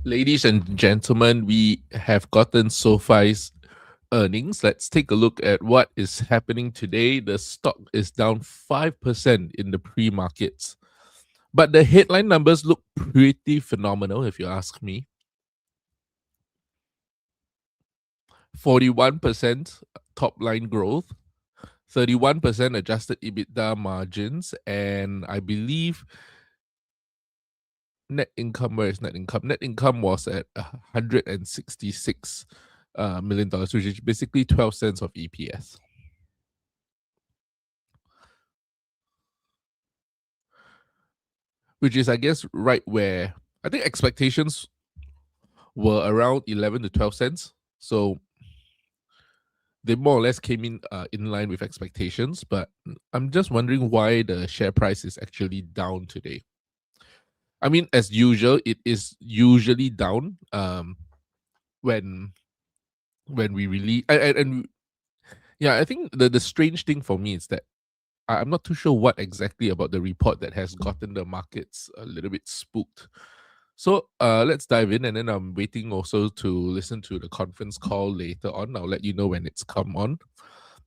Ladies and gentlemen, we have gotten SoFi's earnings. Let's take a look at what is happening today. The stock is down 5% in the pre markets, but the headline numbers look pretty phenomenal, if you ask me. 41% top line growth, 31% adjusted EBITDA margins, and I believe net income, where is net income? Net income was at $166 million, which is basically 12 cents of EPS. Which is, I guess, right where I think expectations were around 11 to 12 cents. So they more or less came in line with expectations. But I'm just wondering why the share price is actually down today. I mean, as usual, it is usually down when we really and yeah, I think the strange thing for me is that I'm not too sure what exactly about the report that has gotten the markets a little bit spooked. So let's dive in, and then I'm waiting also to listen to the conference call later on. I'll let you know when it's come on.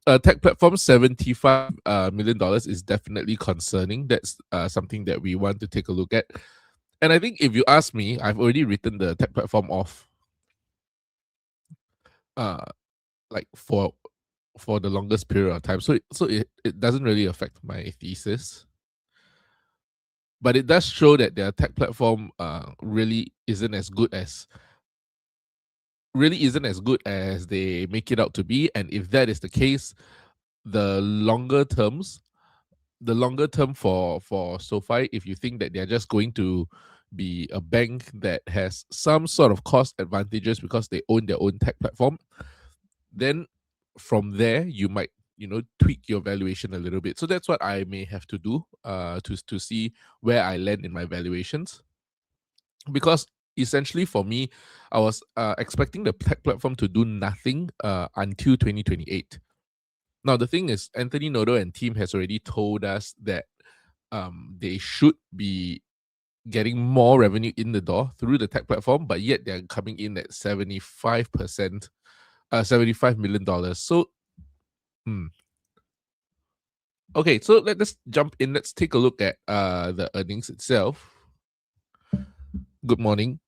Tech platform $75 million is definitely concerning. That's something that we want to take a look at. And I think if you ask me, I've already written the tech platform off, uh, like for the longest period of time. So it doesn't really affect my thesis, but it does show that their tech platform really isn't as good as they make it out to be. And if that is the case, the longer terms, the longer term for SoFi, if you think that they're just going to be a bank that has some sort of cost advantages because they own their own tech platform, then from there you might tweak your valuation a little bit. So that's what I may have to do to see where I land in my valuations, because essentially for me, I was expecting the tech platform to do nothing until 2028. Now the thing is, Anthony Nodo and team has already told us that they should be getting more revenue in the door through the tech platform, but yet they're coming in at 75%, $75 million. So, okay, so let's jump in. Let's take a look at the earnings itself. Good morning.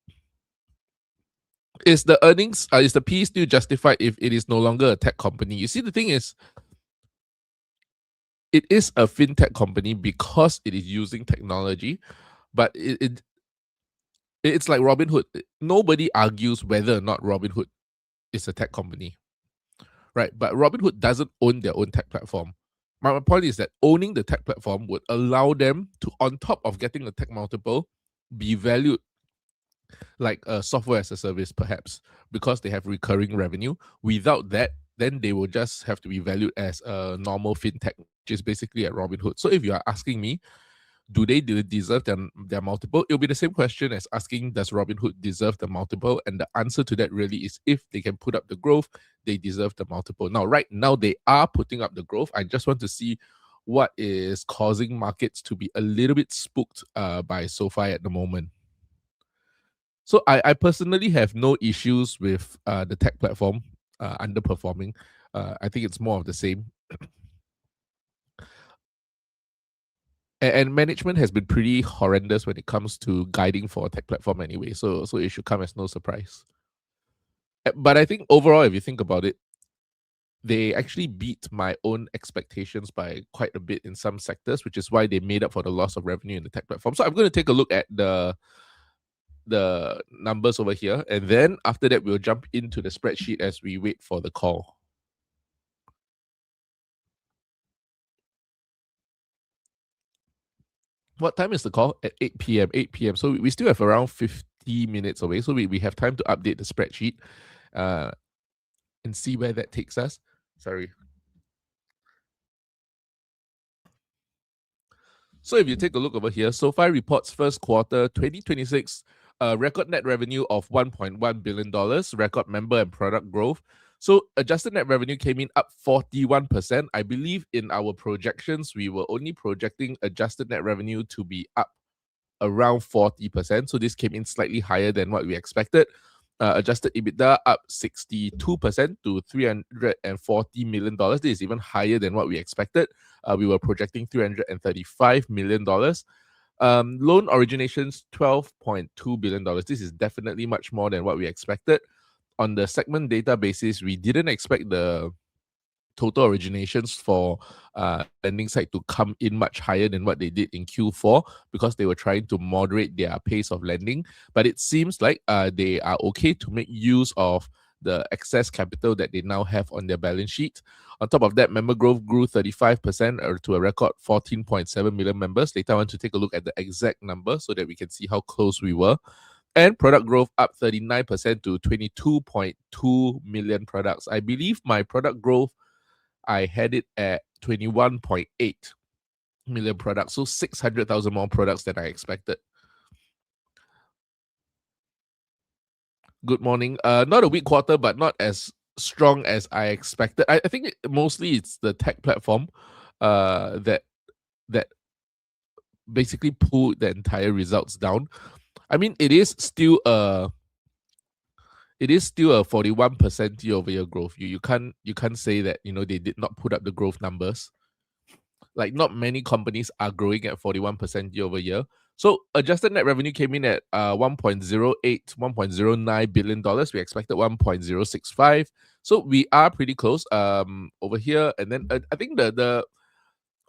Is the earnings, is the P still justified if it is no longer a tech company? You see, the thing is, it is a fintech company because it is using technology, but it's like Robinhood. Nobody argues whether or not Robinhood is a tech company, right? But Robinhood doesn't own their own tech platform. My point is that owning the tech platform would allow them to, on top of getting a tech multiple, be valued like a software as a service, perhaps, because they have recurring revenue. Without that, then they will just have to be valued as a normal fintech, which is basically a Robinhood. So if you are asking me, do they deserve their multiple? It'll be the same question as asking, does Robinhood deserve the multiple? And the answer to that really is, if they can put up the growth, they deserve the multiple. Now, right now, they are putting up the growth. I just want to see what is causing markets to be a little bit spooked by SoFi at the moment. So I personally have no issues with the tech platform underperforming. I think it's more of the same. And management has been pretty horrendous when it comes to guiding for a tech platform anyway. So it should come as no surprise. But I think overall, if you think about it, they actually beat my own expectations by quite a bit in some sectors, which is why they made up for the loss of revenue in the tech platform. So I'm going to take a look at the numbers over here, and then after that we'll jump into the spreadsheet as we wait for the call. What time is the call? At 8 p.m. 8 p.m. So we still have around 50 minutes away. So we have time to update the spreadsheet and see where that takes us. Sorry. So if you take a look over here, SoFi reports first quarter 2026 record net revenue of $1.1 billion, record member and product growth. So adjusted net revenue came in up 41%. I believe in our projections, we were only projecting adjusted net revenue to be up around 40%. So this came in slightly higher than what we expected. Adjusted EBITDA up 62% to $340 million. This is even higher than what we expected. We were projecting $335 million. Loan originations, $12.2 billion. This is definitely much more than what we expected. On the segment data basis, we didn't expect the total originations for lending side to come in much higher than what they did in Q4 because they were trying to moderate their pace of lending. But it seems like they are okay to make use of the excess capital that they now have on their balance sheet. On top of that, member growth grew 35% to a record 14.7 million members. Later, I want to take a look at the exact number so that we can see how close we were. And product growth up 39% to 22.2 million products. I believe my product growth, I had it at 21.8 million products, so 600,000 more products than I expected. Good morning. Not a weak quarter, but not as strong as I expected. I think mostly it's the tech platform that basically pulled the entire results down. I mean, it is still a 41% year-over-year growth. You can't say that they did not put up the growth numbers. Like, not many companies are growing at 41% year-over-year. So adjusted net revenue came in at $1.09 billion. We expected 1.065. So we are pretty close over here. And then I think the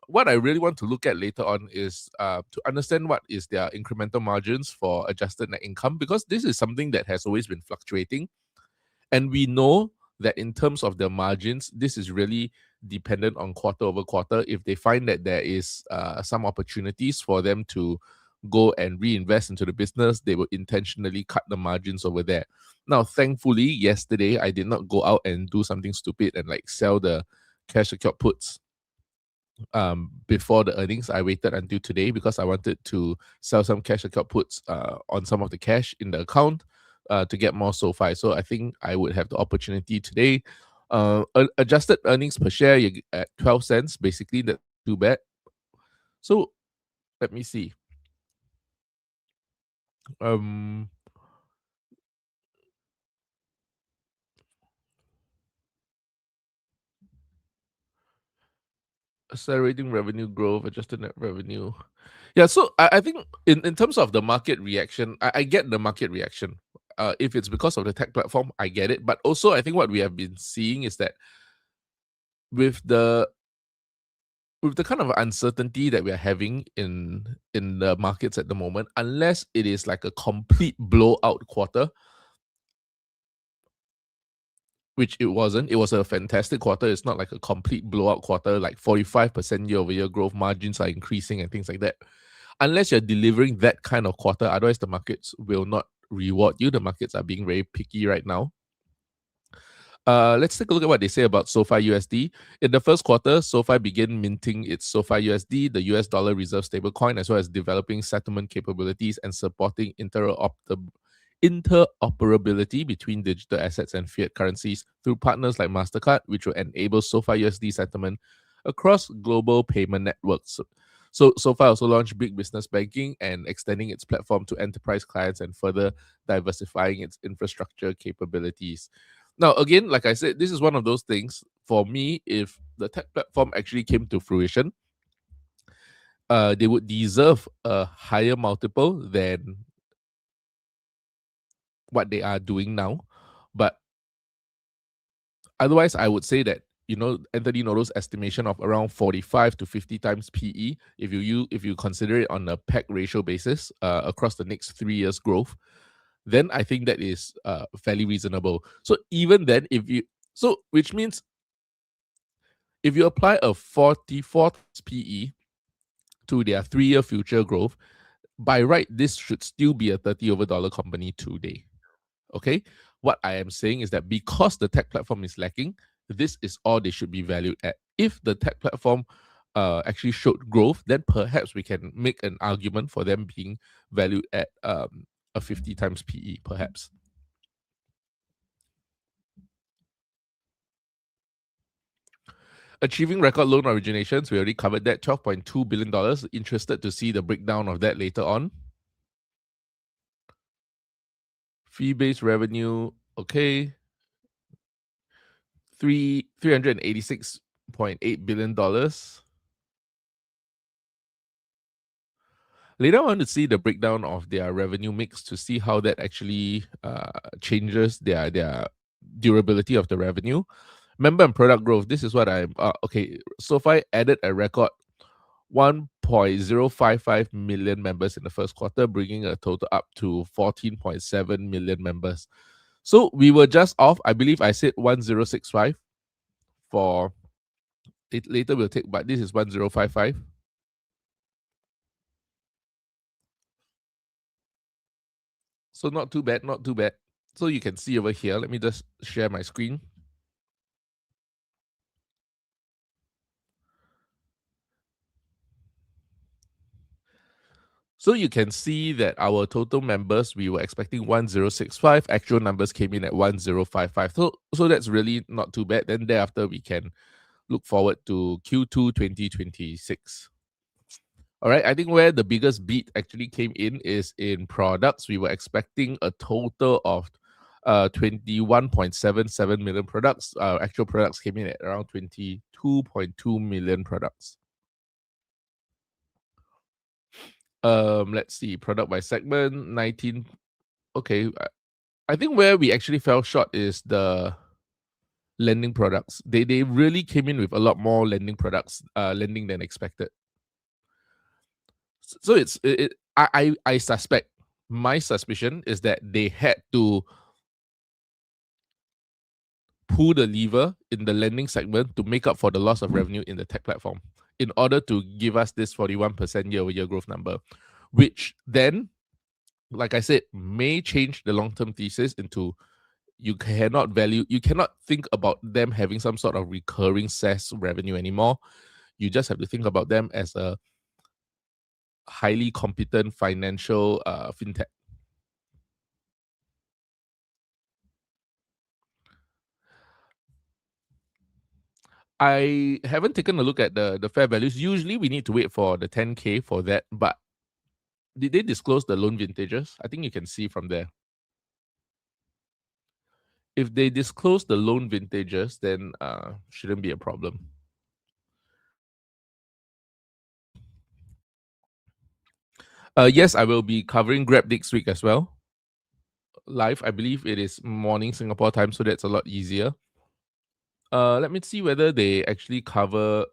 what I really want to look at later on is to understand what is their incremental margins for adjusted net income, because this is something that has always been fluctuating. And we know that in terms of the margins, this is really dependent on quarter over quarter. If they find that there is some opportunities for them to go and reinvest into the business, they will intentionally cut the margins over there. Now, thankfully, yesterday, I did not go out and do something stupid and like sell the cash secured puts before the earnings. I waited until today because I wanted to sell some cash secured puts on some of the cash in the account to get more SoFi. So I think I would have the opportunity today. Adjusted earnings per share, you get at 12 cents. Basically, that's too bad. So let me see. Accelerating revenue growth, adjusted net revenue. Yeah, so I think in terms of the market reaction, I get the market reaction. If it's because of the tech platform, I get it. But also, I think what we have been seeing is that with the kind of uncertainty that we are having in the markets at the moment, unless it is like a complete blowout quarter, which it wasn't. It was a fantastic quarter. It's not like a complete blowout quarter, like 45% year-over-year growth, margins are increasing and things like that. Unless you're delivering that kind of quarter, otherwise the markets will not reward you. The markets are being very picky right now. Let's take a look at what they say about SoFi USD. In the first quarter, SoFi began minting its SoFi USD, the US dollar reserve stablecoin, as well as developing settlement capabilities and supporting interoperability between digital assets and fiat currencies through partners like MasterCard, which will enable SoFi USD settlement across global payment networks. So SoFi also launched big business banking and extending its platform to enterprise clients and further diversifying its infrastructure capabilities. Now, again, like I said, this is one of those things for me. If the tech platform actually came to fruition, they would deserve a higher multiple than what they are doing now. But otherwise, I would say that Anthony Noto's estimation of around 45 to 50 times PE, if you consider it on a PEG ratio basis across the next 3 years growth, then I think that is fairly reasonable. So even then, which means if you apply a 44 PE to their 3-year future growth, by right, this should still be a $30 over dollar company today. Okay? What I am saying is that because the tech platform is lacking, this is all they should be valued at. If the tech platform actually showed growth, then perhaps we can make an argument for them being valued at a 50 times PE, perhaps. Achieving record loan originations, we already covered that, $12.2 billion. Interested to see the breakdown of that later on. Fee-based revenue, okay, 386.8 billion dollars. Later, I want to see the breakdown of their revenue mix to see how that actually changes their durability of the revenue. Member and product growth. This is what I'm okay. SoFi added a record 1.055 million members in the first quarter, bringing a total up to 14.7 million members. So we were just off. I believe I said 1065 for it. Later we'll take, but this is 1055. So not too bad, not too bad. So you can see over here. Let me just share my screen. So you can see that our total members, we were expecting 1065. Actual numbers came in at 1055. So that's really not too bad. Then thereafter, we can look forward to Q2 2026. All right, I think where the biggest beat actually came in is in products. We were expecting a total of 21.77 million products. Actual products came in at around 22.2 million products. Let's see, product by segment, 19. Okay, I think where we actually fell short is the lending products. They really came in with a lot more lending products, lending than expected. So I suspect, my suspicion is that they had to pull the lever in the lending segment to make up for the loss of revenue in the tech platform in order to give us this 41% year-over-year growth number, which then, like I said, may change the long-term thesis into you cannot think about them having some sort of recurring SaaS revenue anymore. You just have to think about them as a highly competent financial fintech. I haven't taken a look at the fair values. Usually we need to wait for the 10K for that, but did they disclose the loan vintages? I think you can see from there. If they disclose the loan vintages, then shouldn't be a problem. Yes, I will be covering Grab next week as well. Live, I believe it is morning Singapore time, so that's a lot easier. Let me see whether they actually cover.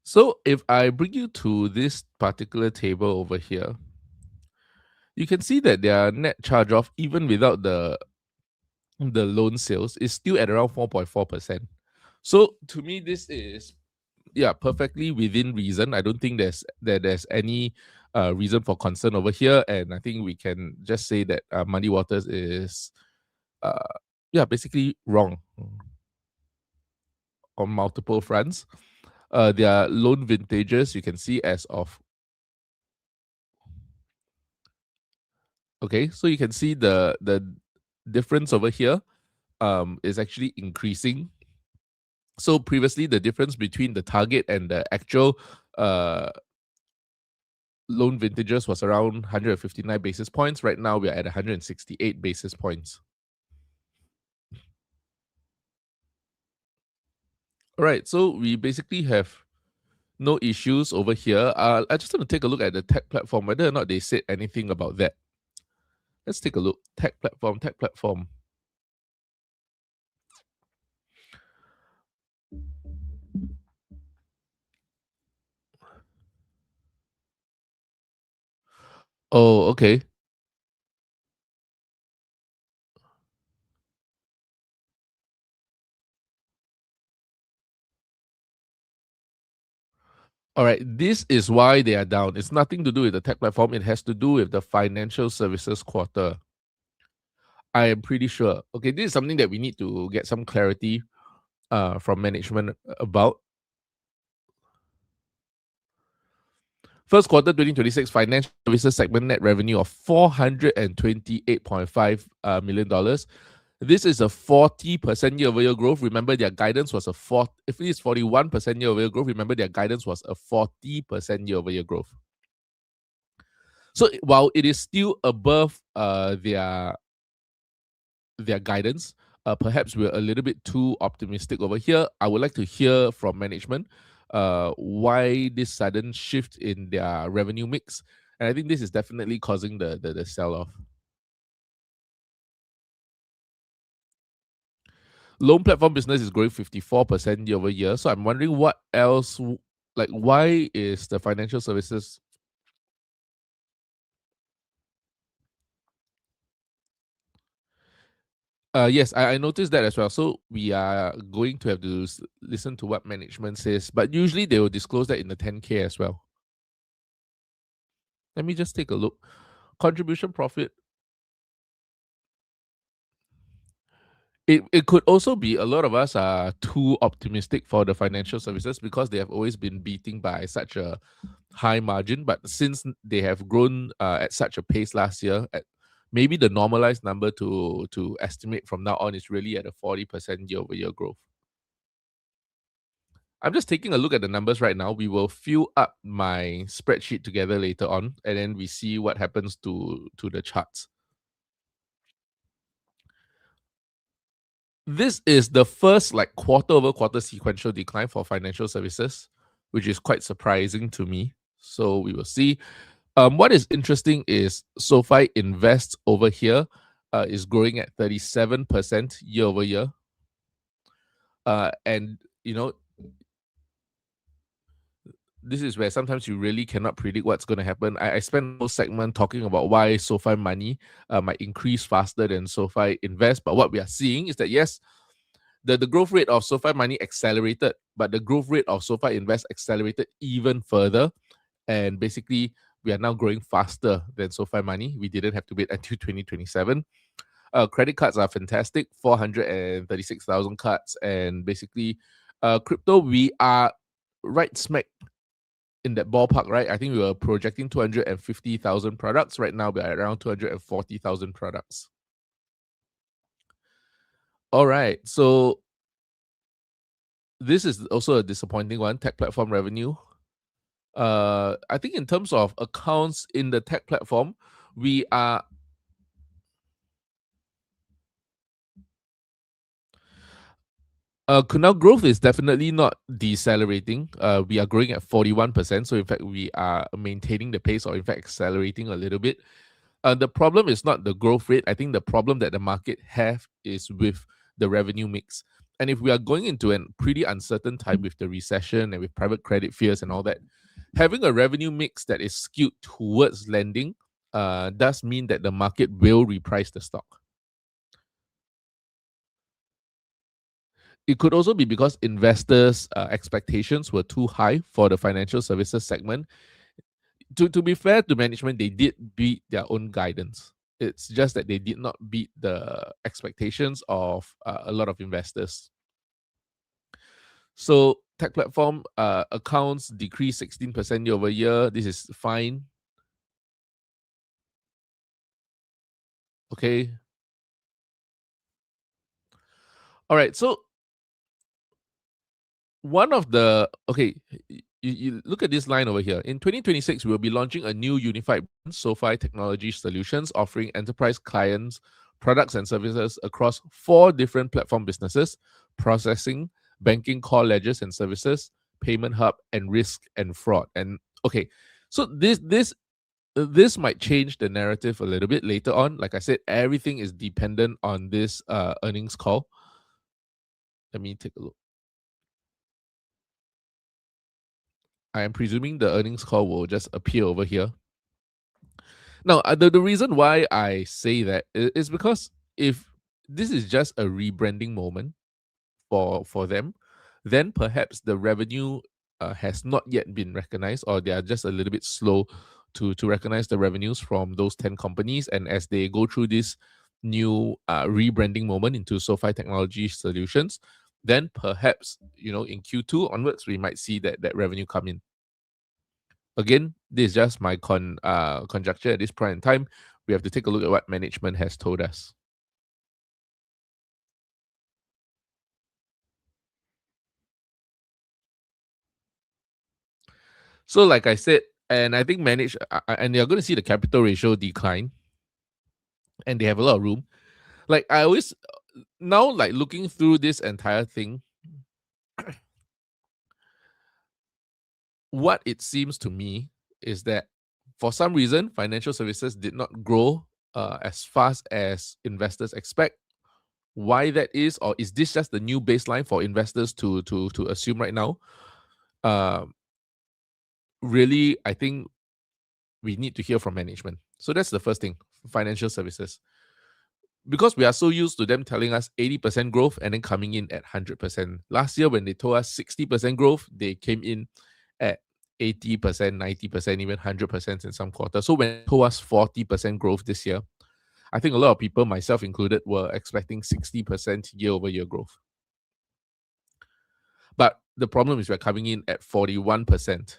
So if I bring you to this particular table over here, you can see that their net charge off, even without the loan sales, is still at around 4.4%. So to me, this is perfectly within reason. I don't think there's any reason for concern over here, and I think we can just say that Muddy Waters is basically wrong on multiple fronts. Their loan vintages, you can see as of okay, so you can see the difference over here is actually increasing. So previously, the difference between the target and the actual uh, loan vintages was around 159 basis points. Right now, we are at 168 basis points. All right, so we basically have no issues over here. I just want to take a look at the tech platform, whether or not they said anything about that. Let's take a look. Tech platform, tech platform. Oh, okay. All right, this is why they are down. It's nothing to do with the tech platform. It has to do with the financial services quarter. I am pretty sure. Okay, this is something that we need to get some clarity from management about. First quarter 2026 financial services segment net revenue of $428.5 million. This is a 40% year-over-year growth. Remember, their guidance was if it is 41% year-over-year growth, remember their guidance was a 40% year-over-year growth. So while it is still above their guidance, perhaps we're a little bit too optimistic over here. I would like to hear from management why this sudden shift in their revenue mix. And I think this is definitely causing the sell-off. Loan platform business is growing 54% year over year. So I'm wondering what else, like, why is the financial services? Yes, I noticed that as well. So we are going to have to listen to what management says, but usually they will disclose that in the 10K as well. Let me just take a look. Contribution profit. It could also be a lot of us are too optimistic for the financial services because they have always been beating by such a high margin. But since they have grown at such a pace last year, maybe the normalized number to estimate from now on is really at a 40% year over year growth. I'm just taking a look at the numbers right now. We will fill up my spreadsheet together later on, and then we see what happens to the charts. This is the first like quarter over quarter sequential decline for financial services, which is quite surprising to me. So we will see. What is interesting is SoFi Invest over here is growing at 37% year over year. And this is where sometimes you really cannot predict what's going to happen. I spent a whole segment talking about why SoFi Money might increase faster than SoFi Invest. But what we are seeing is that, yes, the growth rate of SoFi Money accelerated, but the growth rate of SoFi Invest accelerated even further. And basically, we are now growing faster than SoFi Money. We didn't have to wait until 2027. Credit cards are fantastic, 436,000 cards. And basically, crypto, we are right smack in that ballpark, right? I think we were projecting 250,000 products. Right now, we're at around 240,000 products. All right. So this is also a disappointing one. Tech platform revenue. I think in terms of accounts in the tech platform, we are now growth is definitely not decelerating. We are growing at 41%. So in fact, we are maintaining the pace or in fact accelerating a little bit. The problem is not the growth rate. I think the problem that the market have is with the revenue mix. And if we are going into a pretty uncertain time with the recession and with private credit fears and all that, having a revenue mix that is skewed towards lending does mean that the market will reprice the stock. It could also be because investors' expectations were too high for the financial services segment. To be fair to management, they did beat their own guidance. It's just that they did not beat the expectations of a lot of investors. So tech platform accounts decreased 16% year over year. This is fine. Okay. All right. So you look at this line over here. In 2026, we'll be launching a new unified SoFi Technology Solutions offering enterprise clients products and services across 4 different platform businesses: processing, banking, core ledgers and services, payment hub, and risk and fraud. And okay, so this might change the narrative a little bit later on. Like I said, everything is dependent on this earnings call. Let me take a look. I am presuming the earnings call will just appear over here. Now, the reason why I say that is because if this is just a rebranding moment for them, then perhaps the revenue has not yet been recognized, or they are just a little bit slow to recognize the revenues from those 10 companies. And as they go through this new rebranding moment into SoFi Technology Solutions, then perhaps, in Q2 onwards, we might see that revenue come in. Again, this is just my conjecture at this point in time. We have to take a look at what management has told us. So, like I said, and I think and you're going to see the capital ratio decline, and they have a lot of room. Like I always now, like looking through this entire thing, what it seems to me is that for some reason, financial services did not grow as fast as investors expect. Why that is, or is this just the new baseline for investors to assume right now? Um, Really, I think we need to hear from management. So that's the first thing, financial services. Because we are so used to them telling us 80% growth and then coming in at 100%. Last year, when they told us 60% growth, they came in at 80%, 90%, even 100% in some quarters. So when they told us 40% growth this year, I think a lot of people, myself included, were expecting 60% year over year growth. But the problem is we're coming in at 41%.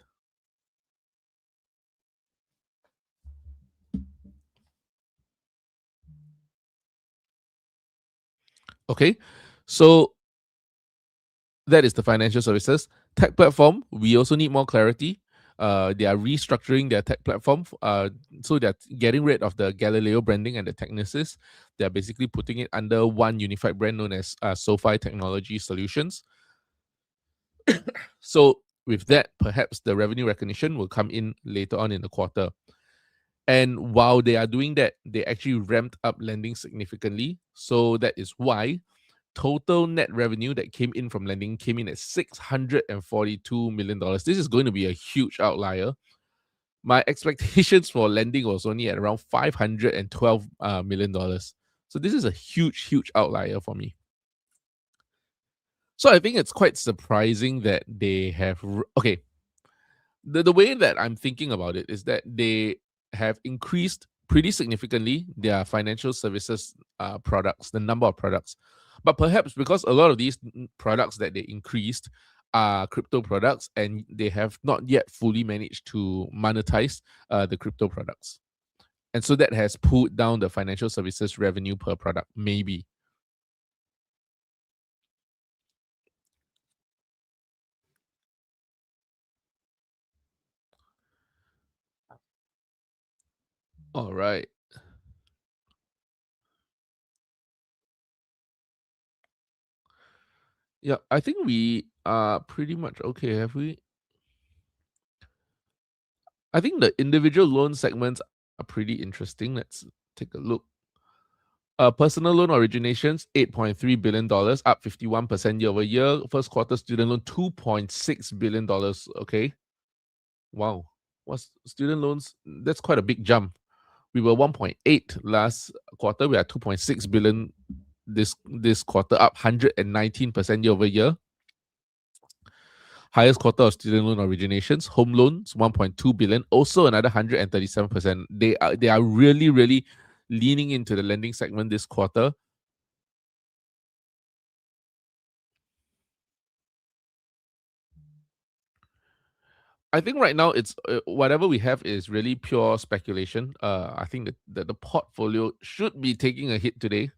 Okay. So that is the financial services. Tech platform, we also need more clarity. They are restructuring their tech platform. So they're getting rid of the Galileo branding and the Technisys. They're basically putting it under one unified brand known as SoFi Technology Solutions. So with that, perhaps the revenue recognition will come in later on in the quarter. And while they are doing that, they actually ramped up lending significantly. So that is why total net revenue that came in from lending came in at $642 million. This is going to be a huge outlier. My expectations for lending was only at around $512 million. So this is a huge, huge outlier for me. So I think it's quite surprising that they have. Okay, the way that I'm thinking about it is that they have increased pretty significantly their financial services products, the number of products. But perhaps because a lot of these products that they increased are crypto products, and they have not yet fully managed to monetize the crypto products. And so that has pulled down the financial services revenue per product, maybe. All right. Yeah, I think we are pretty much okay. Have we? I think the individual loan segments are pretty interesting. Let's take a look. Personal loan originations, $8.3 billion, up 51% year over year. First quarter student loan, $2.6 billion. Okay. Wow. What's student loans? That's quite a big jump. We were 1.8 last quarter. We are 2.6 billion this quarter, up 119% year over year. Highest quarter of student loan originations. Home loans, 1.2 billion, also another 137%. They are really, really leaning into the lending segment this quarter. I think right now it's whatever we have is really pure speculation. I think that the portfolio should be taking a hit today.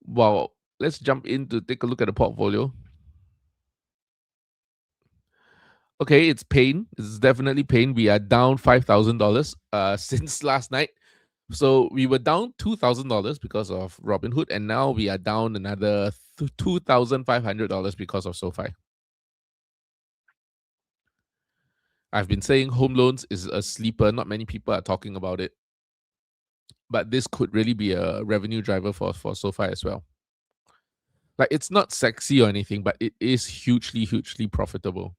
Well, let's jump in to take a look at the portfolio. Okay, it's pain. It's definitely pain. We are down $5,000 since last night. So we were down $2,000 because of Robinhood, and now we are down another $2,500 because of SoFi. I've been saying home loans is a sleeper. Not many people are talking about it, but this could really be a revenue driver for SoFi as well. Like it's not sexy or anything, but it is hugely, hugely profitable.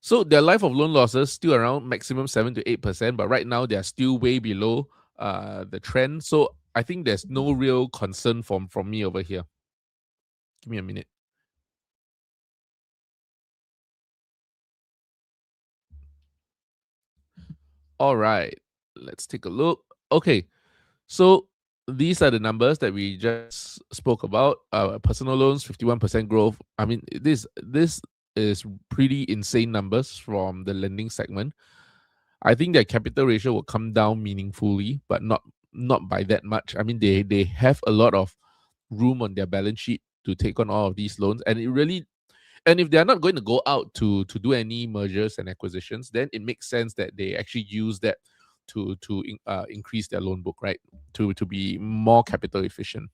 So their life of loan losses still around maximum 7 to 8%, but right now they are still way below the trend. So I think there's no real concern from me over here. Give me a minute. All right, let's take a look. Okay, so these are the numbers that we just spoke about. Personal loans, 51% growth. I mean, this is pretty insane numbers from the lending segment. I think their capital ratio will come down meaningfully, but not by that much. I mean, they have a lot of room on their balance sheet to take on all of these loans, and it really and if they're not going to go out to do any mergers and acquisitions, then it makes sense that they actually use that to increase their loan book, right? To be more capital efficient.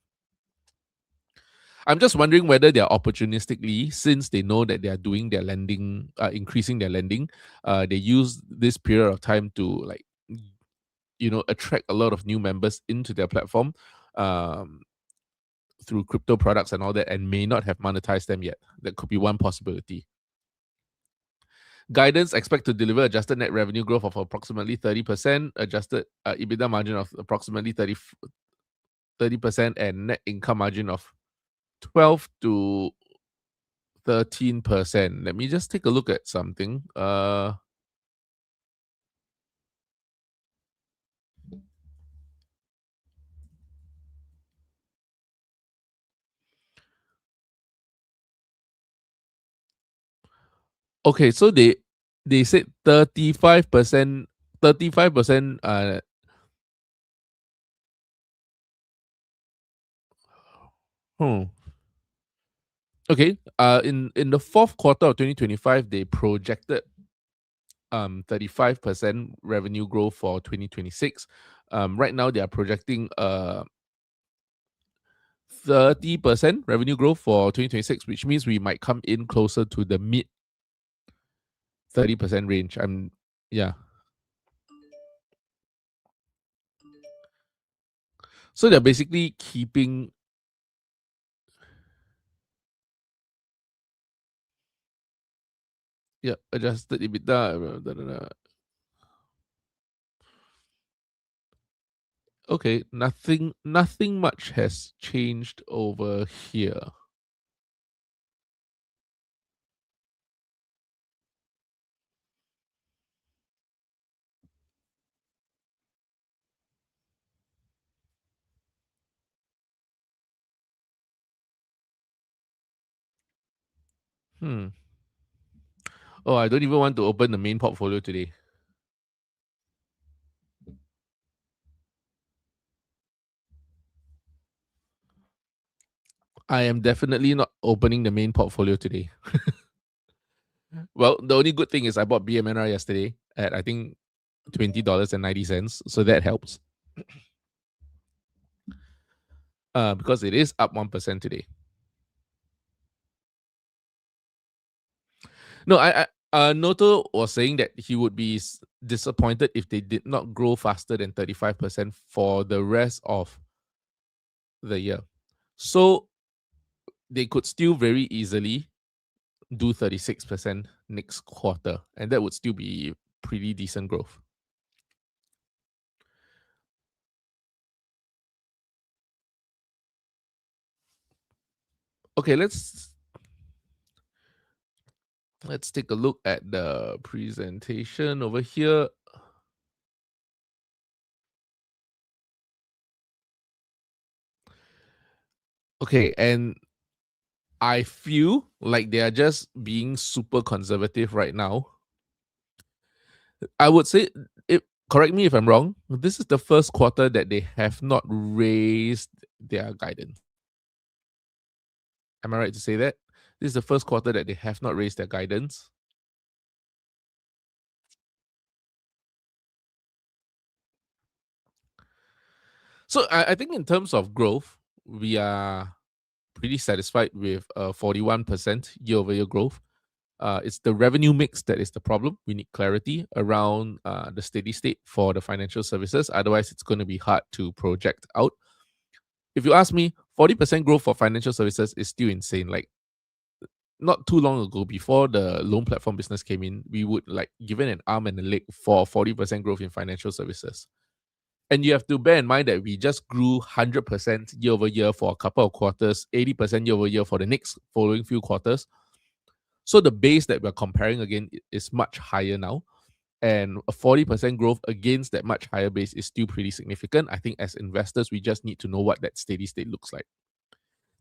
I'm just wondering whether they're opportunistically, since they know that they are doing their lending, increasing their lending, they use this period of time to like attract a lot of new members into their platform um, through crypto products and all that, and may not have monetized them yet. That could be one possibility. Guidance expect to deliver adjusted net revenue growth of approximately 30%, adjusted EBITDA margin of approximately 30%, and net income margin of 12 to 13%. Let me just take a look at something. Okay, so they said 35%, 35%. Hmm. Okay. In the fourth quarter of 2025, they projected 35% revenue growth for 2026. Right now they are projecting 30% revenue growth for 2026, which means we might come in closer to the mid 30% range. Yeah. So they're basically keeping adjusted EBITDA. Okay, nothing much has changed over here. Hmm. Oh, I don't even want to open the main portfolio today. I am definitely not opening the main portfolio today. Well, the only good thing is I bought BMNR yesterday at I think $20.90, so that helps. Because it is up 1% today. No, Noto was saying that he would be disappointed if they did not grow faster than 35% for the rest of the year. So they could still very easily do 36% next quarter, and that would still be pretty decent growth. Okay, let's take a look at the presentation over here. Okay, and I feel like they are just being super conservative right now. I would say, correct me if I'm wrong, this is the first quarter that they have not raised their guidance. Am I right to say that? This is the first quarter that they have not raised their guidance. So I think in terms of growth, we are pretty satisfied with 41% year-over-year growth. It's the revenue mix that is the problem. We need clarity around the steady state for the financial services. Otherwise, it's going to be hard to project out. If you ask me, 40% growth for financial services is still insane. Like not too long ago, before the loan platform business came in, we would like given an arm and a leg for 40% growth in financial services. And you have to bear in mind that we just grew 100% year over year for a couple of quarters, 80% year over year for the next following few quarters. So the base that we're comparing again is much higher now. And a 40% growth against that much higher base is still pretty significant. I think as investors, we just need to know what that steady state looks like.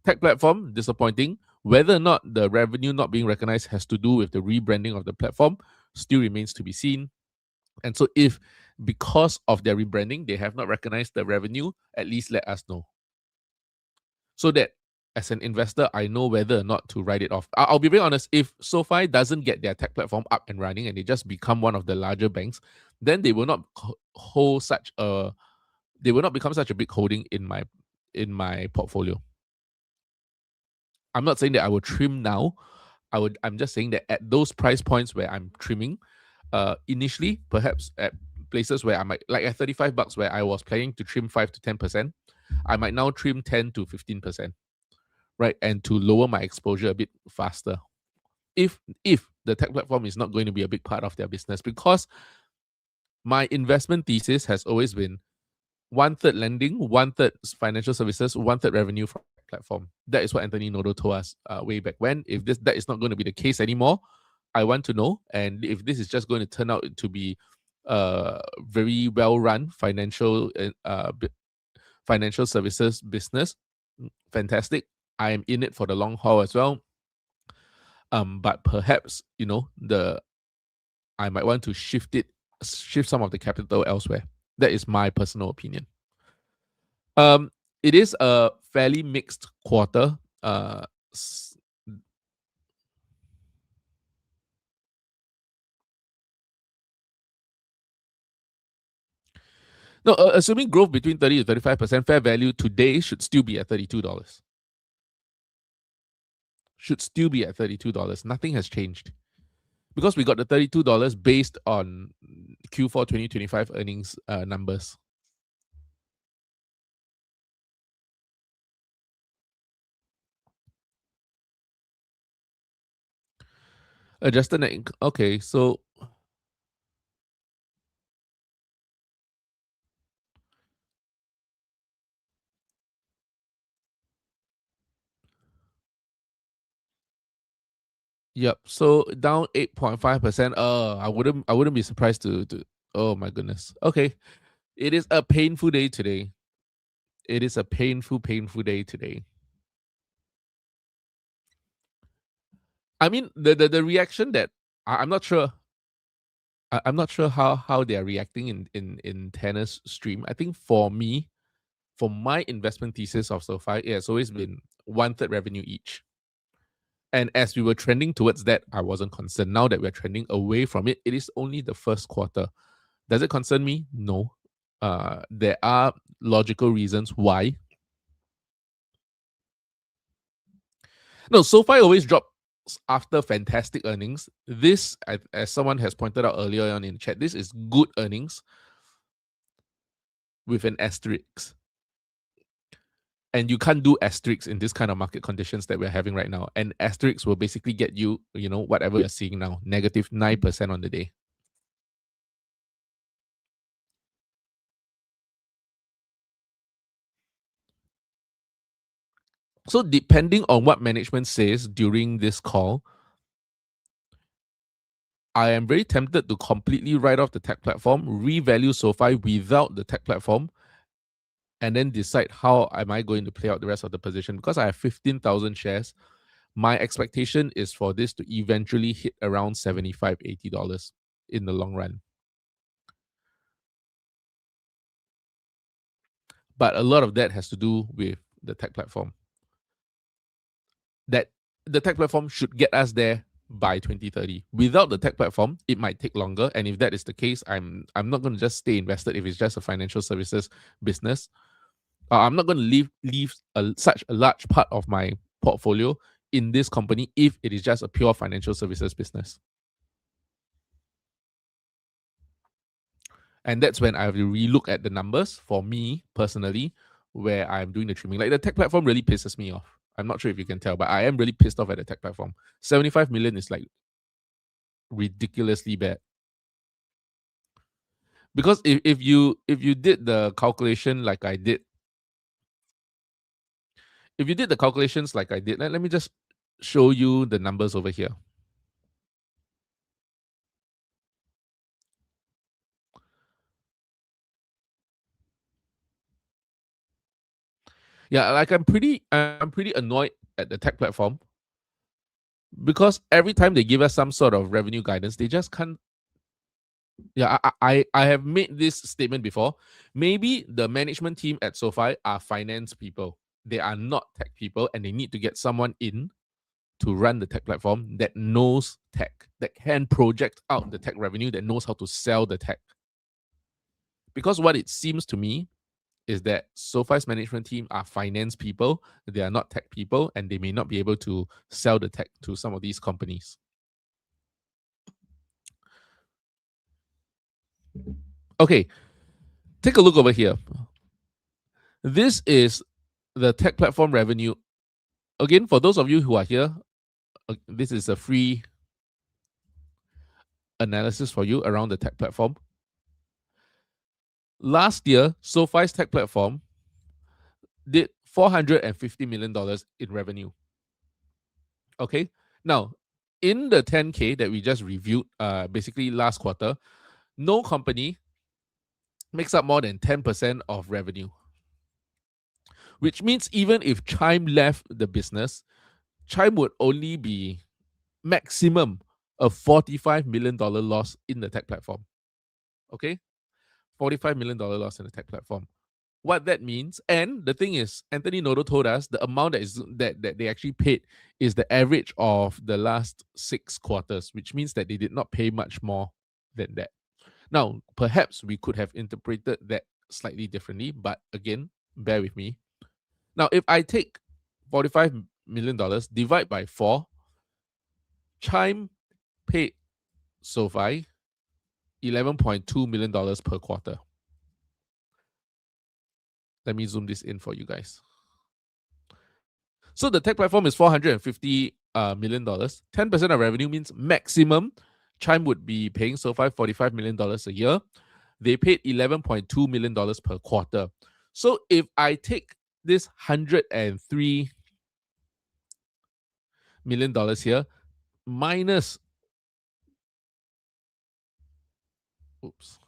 Tech platform, disappointing. Whether or not the revenue not being recognized has to do with the rebranding of the platform still remains to be seen. And so, if because of their rebranding, they have not recognized the revenue, at least let us know. So that as an investor, I know whether or not to write it off. I'll be very honest, if SoFi doesn't get their tech platform up and running and they just become one of the larger banks, then they will not hold such a they will not become such a big holding in my portfolio. I'm not saying that I will trim now. I'm just saying that at those price points where I'm trimming, initially, perhaps at places where I might like at $35 where I was planning to trim 5 to 10%, I might now trim 10 to 15%, right? And to lower my exposure a bit faster. If the tech platform is not going to be a big part of their business, because my investment thesis has always been 1/3 lending, 1/3 financial services, 1/3 revenue from platform. That is what Anthony Nodo told us way back when. If that is not going to be the case anymore, I want to know. And if this is just going to turn out to be a very well run financial services business, fantastic. I am in it for the long haul as well. But perhaps I might want to shift some of the capital elsewhere. That is my personal opinion. It is a fairly mixed quarter. No, assuming growth between 30 to 35%, fair value today should still be at $32. Should still be at $32. Nothing has changed. Because we got the $32 based on Q4 2025 earnings numbers. Adjusted net income. Okay, so yep. So down 8.5%. I wouldn't be surprised to oh my goodness. Okay. It is a painful day today. It is a painful day today. I mean, the reaction that I'm not sure. I'm not sure how they are reacting in Tanner's stream. I think for me, for my investment thesis of SoFi, it has always been 1/3 revenue each. And as we were trending towards that, I wasn't concerned. Now that we're trending away from it, it is only the first quarter. Does it concern me? No. There are logical reasons why. No, SoFi always drops after fantastic earnings. This, as someone has pointed out earlier on in the chat, this is good earnings with an asterisk. And you can't do asterisks in this kind of market conditions that we're having right now. And asterisks will basically get you, whatever you're seeing now, negative 9% on the day. So depending on what management says during this call, I am very tempted to completely write off the tech platform, revalue SoFi without the tech platform, and then decide how am I going to play out the rest of the position. Because I have 15,000 shares, my expectation is for this to eventually hit around $75, $80 in the long run. But a lot of that has to do with the tech platform. That the tech platform should get us there by 2030. Without the tech platform, it might take longer. And if that is the case, I'm not going to just stay invested if it's just a financial services business. I'm not going to leave such a large part of my portfolio in this company if it is just a pure financial services business. And that's when I have to relook at the numbers for me personally, where I'm doing the trimming. Like the tech platform really pisses me off. I'm not sure if you can tell, but I am really pissed off at the tech platform. 75 million is like ridiculously bad. Because if you did the calculation like I did, if you did the calculations like I did, let me just show you the numbers over here. Yeah, like I'm pretty annoyed at the tech platform because every time they give us some sort of revenue guidance, they just can't. Yeah, I have made this statement before. Maybe the management team at SoFi are finance people. They are not tech people, and they need to get someone in to run the tech platform that knows tech, that can project out the tech revenue, that knows how to sell the tech. Because what it seems to me is that SoFi's management team are finance people, they are not tech people, and they may not be able to sell the tech to some of these companies. Okay, take a look over here. This is the tech platform revenue. Again, for those of you who are here, this is a free analysis for you around the tech platform. Last year, SoFi's tech platform did $450 million in revenue. Okay. Now, in the 10K that we just reviewed, basically last quarter, no company makes up more than 10% of revenue. Which means even if Chime left the business, Chime would only be maximum a $45 million loss in the tech platform. Okay? $45 million loss in the tech platform. What that means, and the thing is, Anthony Noto told us the amount that they actually paid is the average of the last 6 quarters, which means that they did not pay much more than that. Now, perhaps we could have interpreted that slightly differently, but again, bear with me. Now, if I take $45 million, divide by 4, Chime paid SoFi $11.2 million per quarter. Let me zoom this in for you guys. So the tech platform is $450 million. 10% of revenue means maximum Chime would be paying SoFi $45 million a year. They paid $11.2 million per quarter. So if I take this $103 million here minus, oops.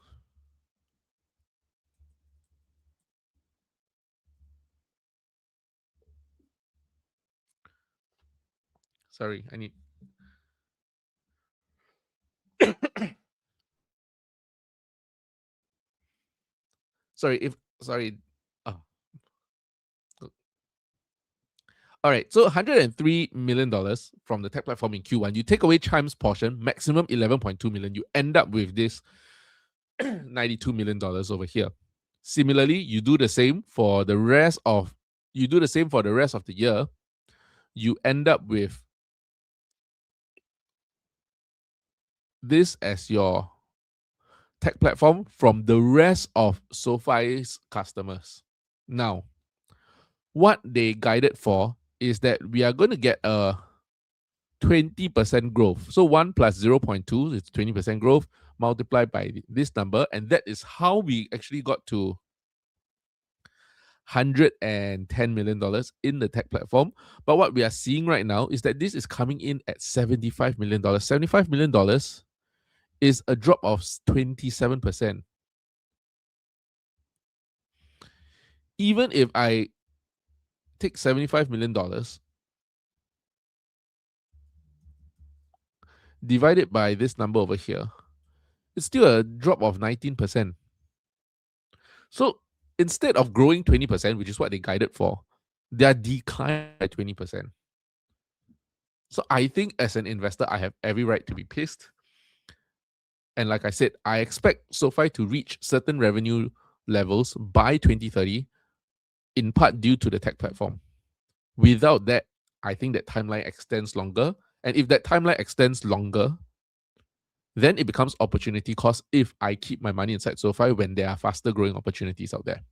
Sorry, I need. Sorry. Oh. All right, so $103 million from the tech platform in Q1. You take away Chime's portion, maximum $11.2 million. You end up with this $92 million over here. Similarly, you do the same for the rest of the year. You end up with this as your tech platform from the rest of SoFi's customers. Now, what they guided for is that we are going to get a 20% growth. So 1 plus 0.2 is 20% growth multiplied by this number. And that is how we actually got to $110 million in the tech platform. But what we are seeing right now is that this is coming in at $75 million. $75 million is a drop of 27%. Even if I take $75 million, divide it by this number over here, it's still a drop of 19%. So instead of growing 20%, which is what they guided for, they are declining by 20%. So I think as an investor, I have every right to be pissed. And like I said, I expect SoFi to reach certain revenue levels by 2030, in part due to the tech platform. Without that, I think that timeline extends longer. And if that timeline extends longer, then it becomes opportunity cost if I keep my money inside SoFi when there are faster growing opportunities out there.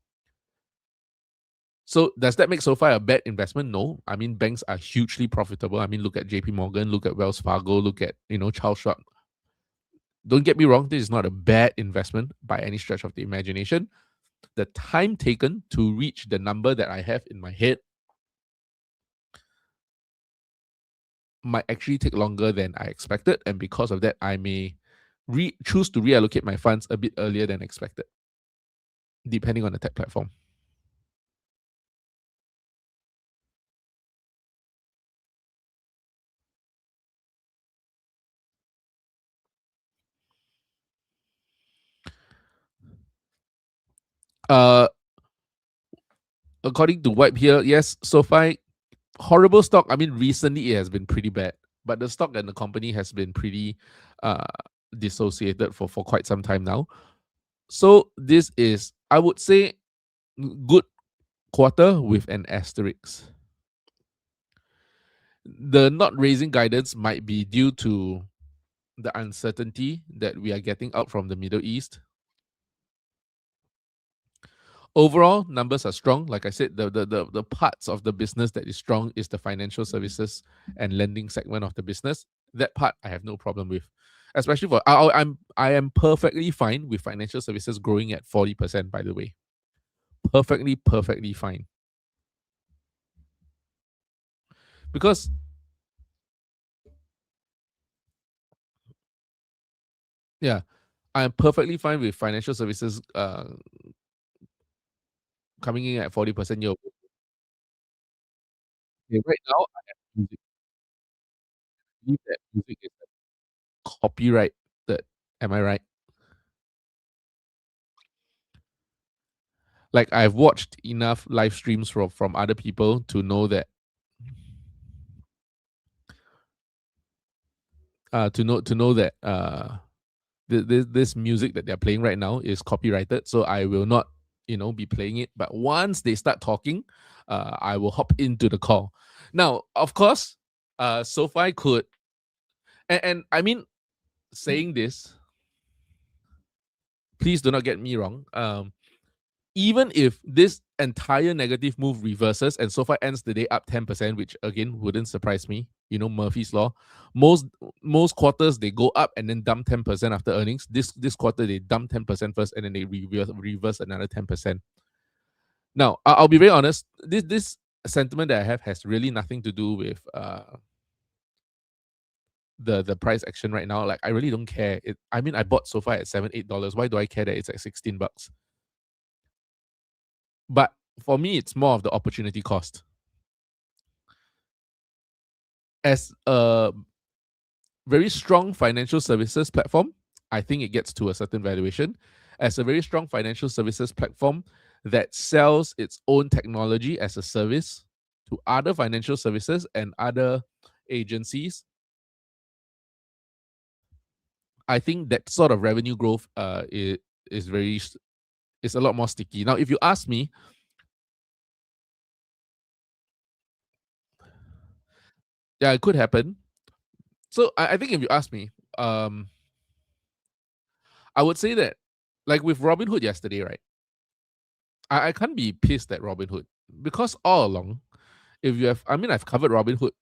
So does that make SoFi a bad investment? No. I mean, banks are hugely profitable. I mean, look at JP Morgan, look at Wells Fargo, look at, Charles Schwab. Don't get me wrong, this is not a bad investment by any stretch of the imagination. The time taken to reach the number that I have in my head might actually take longer than I expected. And because of that, I may choose to reallocate my funds a bit earlier than expected, depending on the tech platform. Uh, According to Wipe here, yes, SoFi, horrible stock. I mean, recently it has been pretty bad, but the stock and the company has been pretty uh, dissociated for quite some time now. So this is, I would say, good quarter with an asterisk. The not raising guidance might be due to the uncertainty that we are getting out from the Middle East. Overall, numbers are strong. Like I said, the parts of the business that is strong is the financial services and lending segment of the business. That part I have no problem with, especially for I am perfectly fine with financial services growing at 40%. By the way, perfectly fine, because yeah, I am perfectly fine with financial services coming in at 40% year. Okay, right now, I have music. I believe that music is copyrighted. Am I right? Like I've watched enough live streams from other people to know that this music that they're playing right now is copyrighted. So I will not be playing it. But once they start talking, I will hop into the call. Now, of course, SoFi could, and I mean, saying this, please do not get me wrong. Even if this entire negative move reverses and SoFi ends the day up 10%, which again wouldn't surprise me, Murphy's Law. Most quarters they go up and then dump 10% after earnings. This quarter they dump 10% first and then they reverse another 10%. Now, I'll be very honest, this sentiment that I have has really nothing to do with the price action right now. Like I really don't care. I mean I bought SoFi at $7-8. Why do I care that it's at $16? But for me, it's more of the opportunity cost. As a very strong financial services platform, I think it gets to a certain valuation. As a very strong financial services platform that sells its own technology as a service to other financial services and other agencies, I think that sort of revenue growth is a lot more sticky. Now, if you ask me, yeah, it could happen. So I think if you ask me, I would say that, like with Robinhood yesterday, right? I can't be pissed at Robinhood because all along, if you have, I mean, I've covered Robinhood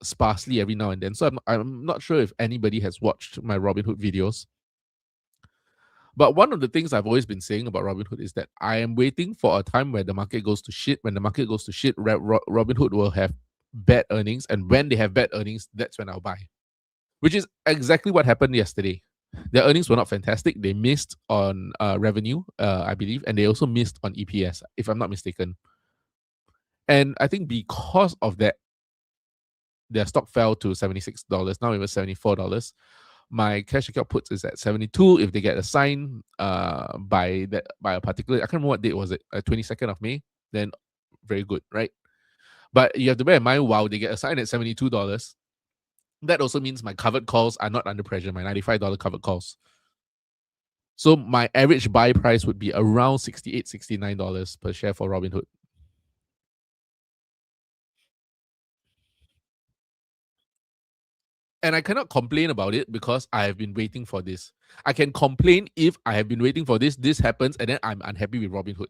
sparsely every now and then, so I'm not sure if anybody has watched my Robinhood videos. But one of the things I've always been saying about Robinhood is that I am waiting for a time where the market goes to shit. When the market goes to shit, Robinhood will have bad earnings, and when they have bad earnings, that's when I'll buy. Which is exactly what happened yesterday. Their earnings were not fantastic. They missed on revenue, I believe, and they also missed on EPS, if I'm not mistaken. And I think because of that, their stock fell to $76. Now it was $74. My cash account puts is at 72. If they get a sign by a particular, I can't remember what date was it, 22nd of May, then very good, right? But you have to bear in mind, while they get a sign at $72, that also means my covered calls are not under pressure, my $95 covered calls. So my average buy price would be around $68, $69 per share for Robinhood. And I cannot complain about it because I have been waiting for this. I can complain if I have been waiting for this happens, and then I'm unhappy with Robinhood.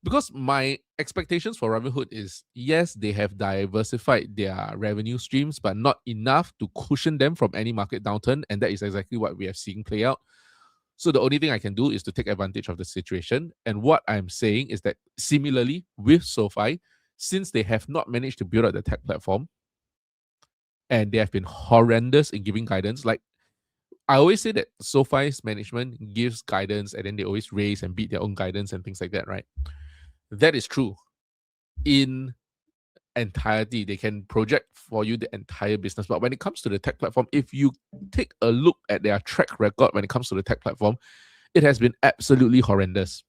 because my expectations for Robinhood is, yes, they have diversified their revenue streams, but not enough to cushion them from any market downturn, and that is exactly what we have seen play out. So the only thing I can do is to take advantage of the situation. And what I'm saying is that similarly with SoFi, since they have not managed to build out the tech platform and they have been horrendous in giving guidance, like I always say that SoFi's management gives guidance and then they always raise and beat their own guidance and things like that, right? That is true in entirety. They can project for you the entire business. But when it comes to the tech platform, if you take a look at their track record when it comes to the tech platform, it has been absolutely horrendous.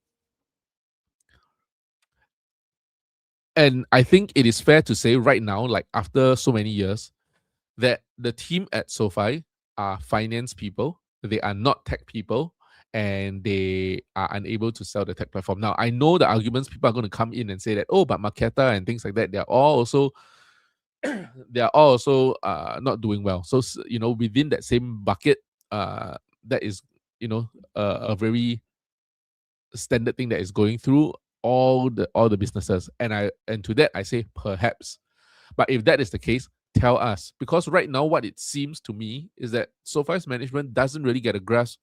And I think it is fair to say right now, like after so many years, that the team at SoFi are finance people. They are not tech people, and they are unable to sell the tech platform. Now, I know the arguments people are going to come in and say that, oh, but Marketa and things like that, they're all also they are all also not doing well. So within that same bucket, that is a very standard thing that is going through all the businesses. And to that I say perhaps. But if that is the case, tell us, because right now what it seems to me is that SoFi's management doesn't really get a grasp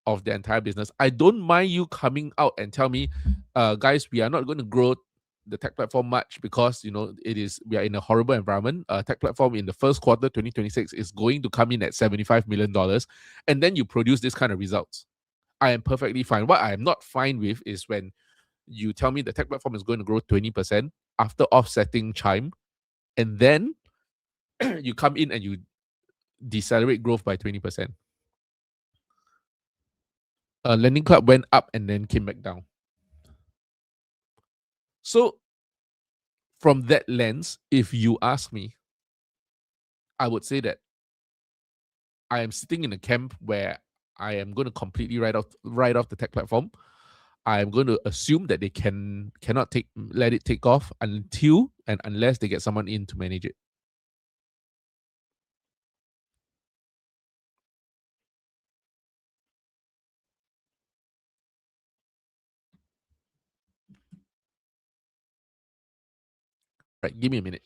of the entire business. I don't mind you coming out and tell me, guys, we are not going to grow the tech platform much because we are in a horrible environment. Tech platform in the first quarter 2026 is going to come in at $75 million, and then you produce this kind of results. I am perfectly fine. What I am not fine with is when you tell me the tech platform is going to grow 20% after offsetting Chime, and then you come in and you decelerate growth by 20%. Lending Club went up and then came back down. So from that lens, if you ask me, I would say that I am sitting in a camp where I am going to completely write off the tech platform. I'm going to assume that they cannot let it take off until and unless they get someone in to manage it. Right, give me a minute.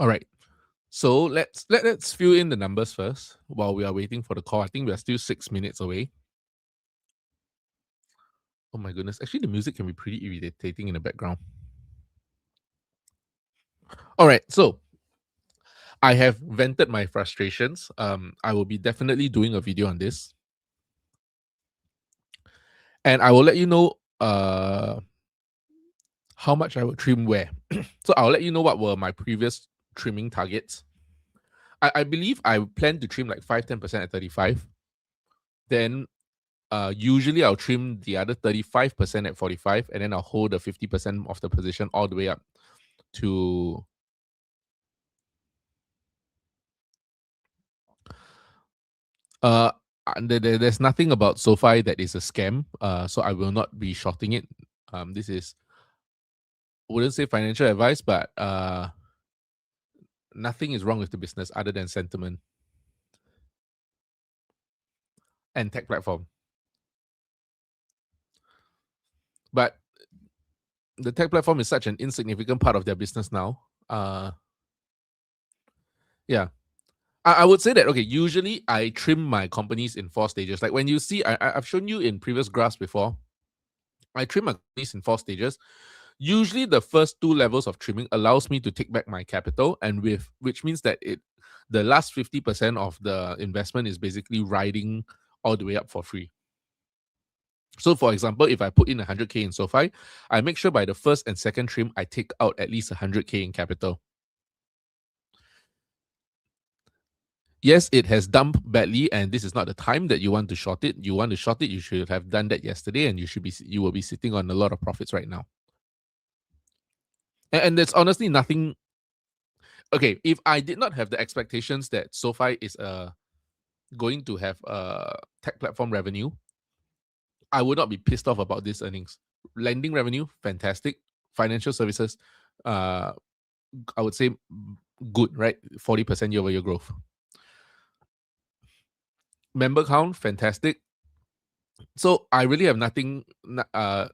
All right. So let's fill in the numbers first while we are waiting for the call. I think we are still 6 minutes away. Oh my goodness. Actually, the music can be pretty irritating in the background. All right. So I have vented my frustrations. I will be definitely doing a video on this. And I will let you know how much I would trim where. So I'll let you know what were my previous trimming targets. I believe I plan to trim like 5-10% at 35. Then usually I'll trim the other 35% at 45, and then I'll hold the 50% of the position all the way up to there's nothing about SoFi that is a scam. So I will not be shorting it. This is, I wouldn't say financial advice, but nothing is wrong with the business other than sentiment and tech platform. But the tech platform is such an insignificant part of their business now. Yeah. I would say that, okay, usually I trim my companies in 4 stages. Like when you see, I've shown you in previous graphs before, I trim my companies in 4 stages. Usually the first 2 levels of trimming allows me to take back my capital, and which means that the last 50% of the investment is basically riding all the way up for free. So for example, if I put in 100K in SoFi, I make sure by the first and second trim, I take out at least 100K in capital. Yes, it has dumped badly, and this is not the time that you want to short it. You want to short it, you should have done that yesterday, and you will be sitting on a lot of profits right now. And there's honestly nothing. Okay, if I did not have the expectations that SoFi is going to have tech platform revenue, I would not be pissed off about these earnings. Lending revenue, fantastic. Financial services, uh, I would say good, right? 40% year over year growth. Member count, fantastic. So I really have nothing. I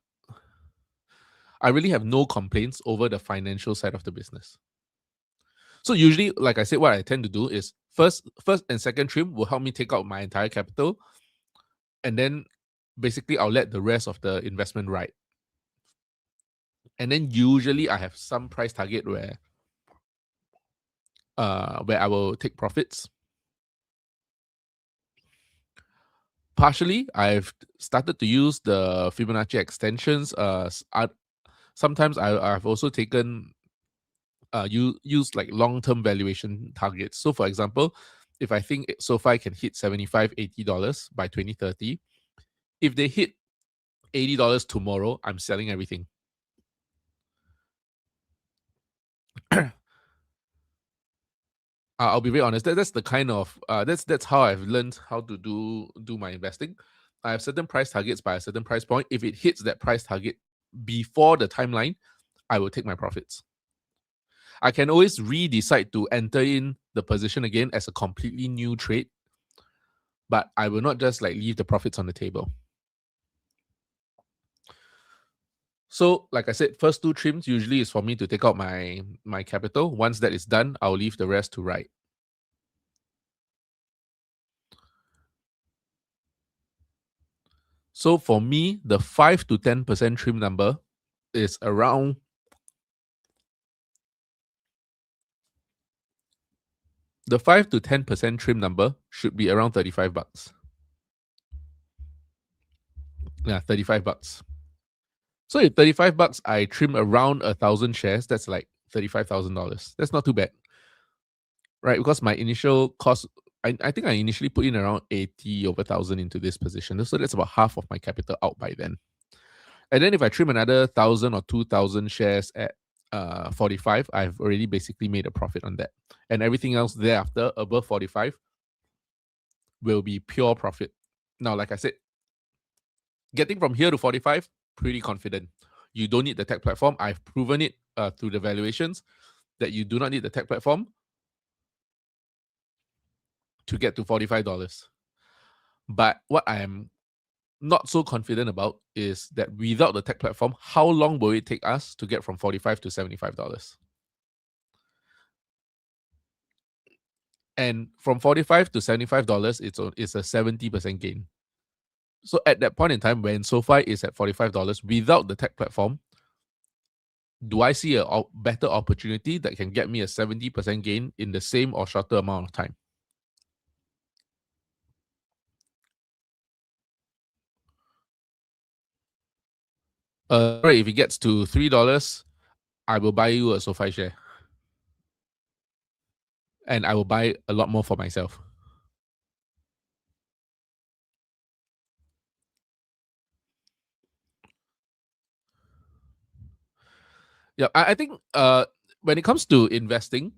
really have no complaints over the financial side of the business. So usually, like I said, what I tend to do is first and second trim will help me take out my entire capital, and then basically I'll let the rest of the investment ride. And then usually I have some price target where I will take profits. Partially, I've started to use the Fibonacci extensions. Sometimes I've also taken use like long-term valuation targets. So for example, if I think SoFi can hit $75-$80 by 2030, if they hit $80 tomorrow, I'm selling everything. I'll be very honest. That's the kind of that's how I've learned how to do my investing. I have certain price targets by a certain price point. If it hits that price target before the timeline, I will take my profits. I can always re-decide to enter in the position again as a completely new trade, but I will not just like leave the profits on the table. So, like I said, first two trims usually is for me to take out my capital. Once that is done, I'll leave the rest to ride. So for me, the 5 to 10% trim number is around the 5 to 10% trim number should be around $35. Yeah, $35. So if $35 I trim around 1,000 shares, that's like $35,000. That's not too bad. Right? Because my initial cost, I think I initially put in around 80 over 1,000 into this position. So that's about half of my capital out by then. And then if I trim another 1,000 or 2,000 shares at 45, I've already basically made a profit on that. And everything else thereafter above 45 will be pure profit. Now, like I said, getting from here to 45, pretty confident. You don't need the tech platform. I've proven it through the valuations that you do not need the tech platform to get to $45. But what I am not so confident about is that without the tech platform, how long will it take us to get from 45 to $75? And from 45 to $75, it's a 70% gain. So at that point in time, when SoFi is at $45 without the tech platform, do I see a better opportunity that can get me a 70% gain in the same or shorter amount of time? Right, if it gets to $3, I will buy you a SoFi share, and I will buy a lot more for myself. Yeah, I think when it comes to investing,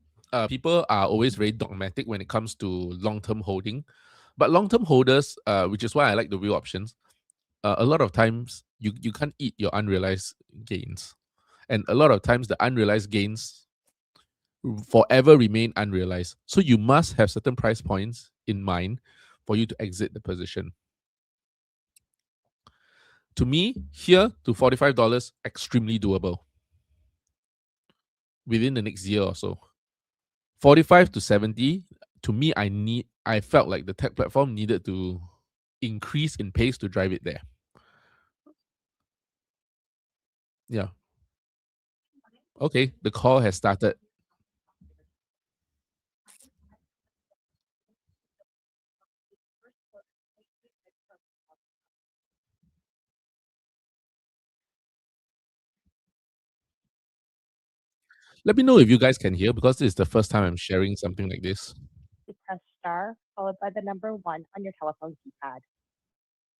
people are always very dogmatic when it comes to long-term holding. But long-term holders, which is why I like the real options, a lot of times you can't eat your unrealized gains, and a lot of times the unrealized gains forever remain unrealized. So you must have certain price points in mind for you to exit the position. To me, here to $45, extremely doable within the next year or so. 45 to 70, to me, I felt like the tech platform needed to increase in pace to drive it there. Yeah. Okay, the call has started. Let me know if you guys can hear because this is the first time I'm sharing something like this. star followed by the number one on your telephone keypad.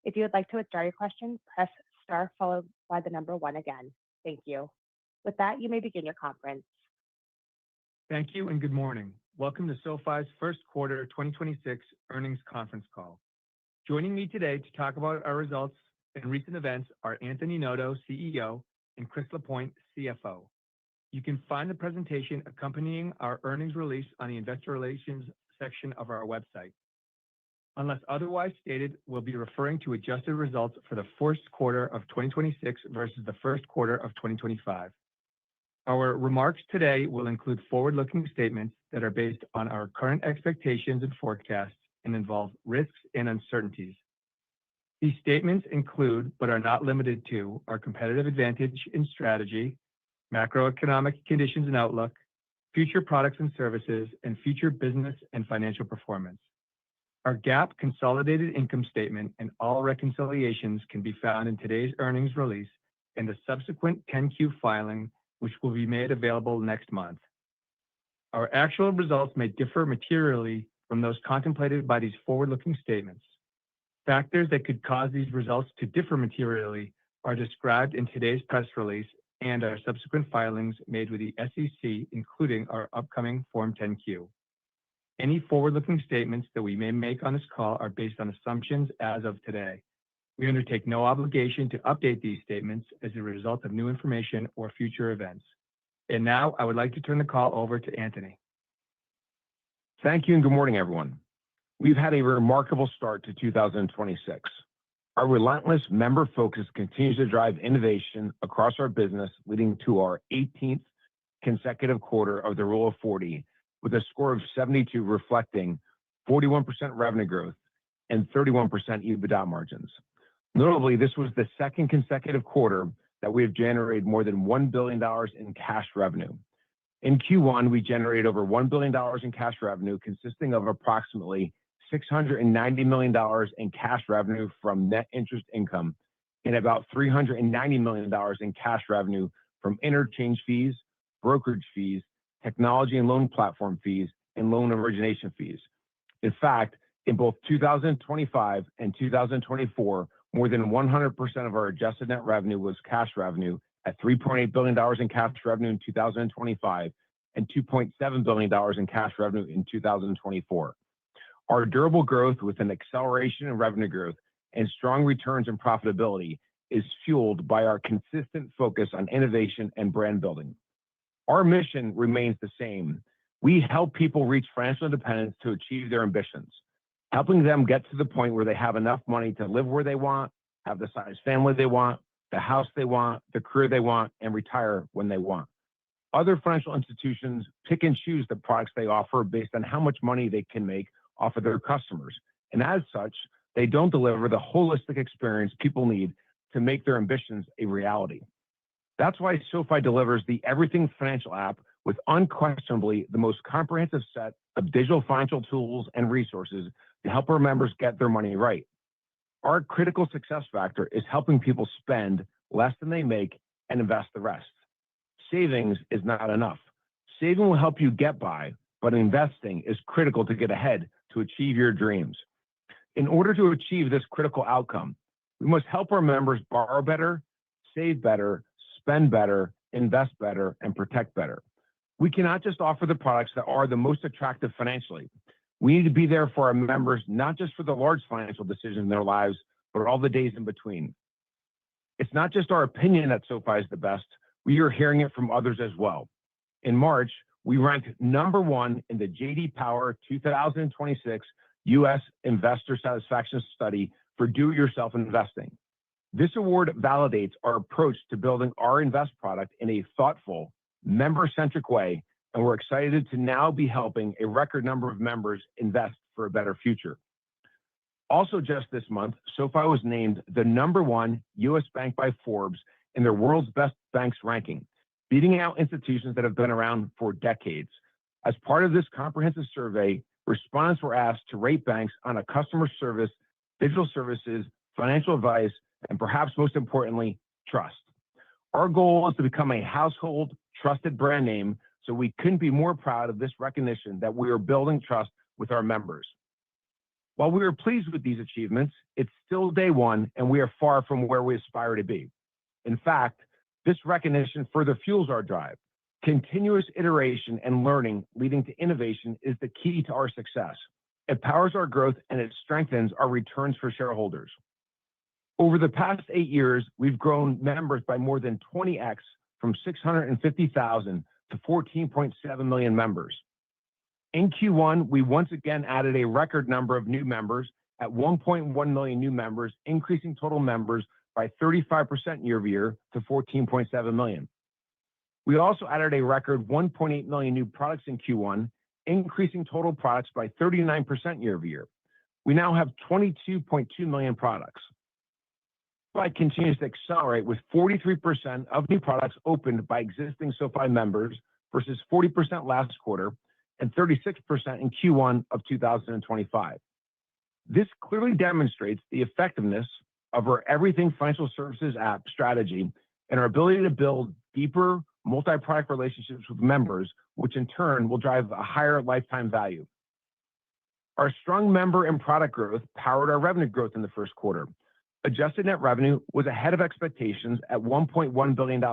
If you would like to withdraw your question, press star followed by the number one again. Thank you. With that, you may begin your conference. Thank you and good morning. Welcome to SoFi's first quarter 2026 earnings conference call. Joining me today to talk about our results and recent events are Anthony Noto, CEO, and Chris Lapointe, CFO. You can find the presentation accompanying our earnings release on the investor relations section of our website. Unless otherwise stated, we'll be referring to adjusted results for the first quarter of 2026 versus the first quarter of 2025. Our remarks today will include forward-looking statements that are based on our current expectations and forecasts and involve risks and uncertainties. These statements include, but are not limited to, our competitive advantage and strategy, macroeconomic conditions and outlook, future products and services, and future business and financial performance. Our GAAP consolidated income statement and all reconciliations can be found in today's earnings release and the subsequent 10-Q filing, which will be made available next month. Our actual results may differ materially from those contemplated by these forward-looking statements. Factors that could cause these results to differ materially are described in today's press release and our subsequent filings made with the SEC, including our upcoming Form 10-Q. Any forward-looking statements that we may make on this call are based on assumptions as of today. We undertake no obligation to update these statements as a result of new information or future events. And now I would like to turn the call over to Anthony. Thank you and good morning, everyone. We've had a remarkable start to 2026. Our relentless member focus continues to drive innovation across our business, leading to our 18th consecutive quarter of the Rule of 40, with a score of 72 reflecting 41% revenue growth and 31% EBITDA margins. Notably, this was the second consecutive quarter that we have generated more than $1 billion in cash revenue. In Q1, we generated over $1 billion in cash revenue, consisting of approximately $690 million in cash revenue from net interest income and about $390 million in cash revenue from interchange fees, brokerage fees, technology and loan platform fees, and loan origination fees. In fact, in both 2025 and 2024, more than 100% of our adjusted net revenue was cash revenue at $3.8 billion in cash revenue in 2025 and $2.7 billion in cash revenue in 2024. Our durable growth with an acceleration in revenue growth and strong returns and profitability is fueled by our consistent focus on innovation and brand building. Our mission remains the same. We help people reach financial independence to achieve their ambitions, helping them get to the point where they have enough money to live where they want, have the size family they want, the house they want, the career they want, and retire when they want. Other financial institutions pick and choose the products they offer based on how much money they can make off of their customers. And as such, they don't deliver the holistic experience people need to make their ambitions a reality. That's why SoFi delivers the Everything Financial app with unquestionably the most comprehensive set of digital financial tools and resources to help our members get their money right. Our critical success factor is helping people spend less than they make and invest the rest. Savings is not enough. Saving will help you get by, but investing is critical to get ahead to achieve your dreams. In order to achieve this critical outcome, we must help our members borrow better, save better, spend better, invest better, and protect better. We cannot just offer the products that are the most attractive financially. We need to be there for our members, not just for the large financial decisions in their lives, but all the days in between. It's not just our opinion that SoFi is the best. We are hearing it from others as well. In March, we ranked number one in the J.D. Power 2026 U.S. Investor Satisfaction Study for do-it-yourself investing. This award validates our approach to building our invest product in a thoughtful, member-centric way, and we're excited to now be helping a record number of members invest for a better future. Also just this month, SoFi was named the number one U.S. bank by Forbes in their World's Best Banks ranking, beating out institutions that have been around for decades. As part of this comprehensive survey, respondents were asked to rate banks on a customer service, digital services, financial advice, and perhaps most importantly, trust. Our goal is to become a household trusted brand name, so we couldn't be more proud of this recognition that we are building trust with our members. While we are pleased with these achievements, it's still day one and we are far from where we aspire to be. In fact, this recognition further fuels our drive. Continuous iteration and learning leading to innovation is the key to our success. It powers our growth and it strengthens our returns for shareholders. Over the past 8 years, we've grown members by more than 20x from 650,000 to 14.7 million members. In Q1, we once again added a record number of new members at 1.1 million new members, increasing total members by 35% year over year to 14.7 million. We also added a record 1.8 million new products in Q1, increasing total products by 39% year over year. We now have 22.2 million products. SoFi continues to accelerate with 43% of new products opened by existing SoFi members versus 40% last quarter and 36% in Q1 of 2025. This clearly demonstrates the effectiveness of our Everything Financial Services app strategy and our ability to build deeper multi-product relationships with members, which in turn will drive a higher lifetime value. Our strong member and product growth powered our revenue growth in the first quarter. Adjusted net revenue was ahead of expectations at $1.1 billion.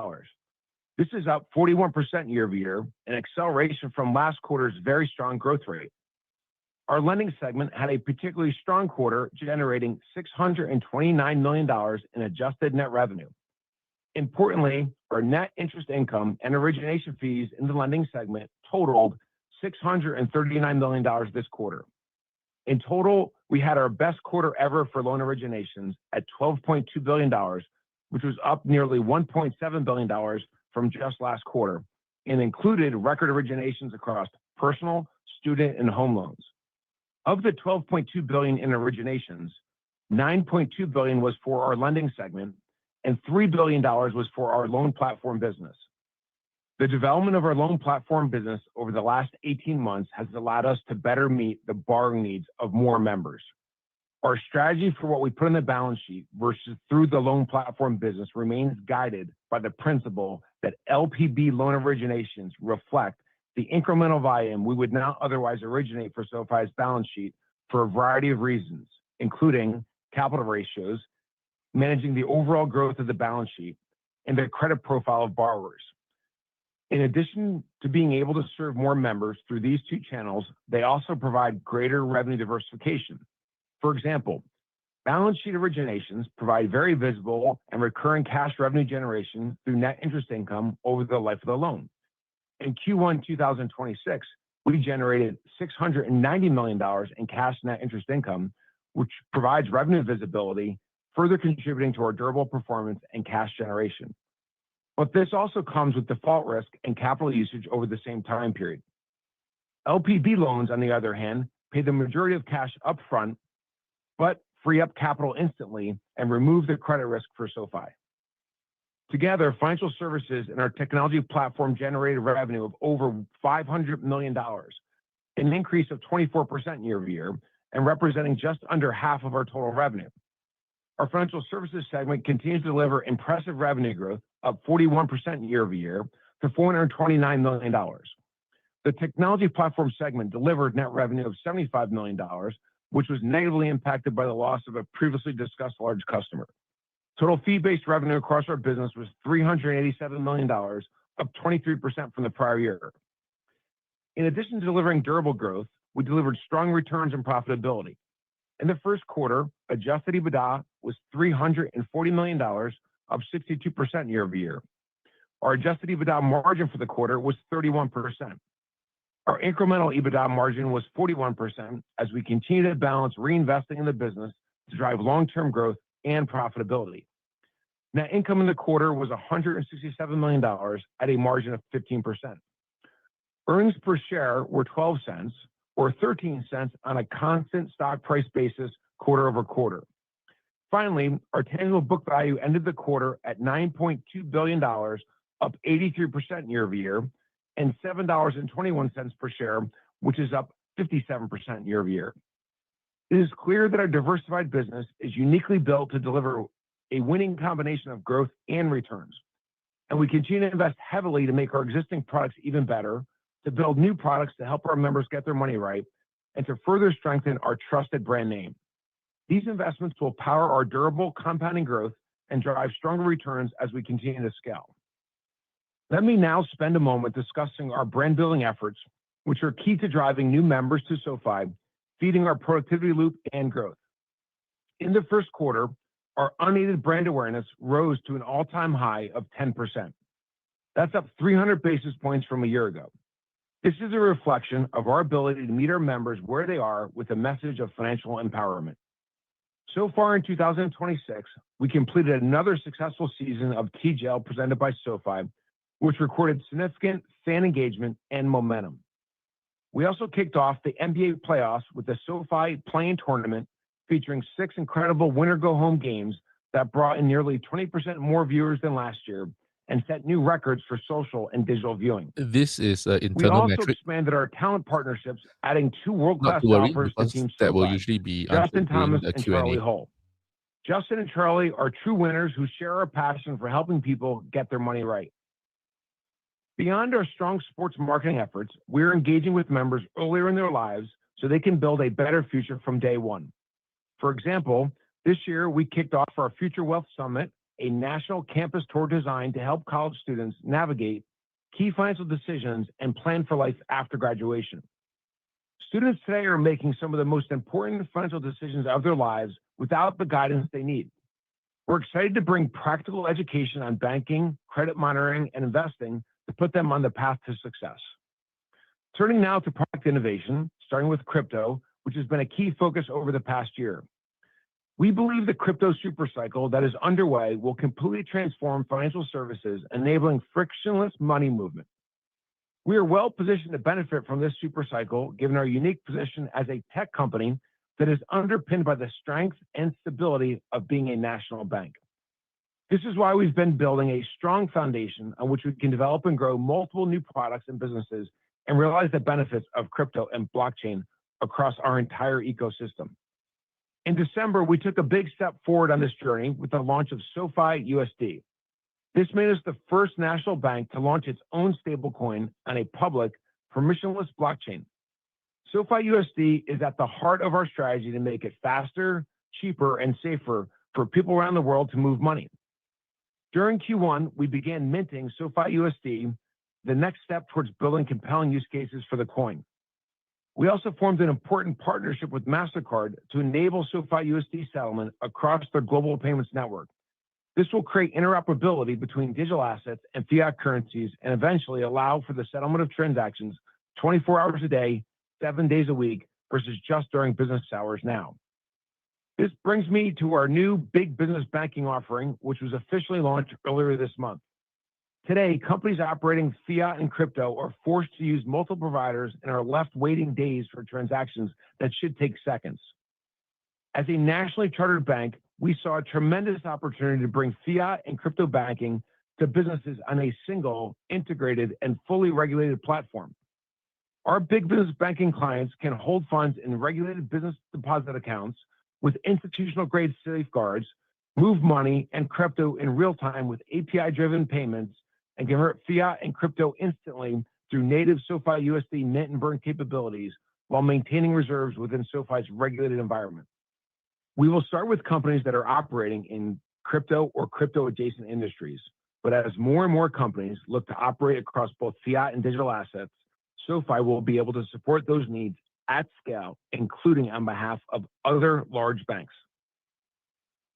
This is up 41% year over year, an acceleration from last quarter's very strong growth rate. Our lending segment had a particularly strong quarter, generating $629 million in adjusted net revenue. Importantly, our net interest income and origination fees in the lending segment totaled $639 million this quarter. In total, we had our best quarter ever for loan originations at $12.2 billion, which was up nearly $1.7 billion from just last quarter and included record originations across personal, student, and home loans. Of the $12.2 billion in originations, $9.2 billion was for our lending segment and $3 billion was for our loan platform business. The development of our loan platform business over the last 18 months has allowed us to better meet the borrowing needs of more members. Our strategy for what we put in the balance sheet versus through the loan platform business remains guided by the principle that LPB loan originations reflect the incremental volume we would not otherwise originate for SoFi's balance sheet for a variety of reasons, including capital ratios, managing the overall growth of the balance sheet, and the credit profile of borrowers. In addition to being able to serve more members through these two channels, they also provide greater revenue diversification. For example, balance sheet originations provide very visible and recurring cash revenue generation through net interest income over the life of the loan. In Q1 2026, we generated $690 million in cash net interest income, which provides revenue visibility, further contributing to our durable performance and cash generation. But this also comes with default risk and capital usage over the same time period. LPB loans, on the other hand, pay the majority of cash upfront, but free up capital instantly and remove the credit risk for SoFi. Together, financial services and our technology platform generated revenue of over $500 million, an increase of 24% year over year, and representing just under half of our total revenue. Our financial services segment continues to deliver impressive revenue growth, up 41% year over year to $429 million. The technology platform segment delivered net revenue of $75 million, which was negatively impacted by the loss of a previously discussed large customer. Total fee-based revenue across our business was $387 million, up 23% from the prior year. In addition to delivering durable growth, we delivered strong returns and profitability. In the first quarter, adjusted EBITDA was $340 million, up 62% year over year. Our adjusted EBITDA margin for the quarter was 31%. Our incremental EBITDA margin was 41% as we continue to balance reinvesting in the business to drive long-term growth and profitability. Net income in the quarter was $167 million at a margin of 15%. Earnings per share were 12 cents or 13 cents on a constant stock price basis quarter over quarter. Finally, our tangible book value ended the quarter at $9.2 billion, up 83% year over year, and $7.21 per share, which is up 57% year over year. It is clear that our diversified business is uniquely built to deliver a winning combination of growth and returns. And we continue to invest heavily to make our existing products even better, to build new products to help our members get their money right, and to further strengthen our trusted brand name. These investments will power our durable compounding growth and drive stronger returns as we continue to scale. Let me now spend a moment discussing our brand building efforts, which are key to driving new members to SoFi, feeding our productivity loop and growth. In the first quarter, our unaided brand awareness rose to an all-time high of 10%. That's up 300 basis points from a year ago. This is a reflection of our ability to meet our members where they are with a message of financial empowerment. So far in 2026, we completed another successful season of TGL presented by SoFi, which recorded significant fan engagement and momentum. We also kicked off the NBA playoffs with the SoFi Play-In Tournament, featuring 6 incredible winner-go-home games that brought in nearly 20% more viewers than last year and set new records for social and digital viewing. This is an We internal also metric, expanded our talent partnerships, adding 2 not world-class to worry, golfers to because Team that will SoFi, usually be Justin answered during Thomas the and Charlie Q&A. Hull. Justin and Charlie are true winners who share our passion for helping people get their money right. Beyond our strong sports marketing efforts, we're engaging with members earlier in their lives so they can build a better future from day one. For example, this year we kicked off our Future Wealth Summit, a national campus tour designed to help college students navigate key financial decisions and plan for life after graduation. Students today are making some of the most important financial decisions of their lives without the guidance they need. We're excited to bring practical education on banking, credit monitoring, and investing to put them on the path to success. Turning now to product innovation, starting with crypto, which has been a key focus over the past year. We believe the crypto supercycle that is underway will completely transform financial services, enabling frictionless money movement. We are well positioned to benefit from this supercycle, given our unique position as a tech company that is underpinned by the strength and stability of being a national bank. This is why we've been building a strong foundation on which we can develop and grow multiple new products and businesses and realize the benefits of crypto and blockchain across our entire ecosystem. In December, we took a big step forward on this journey with the launch of SoFi USD. This made us the first national bank to launch its own stablecoin on a public, permissionless blockchain. SoFi USD is at the heart of our strategy to make it faster, cheaper, and safer for people around the world to move money. During Q1, we began minting SoFi USD, the next step towards building compelling use cases for the coin. We also formed an important partnership with MasterCard to enable SoFi USD settlement across their global payments network. This will create interoperability between digital assets and fiat currencies and eventually allow for the settlement of transactions 24 hours a day, 7 days a week, versus just during business hours now. This brings me to our new big business banking offering, which was officially launched earlier this month. Today, companies operating fiat and crypto are forced to use multiple providers and are left waiting days for transactions that should take seconds. As a nationally chartered bank, we saw a tremendous opportunity to bring fiat and crypto banking to businesses on a single, integrated, and fully regulated platform. Our big business banking clients can hold funds in regulated business deposit accounts with institutional-grade safeguards, move money and crypto in real time with API-driven payments, and convert fiat and crypto instantly through native SoFi USD mint and burn capabilities while maintaining reserves within SoFi's regulated environment. We will start with companies that are operating in crypto or crypto-adjacent industries, but as more and more companies look to operate across both fiat and digital assets, SoFi will be able to support those needs at scale, including on behalf of other large banks.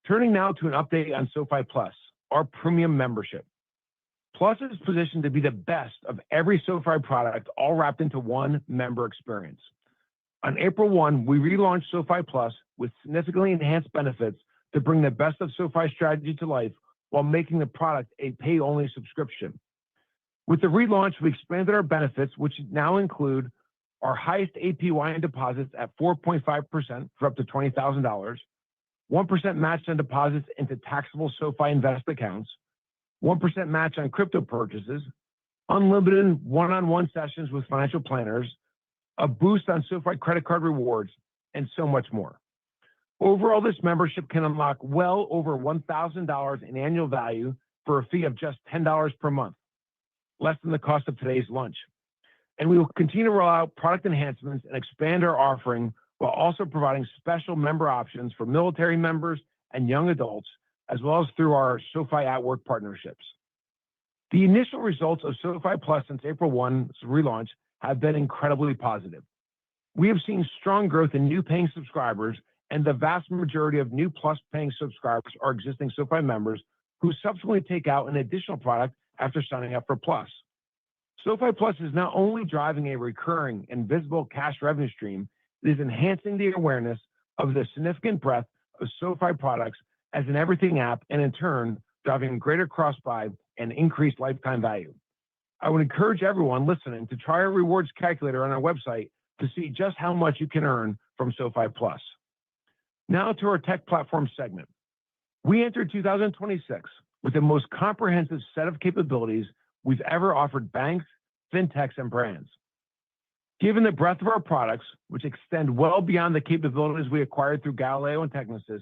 Turning now to an update on SoFi Plus, our premium membership. Plus is positioned to be the best of every SoFi product, all wrapped into one member experience. On April 1, we relaunched SoFi Plus with significantly enhanced benefits to bring the best of SoFi's strategy to life while making the product a pay-only subscription. With the relaunch, we expanded our benefits, which now include our highest APY in deposits at 4.5% for up to $20,000, 1% match on deposits into taxable SoFi Invest accounts, 1% match on crypto purchases, unlimited one-on-one sessions with financial planners, a boost on SoFi credit card rewards, and so much more. Overall, this membership can unlock well over $1,000 in annual value for a fee of just $10 per month, less than the cost of today's lunch. and we will continue to roll out product enhancements and expand our offering while also providing special member options for military members and young adults, as well as through our SoFi at Work partnerships. The initial results of SoFi Plus since April 1's relaunch have been incredibly positive. We have seen strong growth in new paying subscribers, and the vast majority of new Plus paying subscribers are existing SoFi members who subsequently take out an additional product after signing up for Plus. SoFi Plus is not only driving a recurring and visible cash revenue stream, it is enhancing the awareness of the significant breadth of SoFi products as an everything app, and in turn, driving greater cross-buy and increased lifetime value. I would encourage everyone listening to try our rewards calculator on our website to see just how much you can earn from SoFi Plus. Now to our tech platform segment. We entered 2026 with the most comprehensive set of capabilities we've ever offered banks, fintechs, and brands. Given the breadth of our products, which extend well beyond the capabilities we acquired through Galileo and Technisys,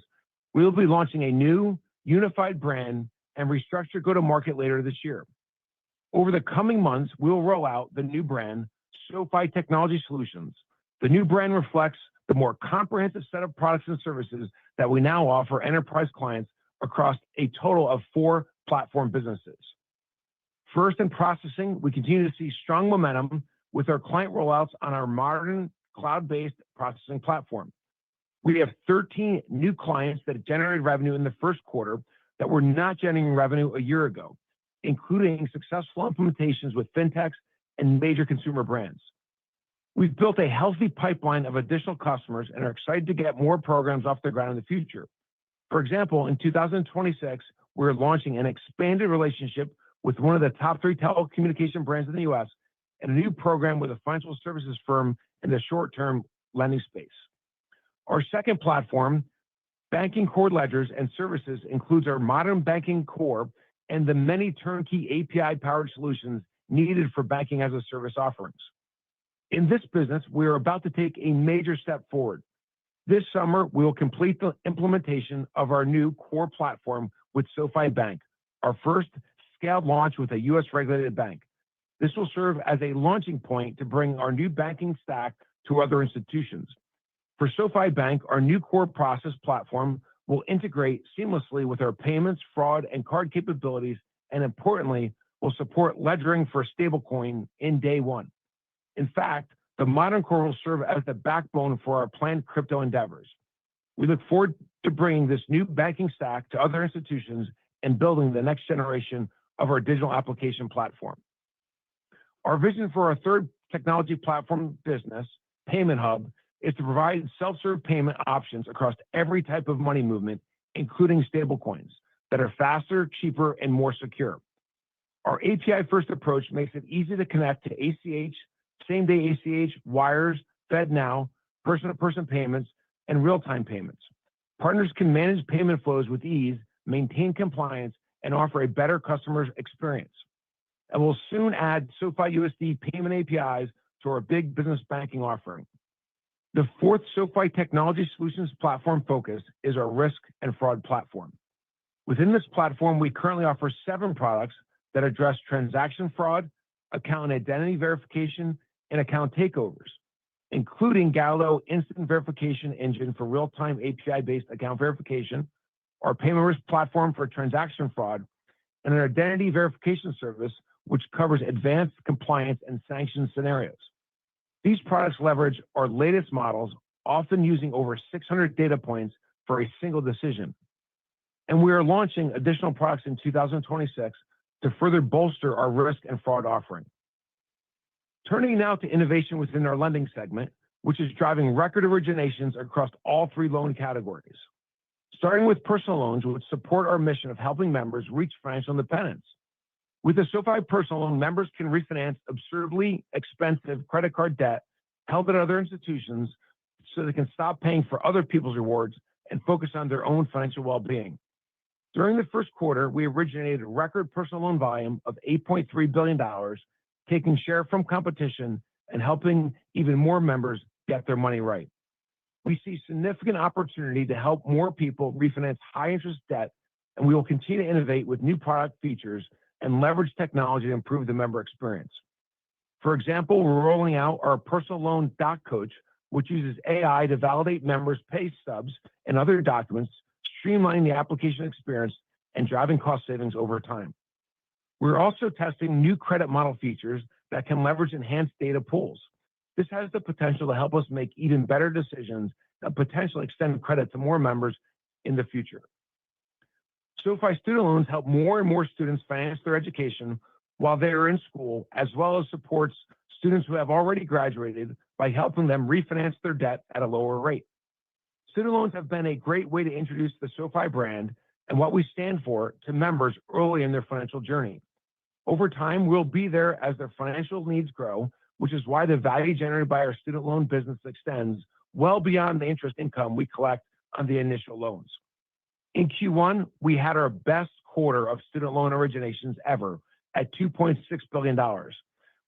we will be launching a new unified brand and restructured go-to-market later this year. Over the coming months, we will roll out the new brand, SoFi Technology Solutions. The new brand reflects the more comprehensive set of products and services that we now offer enterprise clients across a total of 4 platform businesses. First, in processing, we continue to see strong momentum with our client rollouts on our modern cloud-based processing platform. We have 13 new clients that generated revenue in the first quarter that were not generating revenue a year ago, including successful implementations with fintechs and major consumer brands. We've built a healthy pipeline of additional customers and are excited to get more programs off the ground in the future. For example, in 2026, we're launching an expanded relationship with one of the top 3 telecommunication brands in the U.S. and a new program with a financial services firm in the short-term lending space. Our second platform, Banking Core Ledgers and Services, includes our modern banking core and the many turnkey API-powered solutions needed for banking-as-a-service offerings. In this business, we are about to take a major step forward. This summer, we will complete the implementation of our new core platform with SoFi Bank, our first scaled launch with a U.S.-regulated bank. This will serve as a launching point to bring our new banking stack to other institutions. For SoFi Bank, our new core process platform will integrate seamlessly with our payments, fraud, and card capabilities, and importantly, will support ledgering for stablecoin in day one. In fact, the modern core will serve as the backbone for our planned crypto endeavors. We look forward to bringing this new banking stack to other institutions and building the next generation of our digital application platform. Our vision for our third technology platform business, Payment Hub, is to provide self-serve payment options across every type of money movement, including stablecoins, that are faster, cheaper, and more secure. Our API-first approach makes it easy to connect to ACH, same-day ACH, wires, FedNow, person-to-person payments, and real-time payments. Partners can manage payment flows with ease, maintain compliance, and offer a better customer experience. And we'll soon add SoFi USD payment APIs to our big business banking offering. The fourth SoFi Technology Solutions platform focus is our risk and fraud platform. Within this platform, we currently offer 7 products that address transaction fraud, account identity verification, and account takeovers, including Galileo Instant Verification Engine for real-time API-based account verification, our payment risk platform for transaction fraud, and an identity verification service which covers advanced compliance and sanction scenarios. These products leverage our latest models, often using over 600 data points for a single decision. And we are launching additional products in 2026 to further bolster our risk and fraud offering. Turning now to innovation within our lending segment, which is driving record originations across all 3 loan categories. Starting with personal loans, which support our mission of helping members reach financial independence. With the SoFi personal loan, members can refinance absurdly expensive credit card debt held at other institutions so they can stop paying for other people's rewards and focus on their own financial well-being. During the first quarter, we originated a record personal loan volume of $8.3 billion, taking share from competition and helping even more members get their money right. We see significant opportunity to help more people refinance high-interest debt, and we will continue to innovate with new product features and leverage technology to improve the member experience. For example, we're rolling out our personal loan doc coach, which uses AI to validate members' pay stubs and other documents, streamlining the application experience and driving cost savings over time. We're also testing new credit model features that can leverage enhanced data pools. This has the potential to help us make even better decisions that potentially extend credit to more members in the future. SoFi Student Loans help more and more students finance their education while they are in school, as well as supports students who have already graduated by helping them refinance their debt at a lower rate. Student loans have been a great way to introduce the SoFi brand and what we stand for to members early in their financial journey. Over time, we'll be there as their financial needs grow, which is why the value generated by our student loan business extends well beyond the interest income we collect on the initial loans. In Q1, we had our best quarter of student loan originations ever at $2.6 billion.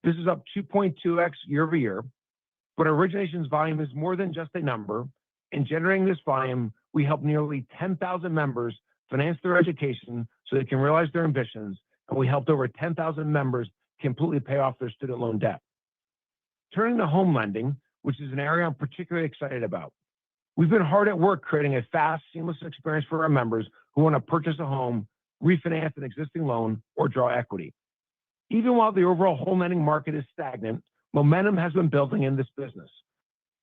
This is up 2.2x year over year, but our originations volume is more than just a number. In generating this volume, we help nearly 10,000 members finance their education so they can realize their ambitions, and we helped over 10,000 members completely pay off their student loan debt. Turning to home lending, which is an area I'm particularly excited about. We've been hard at work creating a fast, seamless experience for our members who want to purchase a home, refinance an existing loan, or draw equity. Even while the overall home lending market is stagnant, momentum has been building in this business.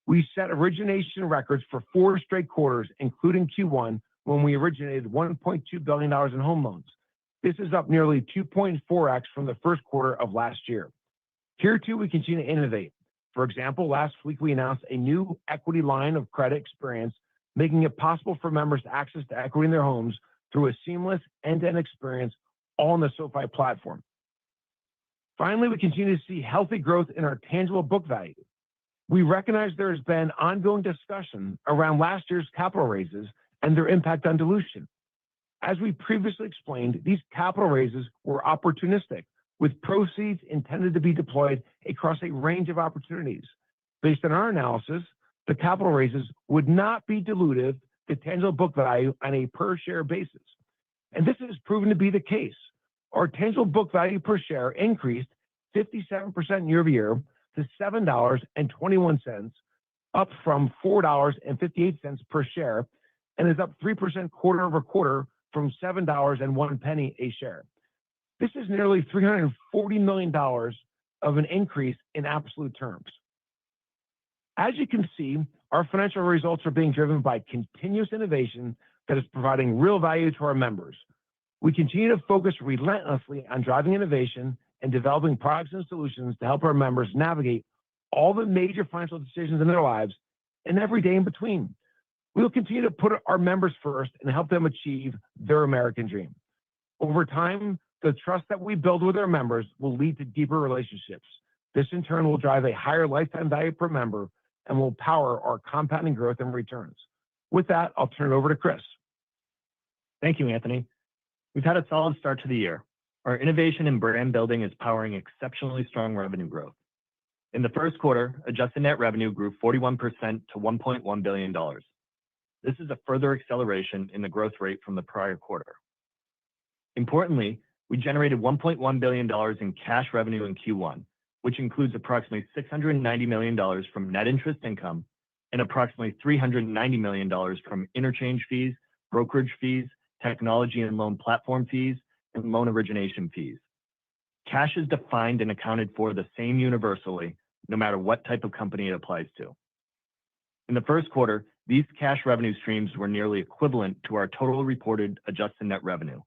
We set origination records for 4 straight quarters, including Q1, when we originated $1.2 billion in home loans. This is up nearly 2.4x from the first quarter of last year. Here too, we continue to innovate. For example, last week we announced a new equity line of credit experience, making it possible for members to access the equity in their homes through a seamless end-to-end experience, all on the SoFi platform. Finally, we continue to see healthy growth in our tangible book value. We recognize there has been ongoing discussion around last year's capital raises and their impact on dilution. As we previously explained, these capital raises were opportunistic, with proceeds intended to be deployed across a range of opportunities. Based on our analysis, the capital raises would not be dilutive to tangible book value on a per-share basis. And this has proven to be the case. Our tangible book value per share increased 57% year over year to $7.21, up from $4.58 per share, and is up 3% quarter over quarter from $7.01 a share. This is nearly $340 million of an increase in absolute terms. As you can see, our financial results are being driven by continuous innovation that is providing real value to our members. We continue to focus relentlessly on driving innovation and developing products and solutions to help our members navigate all the major financial decisions in their lives and every day in between. We will continue to put our members first and help them achieve their American dream. Over time, the trust that we build with our members will lead to deeper relationships. This in turn will drive a higher lifetime value per member and will power our compounding growth and returns. With that, I'll turn it over to Chris. Thank you, Anthony. We've had a solid start to the year. Our innovation and brand building is powering exceptionally strong revenue growth. In the first quarter, adjusted net revenue grew 41% to $1.1 billion. This is a further acceleration in the growth rate from the prior quarter. Importantly, we generated $1.1 billion in cash revenue in Q1, which includes approximately $690 million from net interest income and approximately $390 million from interchange fees, brokerage fees, technology and loan platform fees, and loan origination fees. Cash is defined and accounted for the same universally, no matter what type of company it applies to. In the first quarter, these cash revenue streams were nearly equivalent to our total reported adjusted net revenue.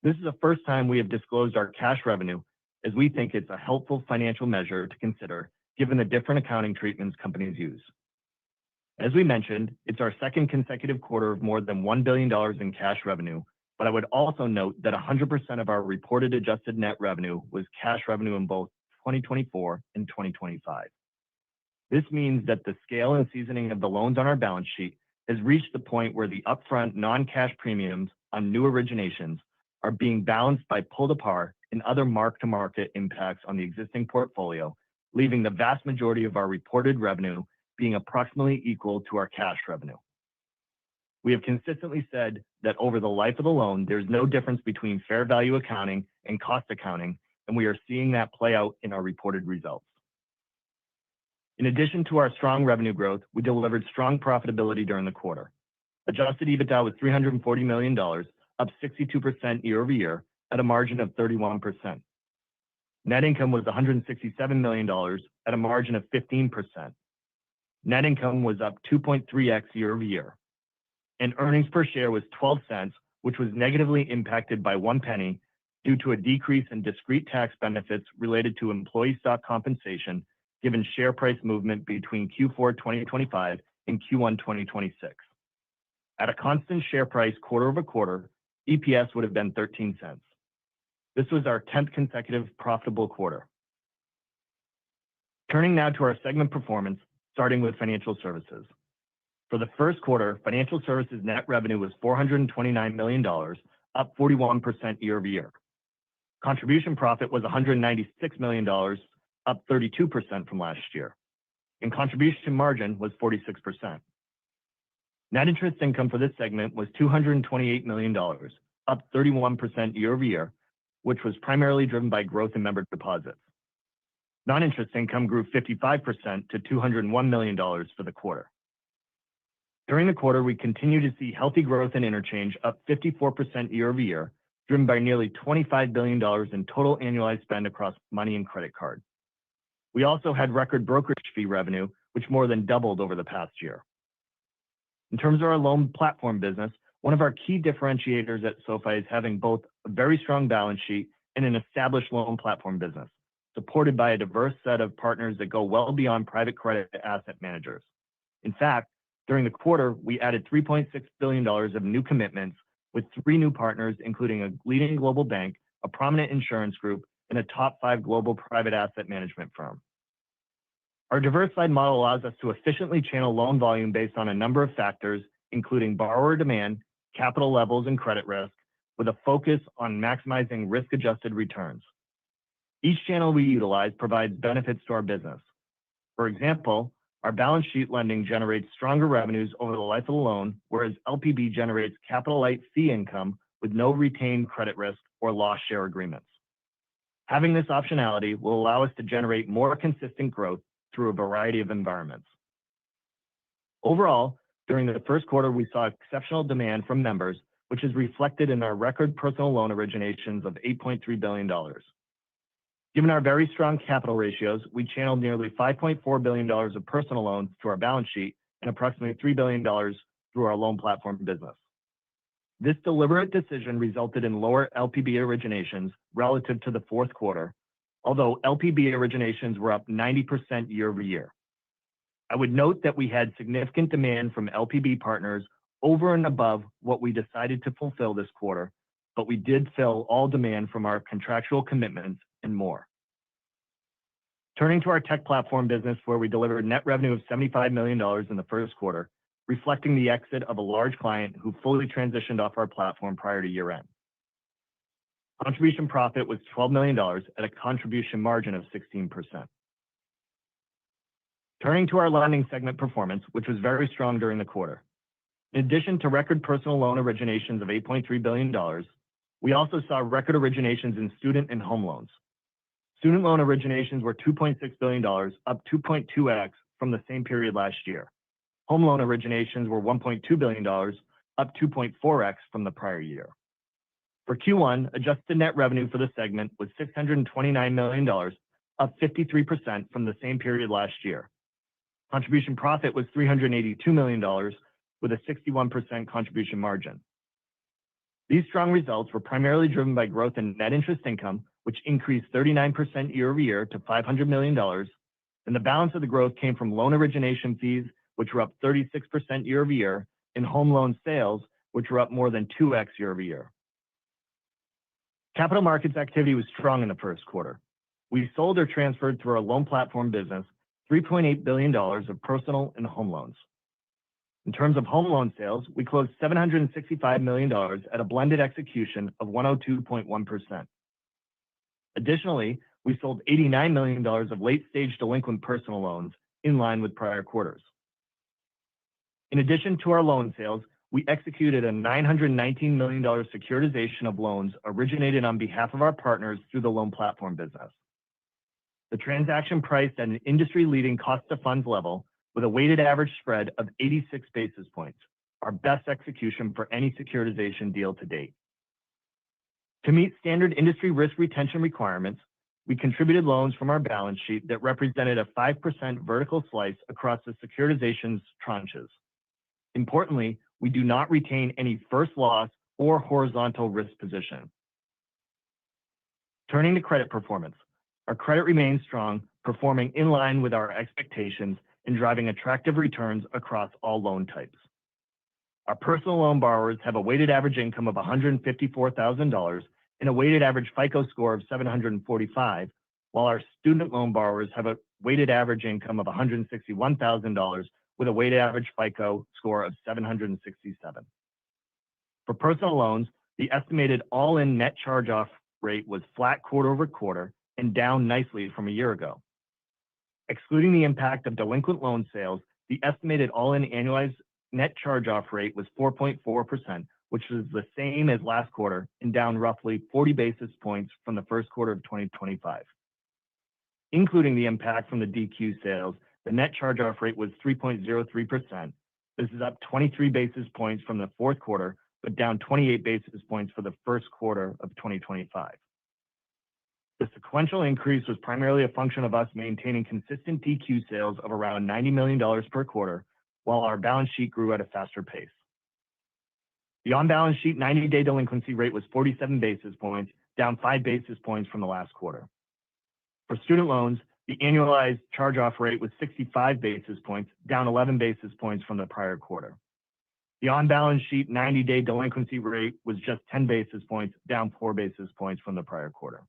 This is the first time we have disclosed our cash revenue, as we think it's a helpful financial measure to consider given the different accounting treatments companies use. As we mentioned, it's our second consecutive quarter of more than $1 billion in cash revenue, but I would also note that 100% of our reported adjusted net revenue was cash revenue in both 2024 and 2025. This means that the scale and seasoning of the loans on our balance sheet has reached the point where the upfront non-cash premiums on new originations are being balanced by pull-to-par and other mark-to-market impacts on the existing portfolio, leaving the vast majority of our reported revenue being approximately equal to our cash revenue. We have consistently said that over the life of the loan, there's no difference between fair value accounting and cost accounting, and we are seeing that play out in our reported results. In addition to our strong revenue growth, we delivered strong profitability during the quarter. Adjusted EBITDA was $340 million, up 62% year-over-year at a margin of 31%. Net income was $167 million at a margin of 15%. Net income was up 2.3x year-over-year. And earnings per share was 12 cents, which was negatively impacted by 1 penny due to a decrease in discrete tax benefits related to employee stock compensation given share price movement between Q4 2025 and Q1 2026. At a constant share price quarter-over-quarter, EPS would have been 13 cents. This was our 10th consecutive profitable quarter. Turning now to our segment performance, starting with financial services. For the first quarter, financial services net revenue was $429 million, up 41% year-over-year. Contribution profit was $196 million, up 32% from last year, and contribution margin was 46%. Net interest income for this segment was $228 million, up 31% year-over-year, which was primarily driven by growth in member deposits. Non-interest income grew 55% to $201 million for the quarter. During the quarter, we continue to see healthy growth in interchange, up 54% year-over-year, driven by nearly $25 billion in total annualized spend across money and credit card. We also had record brokerage fee revenue, which more than doubled over the past year. In terms of our loan platform business, one of our key differentiators at SoFi is having both a very strong balance sheet and an established loan platform business, supported by a diverse set of partners that go well beyond private credit asset managers. In fact, during the quarter, we added $3.6 billion of new commitments with 3 new partners, including a leading global bank, a prominent insurance group, and a top 5 global private asset management firm. Our diversified model allows us to efficiently channel loan volume based on a number of factors, including borrower demand, capital levels, and credit risk, with a focus on maximizing risk-adjusted returns. Each channel we utilize provides benefits to our business. For example, our balance sheet lending generates stronger revenues over the life of the loan, whereas LPB generates capital-light fee income with no retained credit risk or loss share agreements. Having this optionality will allow us to generate more consistent growth through a variety of environments. Overall, during the first quarter, we saw exceptional demand from members, which is reflected in our record personal loan originations of $8.3 billion. Given our very strong capital ratios, we channeled nearly $5.4 billion of personal loans to our balance sheet and approximately $3 billion through our loan platform business. This deliberate decision resulted in lower LPB originations relative to the fourth quarter, although LPB originations were up 90% year-over-year. I would note that we had significant demand from LPB partners over and above what we decided to fulfill this quarter, but we did fill all demand from our contractual commitments and more. Turning to our tech platform business, where we delivered net revenue of $75 million in the first quarter, reflecting the exit of a large client who fully transitioned off our platform prior to year-end. Contribution profit was $12 million at a contribution margin of 16%. Turning to our lending segment performance, which was very strong during the quarter. In addition to record personal loan originations of $8.3 billion, we also saw record originations in student and home loans. Student loan originations were $2.6 billion, up 2.2x from the same period last year. Home loan originations were $1.2 billion, up 2.4x from the prior year. For Q1, adjusted net revenue for the segment was $629 million, up 53% from the same period last year. Contribution profit was $382 million, with a 61% contribution margin. These strong results were primarily driven by growth in net interest income, which increased 39% year-over-year to $500 million, and the balance of the growth came from loan origination fees, which were up 36% year-over-year, and home loan sales, which were up more than 2x year-over-year. Capital markets activity was strong in the first quarter. We sold or transferred through our loan platform business $3.8 billion of personal and home loans. In terms of home loan sales, we closed $765 million at a blended execution of 102.1%. Additionally, we sold $89 million of late-stage delinquent personal loans in line with prior quarters. In addition to our loan sales, we executed a $919 million securitization of loans originated on behalf of our partners through the loan platform business. The transaction priced at an industry-leading cost of funds level with a weighted average spread of 86 basis points, our best execution for any securitization deal to date. To meet standard industry risk retention requirements, we contributed loans from our balance sheet that represented a 5% vertical slice across the securitization's tranches. Importantly, we do not retain any first loss or horizontal risk position. Turning to credit performance, our credit remains strong, performing in line with our expectations and driving attractive returns across all loan types. Our personal loan borrowers have a weighted average income of $154,000 and a weighted average FICO score of 745, while our student loan borrowers have a weighted average income of $161,000 with a weighted average FICO score of 767. For personal loans, the estimated all-in net charge-off rate was flat quarter over quarter and down nicely from a year ago. Excluding the impact of delinquent loan sales, the estimated all-in annualized net charge-off rate was 4.4%, which is the same as last quarter and down roughly 40 basis points from the first quarter of 2025. Including the impact from the DQ sales, the net charge-off rate was 3.03%. This is up 23 basis points from the fourth quarter, but down 28 basis points for the first quarter of 2025. The sequential increase was primarily a function of us maintaining consistent DQ sales of around $90 million per quarter, while our balance sheet grew at a faster pace. The on-balance sheet 90-day delinquency rate was 47 basis points, down 5 basis points from the last quarter. For student loans, the annualized charge-off rate was 65 basis points, down 11 basis points from the prior quarter. The on-balance sheet 90-day delinquency rate was just 10 basis points, down 4 basis points from the prior quarter.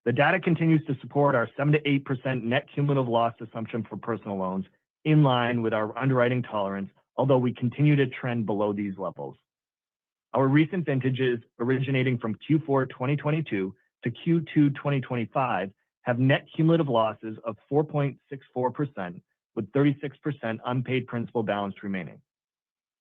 The data continues to support our 7 to 8% net cumulative loss assumption for personal loans, in line with our underwriting tolerance, although we continue to trend below these levels. Our recent vintages originating from Q4 2022 to Q2 2025 have net cumulative losses of 4.64%, with 36% unpaid principal balance remaining.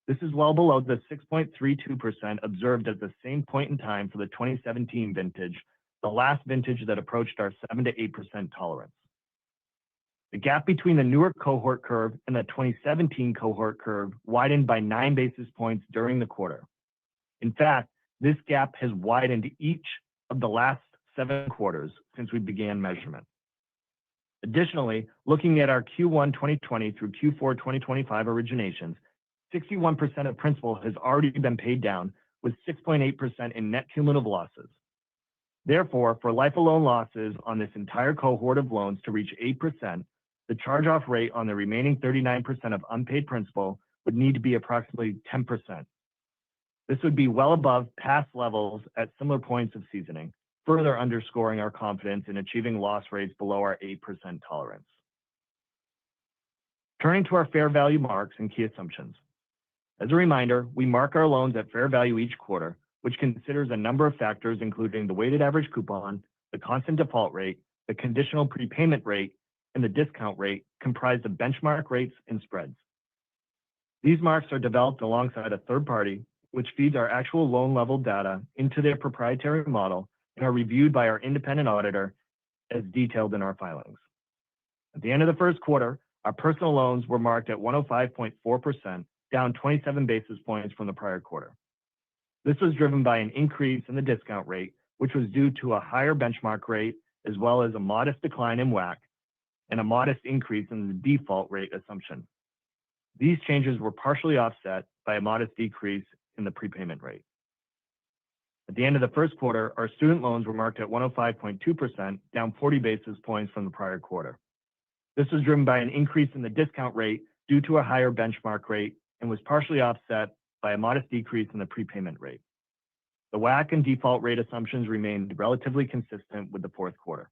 This is well below the 6.32% observed at the same point in time for the 2017 vintage, the last vintage that approached our 7 to 8% tolerance. The gap between the newer cohort curve and the 2017 cohort curve widened by 9 basis points during the quarter. In fact, this gap has widened each of the last 7 quarters since we began measurement. Additionally, looking at our Q1 2020 through Q4 2025 originations, 61% of principal has already been paid down, with 6.8% in net cumulative losses. Therefore, for life-of-loan losses on this entire cohort of loans to reach 8%, the charge-off rate on the remaining 39% of unpaid principal would need to be approximately 10%. This would be well above past levels at similar points of seasoning, further underscoring our confidence in achieving loss rates below our 8% tolerance. Turning to our fair value marks and key assumptions. As a reminder, we mark our loans at fair value each quarter, which considers a number of factors including the weighted average coupon, the constant default rate, the conditional prepayment rate, and the discount rate, comprised of benchmark rates and spreads. These marks are developed alongside a third party, which feeds our actual loan level data into their proprietary model and are reviewed by our independent auditor as detailed in our filings. At the end of the first quarter, our personal loans were marked at 105.4%, down 27 basis points from the prior quarter. This was driven by an increase in the discount rate, which was due to a higher benchmark rate, as well as a modest decline in WAC and a modest increase in the default rate assumption. These changes were partially offset by a modest decrease in the prepayment rate. At the end of the first quarter, our student loans were marked at 105.2%, down 40 basis points from the prior quarter. This was driven by an increase in the discount rate due to a higher benchmark rate and was partially offset by a modest decrease in the prepayment rate. The WAC and default rate assumptions remained relatively consistent with the fourth quarter.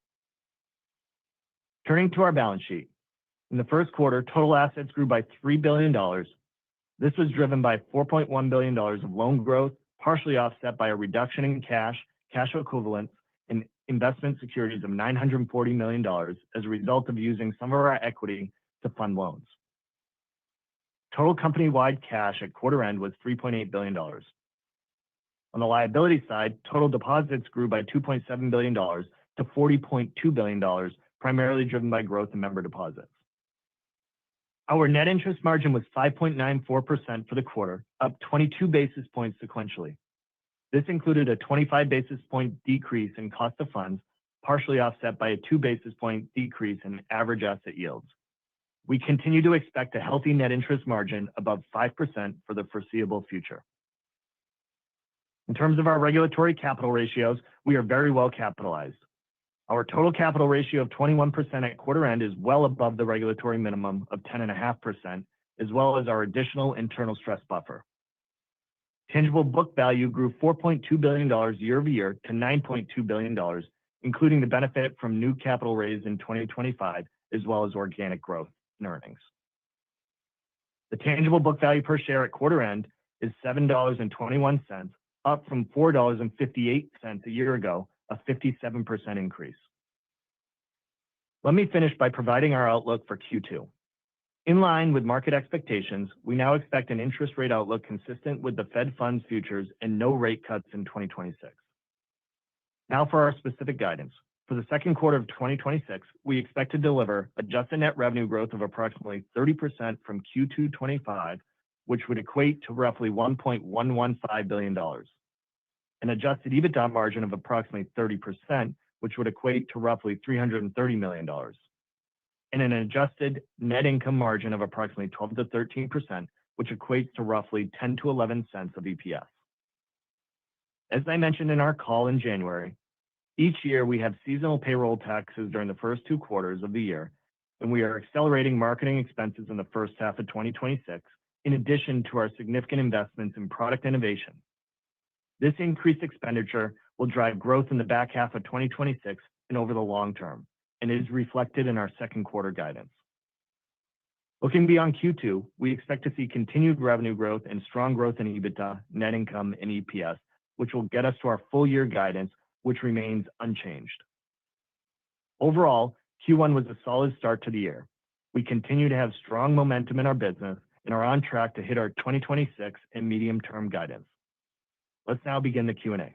Turning to our balance sheet. In the first quarter, total assets grew by $3 billion. This was driven by $4.1 billion of loan growth, partially offset by a reduction in cash equivalents, and investment securities of $940 million as a result of using some of our equity to fund loans. Total company-wide cash at quarter end was $3.8 billion. On the liability side, total deposits grew by $2.7 billion to $40.2 billion, primarily driven by growth in member deposits. Our net interest margin was 5.94% for the quarter, up 22 basis points sequentially. This included a 25 basis point decrease in cost of funds, partially offset by a 2 basis point decrease in average asset yields. We continue to expect a healthy net interest margin above 5% for the foreseeable future. In terms of our regulatory capital ratios, we are very well capitalized. Our total capital ratio of 21% at quarter end is well above the regulatory minimum of 10.5%, as well as our additional internal stress buffer. Tangible book value grew $4.2 billion year over year to $9.2 billion, including the benefit from new capital raised in 2025, as well as organic growth in earnings. The tangible book value per share at quarter end is $7.21, up from $4.58 a year ago, a 57% increase. Let me finish by providing our outlook for Q2. In line with market expectations, we now expect an interest rate outlook consistent with the Fed funds futures and no rate cuts in 2026. Now for our specific guidance. For the second quarter of 2026, we expect to deliver adjusted net revenue growth of approximately 30% from Q2 25, which would equate to roughly $1.115 billion. An adjusted EBITDA margin of approximately 30%, which would equate to roughly $330 million. And an adjusted net income margin of approximately 12 to 13%, which equates to roughly 10 to 11 cents of EPS. As I mentioned in our call in January, each year we have seasonal payroll taxes during the first 2 quarters of the year, and we are accelerating marketing expenses in the first half of 2026, in addition to our significant investments in product innovation. This increased expenditure will drive growth in the back half of 2026 and over the long term, and is reflected in our second quarter guidance. Looking beyond Q2, we expect to see continued revenue growth and strong growth in EBITDA, net income, and EPS, which will get us to our full year guidance, which remains unchanged. Overall, Q1 was a solid start to the year. We continue to have strong momentum in our business and are on track to hit our 2026 and medium-term guidance. Let's now begin the Q&A.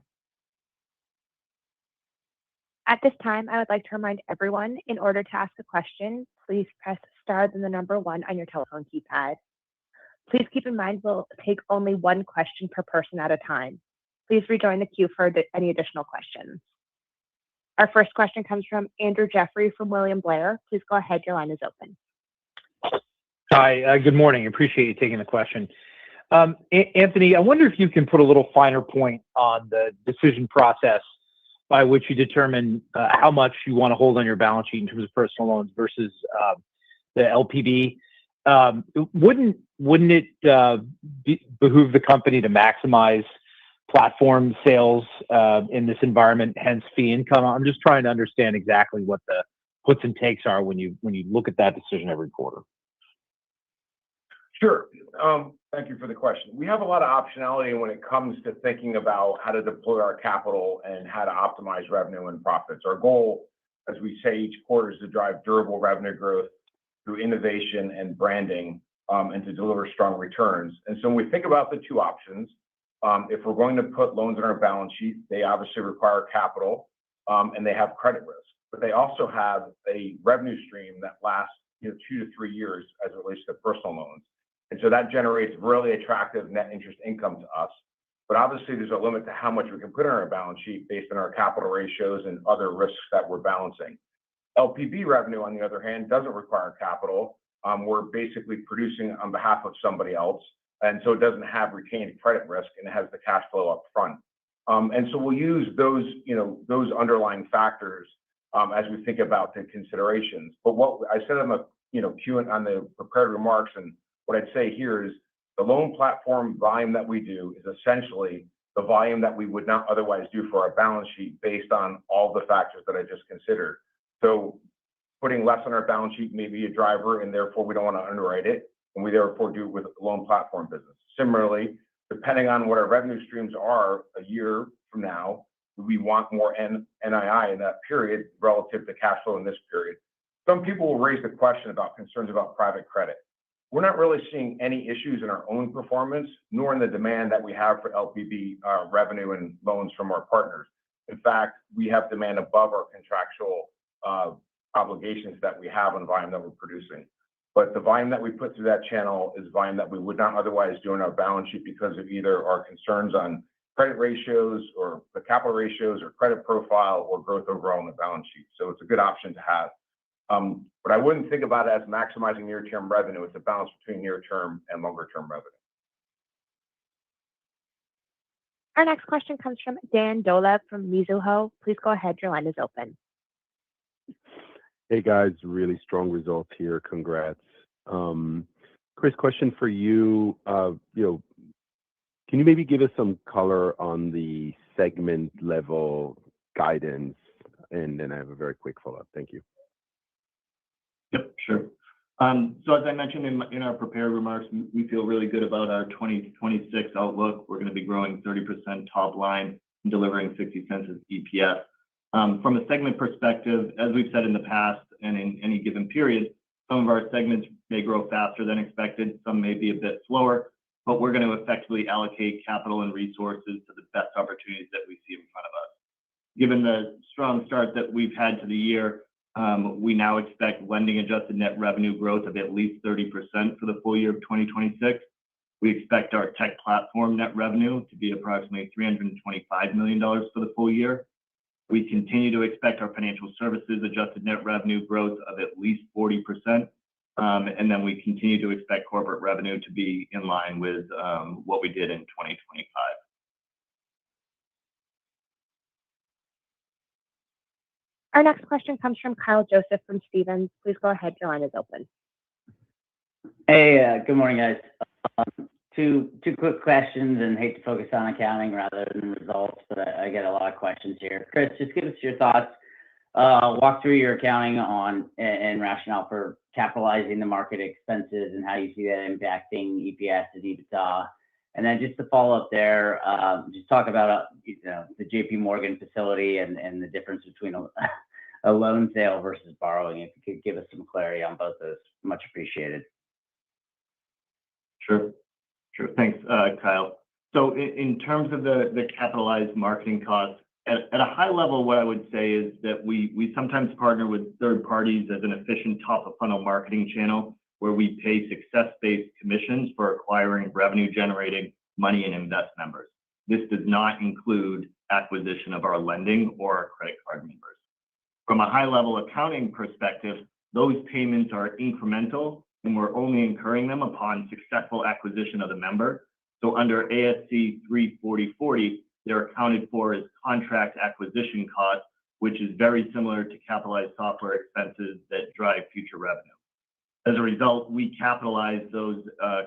At this time, I would like to remind everyone, in order to ask a question, please press star then the number 1 on your telephone keypad. Please keep in mind we'll take only 1 question per person at a time. Please rejoin the queue for any additional questions. Our first question comes from Andrew Jeffrey from William Blair. Please go ahead. Your line is open. Hi, good morning. Appreciate you taking the question. Anthony, I wonder if you can put a little finer point on the decision process by which you determine how much you want to hold on your balance sheet in terms of personal loans versus the LPB. Wouldn't it behoove the company to maximize platform sales in this environment, hence fee income? I'm just trying to understand exactly what the puts and takes are when you look at that decision every quarter. Sure. Thank you for the question. We have a lot of optionality when it comes to thinking about how to deploy our capital and how to optimize revenue and profits. Our goal, as we say each quarter, is to drive durable revenue growth through innovation and branding, and to deliver strong returns. And so when we think about the 2 options, if we're going to put loans on our balance sheet, they obviously require capital, and they have credit risk, but they also have a revenue stream that lasts 2 to 3 years as it relates to personal loans. And so that generates really attractive net interest income to us. But obviously, there's a limit to how much we can put on our balance sheet based on our capital ratios and other risks that we're balancing. LPB revenue, on the other hand, doesn't require capital. We're basically producing on behalf of somebody else, and so it doesn't have retained credit risk, and it has the cash flow up front. And so we'll use those, those underlying factors as we think about the considerations. But what I said on the Q&A on the prepared remarks, and what I'd say here is the loan platform volume that we do is essentially the volume that we would not otherwise do for our balance sheet based on all the factors that I just considered. So putting less on our balance sheet may be a driver, and therefore we don't want to underwrite it, and we therefore do it with a loan platform business. Similarly, depending on what our revenue streams are a year from now, we want more NII in that period relative to cash flow in this period. Some people will raise the question about concerns about private credit. we're not really seeing any issues in our own performance, nor in the demand that we have for LPB revenue and loans from our partners. In fact, we have demand above our contractual obligations that we have on volume that we're producing. But the volume that we put through that channel is volume that we would not otherwise do on our balance sheet because of either our concerns on credit ratios or the capital ratios or credit profile or growth overall on the balance sheet. So it's a good option to have. But I wouldn't think about it as maximizing near-term revenue. It's a balance between near-term and longer-term revenue. Our next question comes from Dan Dolev from Mizuho. Please go ahead. Your line is open. Hey guys, really strong results here. Congrats. Chris, question for you. Can you maybe give us some color on the segment level guidance? And then I have a very quick follow-up. Thank you. Yep, sure. So as I mentioned in our prepared remarks, we feel really good about our 2026 outlook. We're going to be growing 30% top line and delivering 60 cents of EPS. From a segment perspective, as we've said in the past and in any given period, some of our segments may grow faster than expected. Some may be a bit slower, but we're going to effectively allocate capital and resources to the best opportunities that we see in front of us. Given the strong start that we've had to the year, we now expect lending adjusted net revenue growth of at least 30% for the full year of 2026. We expect our tech platform net revenue to be approximately $325 million for the full year. We continue to expect our financial services adjusted net revenue growth of at least 40%. And then we continue to expect corporate revenue to be in line with what we did in 2025. Our next question comes from Kyle Joseph from Stephens. Please go ahead. Your line is open. Hey, good morning, guys. Two quick questions, and hate to focus on accounting rather than results, but I get a lot of questions here. Chris, just give us your thoughts. Walk through your accounting on and rationale for capitalizing the market expenses and how you see that impacting EPS and EBITDA. And then just to follow up there, just talk about the JP Morgan facility and the difference between a loan sale versus borrowing. If you could give us some clarity on both those, much appreciated. Sure. Thanks, Kyle. So in terms of the capitalized marketing costs, at a high level, what I would say is that we sometimes partner with third parties as an efficient top-of-funnel marketing channel where we pay success-based commissions for acquiring revenue-generating money and invest members. This does not include acquisition of our lending or our credit card members. From a high-level accounting perspective, those payments are incremental, and we're only incurring them upon successful acquisition of the member. So under ASC 340/40, they're accounted for as contract acquisition costs, which is very similar to capitalized software expenses that drive future revenue. As a result, we capitalize those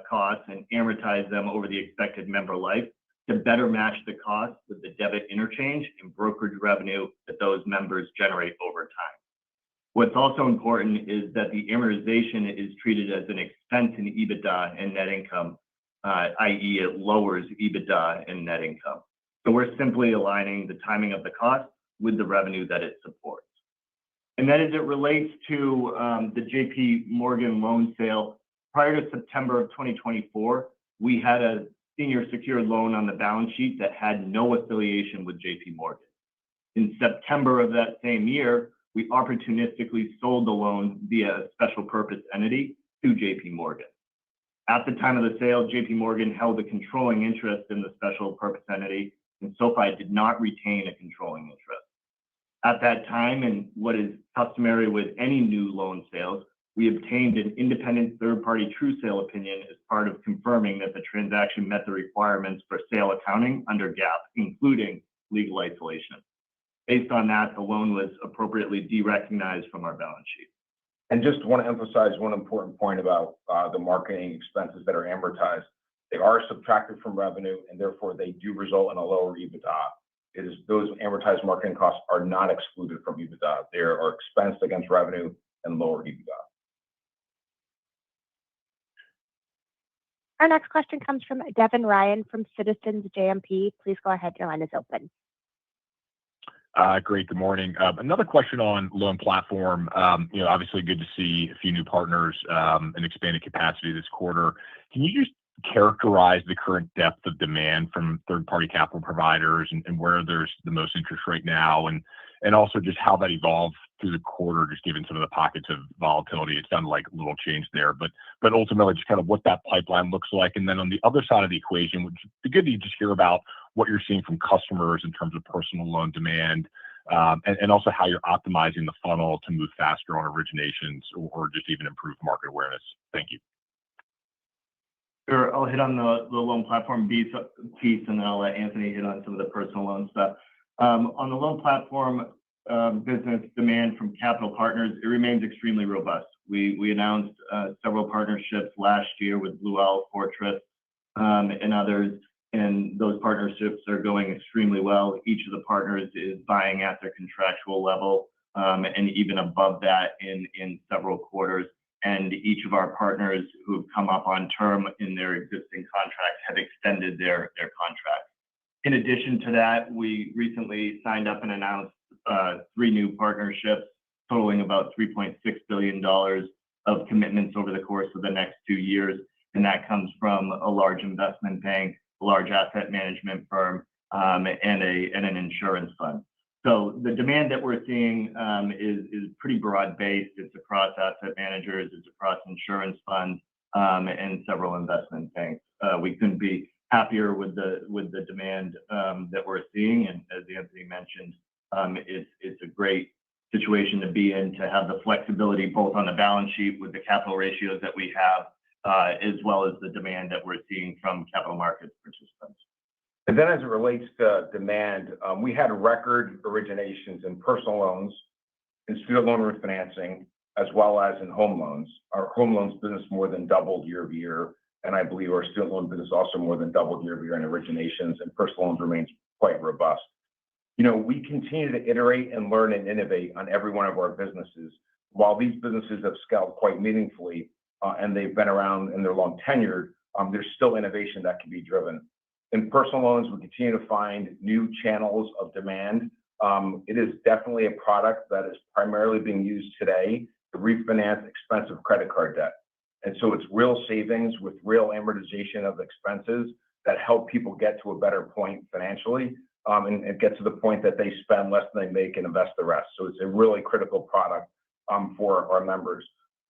costs and amortize them over the expected member life to better match the cost with the debit interchange and brokerage revenue that those members generate over time. What's also important is that the amortization is treated as an expense in EBITDA and net income, i.e., it lowers EBITDA and net income. So we're simply aligning the timing of the cost with the revenue that it supports. And then as it relates to the JP Morgan loan sale, prior to September of 2024, we had a senior secured loan on the balance sheet that had no affiliation with JP Morgan. In September of that same year, we opportunistically sold the loan via a special purpose entity to JP Morgan. At the time of the sale, JP Morgan held a controlling interest in the special purpose entity, and SoFi did not retain a controlling interest. At that time, and what is customary with any new loan sales, we obtained an independent third-party true sale opinion as part of confirming that the transaction met the requirements for sale accounting under GAAP, including legal isolation. Based on that, the loan was appropriately derecognized from our balance sheet. And just want to emphasize one important point about the marketing expenses that are amortized. They are subtracted from revenue, and therefore they do result in a lower EBITDA. Those amortized marketing costs are not excluded from EBITDA. They are expensed against revenue and lower EBITDA. Our next question comes from Devin Ryan from Citizens JMP. Please go ahead. Your line is open. Great. Good morning. Another question on Loan Platform. Obviously good to see a few new partners and expanded capacity this quarter. Can you just characterize the current depth of demand from third-party capital providers and where there's the most interest right now, and also just how that evolved through the quarter, just given some of the pockets of volatility? It sounded like a little change there, but ultimately just kind of what that pipeline looks like. And then on the other side of the equation, would be good to just hear about what you're seeing from customers in terms of personal loan demand, and also how you're optimizing the funnel to move faster on originations or just even improve market awareness. Thank you. Sure. I'll hit on the Loan Platform piece, and then I'll let Anthony hit on some of the personal loan stuff. On the Loan Platform business demand from capital partners, it remains extremely robust. We announced several partnerships last year with Blue Owl, Fortress, and others, and those partnerships are going extremely well. Each of the partners is buying at their contractual level, and even above that in several quarters. And each of our partners who have come up on term in their existing contracts have extended their contracts. In addition to that, we recently signed up and announced 3 new partnerships totaling about $3.6 billion of commitments over the course of the next 2 years. And that comes from a large investment bank, a large asset management firm, and an insurance fund. So the demand that we're seeing is pretty broad-based. It's across asset managers, it's across insurance funds, and several investment banks. We couldn't be happier with the demand that we're seeing. And as Anthony mentioned, it's a great situation to be in, to have the flexibility both on the balance sheet with the capital ratios that we have, as well as the demand that we're seeing from capital markets participants. And then as it relates to demand, we had record originations in personal loans, in student loan refinancing, as well as in home loans. Our home loans business more than doubled year over year, and I believe our student loan business also more than doubled year over year in originations, and personal loans remains quite robust. We continue to iterate and learn and innovate on every one of our businesses. While these businesses have scaled quite meaningfully, and they've been around and they're long tenured, there's still innovation that can be driven. In personal loans, we continue to find new channels of demand. It is definitely a product that is primarily being used today to refinance expensive credit card debt. And so it's real savings with real amortization of expenses that help people get to a better point financially, and get to the point that they spend less than they make and invest the rest. So it's a really critical product for our members.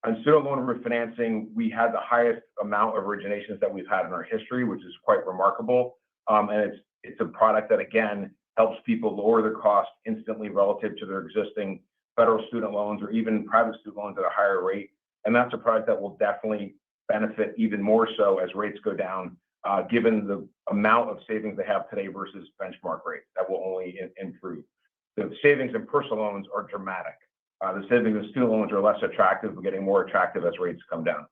On student loan refinancing, we had the highest amount of originations that we've had in our history, which is quite remarkable. And it's a product that, again, helps people lower their costs instantly relative to their existing federal student loans or even private student loans at a higher rate. And that's a product that will definitely benefit even more so as rates go down, given the amount of savings they have today versus benchmark rate. That will only improve. The savings in personal loans are dramatic. The savings in student loans are less attractive, but getting more attractive as rates come down.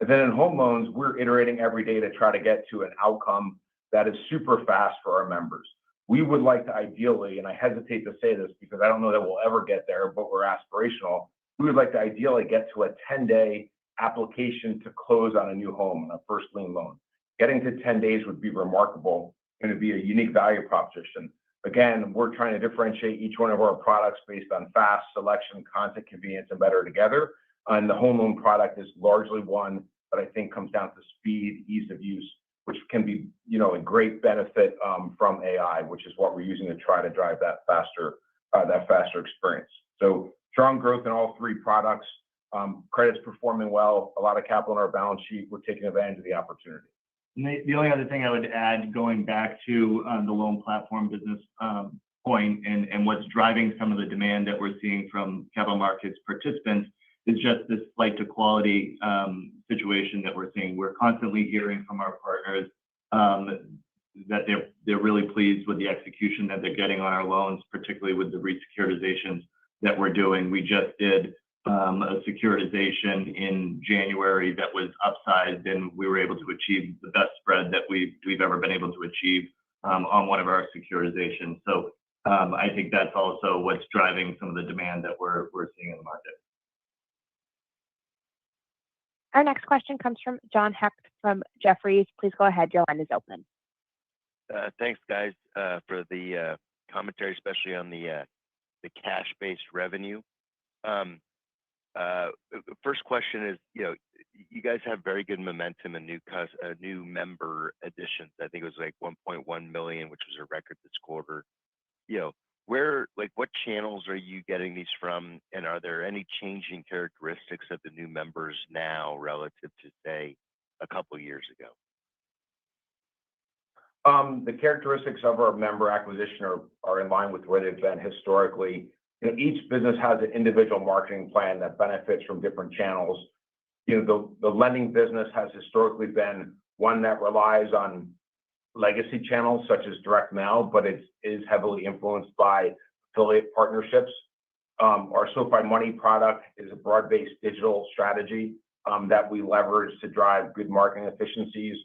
And then in home loans, we're iterating every day to try to get to an outcome that is super fast for our members. We would like to ideally, and I hesitate to say this because I don't know that we'll ever get there, but we're aspirational. We would like to ideally get to a 10-day application to close on a new home on a first lien loan. Getting to 10 days would be remarkable, and it'd be a unique value proposition. Again, we're trying to differentiate each one of our products based on fast selection, content, convenience, and better together. And the home loan product is largely one that I think comes down to speed, ease of use, which can be, a great benefit from AI, which is what we're using to try to drive that faster experience. So strong growth in all 3 products. Credit's performing well. A lot of capital on our balance sheet. We're taking advantage of the opportunity. The only other thing I would add, going back to the Loan Platform business point, and what's driving some of the demand that we're seeing from capital markets participants, is just this flight to quality situation that we're seeing. We're constantly hearing from our partners that they're really pleased with the execution that they're getting on our loans, particularly with the resecuritizations that we're doing. We just did a securitization in January that was upsized, and we were able to achieve the best spread that we've ever been able to achieve on one of our securitizations. So I think that's also what's driving some of the demand that we're seeing in the market. Our next question comes from John Hecht from Jefferies. Please go ahead. Your line is open. Thanks, guys, for the commentary, especially on the cash-based revenue. Um, First question is, you guys have very good momentum and new member additions. I think it was like 1.1 million, which was a record this quarter. What channels are you getting these from, and are there any changing characteristics of the new members now relative to, say, a couple years ago? The characteristics of our member acquisition are in line with where they've been historically. Each business has an individual marketing plan that benefits from different channels. The lending business has historically been one that relies on legacy channels such as direct mail, but it is heavily influenced by affiliate partnerships. Our SoFi Money product is a broad-based digital strategy that we leverage to drive good marketing efficiencies.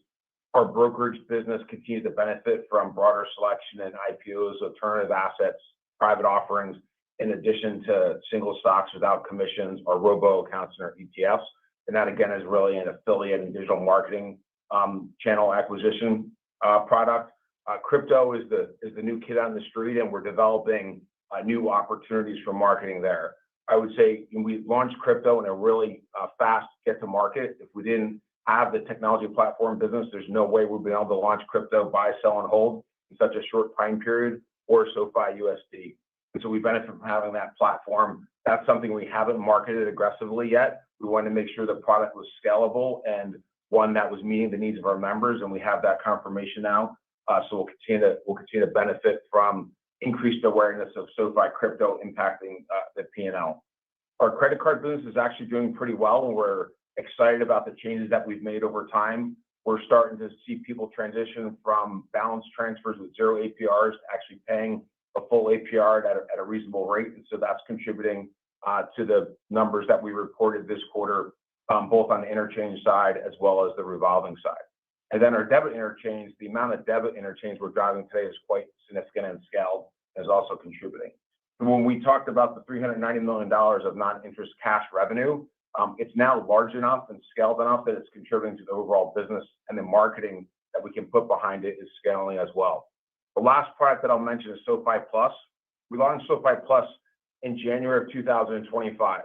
Our brokerage business continues to benefit from broader selection in IPOs, alternative assets, private offerings, in addition to single stocks without commissions or robo accounts in our ETFs. And that, again, is really an affiliate and digital marketing channel acquisition product. Crypto is the new kid on the street, and we're developing new opportunities for marketing there. I would say we launched crypto in a really fast get to market. If we didn't have the technology platform business, there's no way we'd be able to launch crypto, buy, sell, and hold in such a short time period, or SoFi USD. And so we benefit from having that platform. That's something we haven't marketed aggressively yet. We wanted to make sure the product was scalable and one that was meeting the needs of our members, and we have that confirmation now. So we'll continue to benefit from increased awareness of SoFi crypto impacting the P&L. Our credit card business is actually doing pretty well, and we're excited about the changes that we've made over time. We're starting to see people transition from balance transfers with zero APRs to actually paying a full APR at a reasonable rate. And so that's contributing to the numbers that we reported this quarter, both on the interchange side as well as the revolving side. And then our debit interchange, the amount of debit interchange we're driving today is quite significant and scaled, and is also contributing. And when we talked about the $390 million of non-interest cash revenue, it's now large enough and scaled enough that it's contributing to the overall business, and the marketing that we can put behind it is scaling as well. The last product that I'll mention is SoFi Plus. We launched SoFi Plus in January of 2025.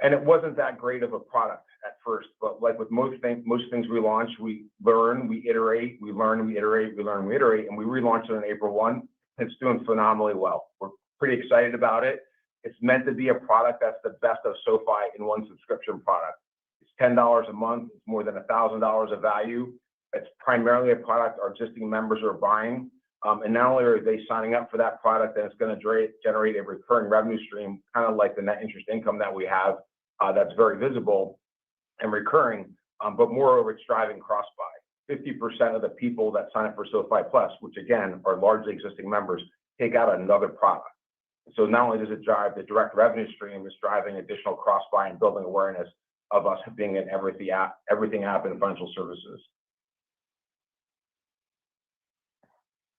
And it wasn't that great of a product at first, but like with most things we launch, we learn, we iterate, we learn, we iterate, we learn, we iterate, and we relaunched it on April 1. It's doing phenomenally well. We're pretty excited about it. It's meant to be a product that's the best of SoFi in one subscription product. It's $10 a month. It's more than $1,000 of value. It's primarily a product our existing members are buying. And not only are they signing up for that product, and it's going to generate a recurring revenue stream, kind of like the net interest income that we have, that's very visible and recurring, but moreover, it's driving cross-buy. 50% of the people that sign up for SoFi Plus, which again are largely existing members, take out another product. So not only does it drive the direct revenue stream, it's driving additional cross-buy and building awareness of us being an everything app in financial services.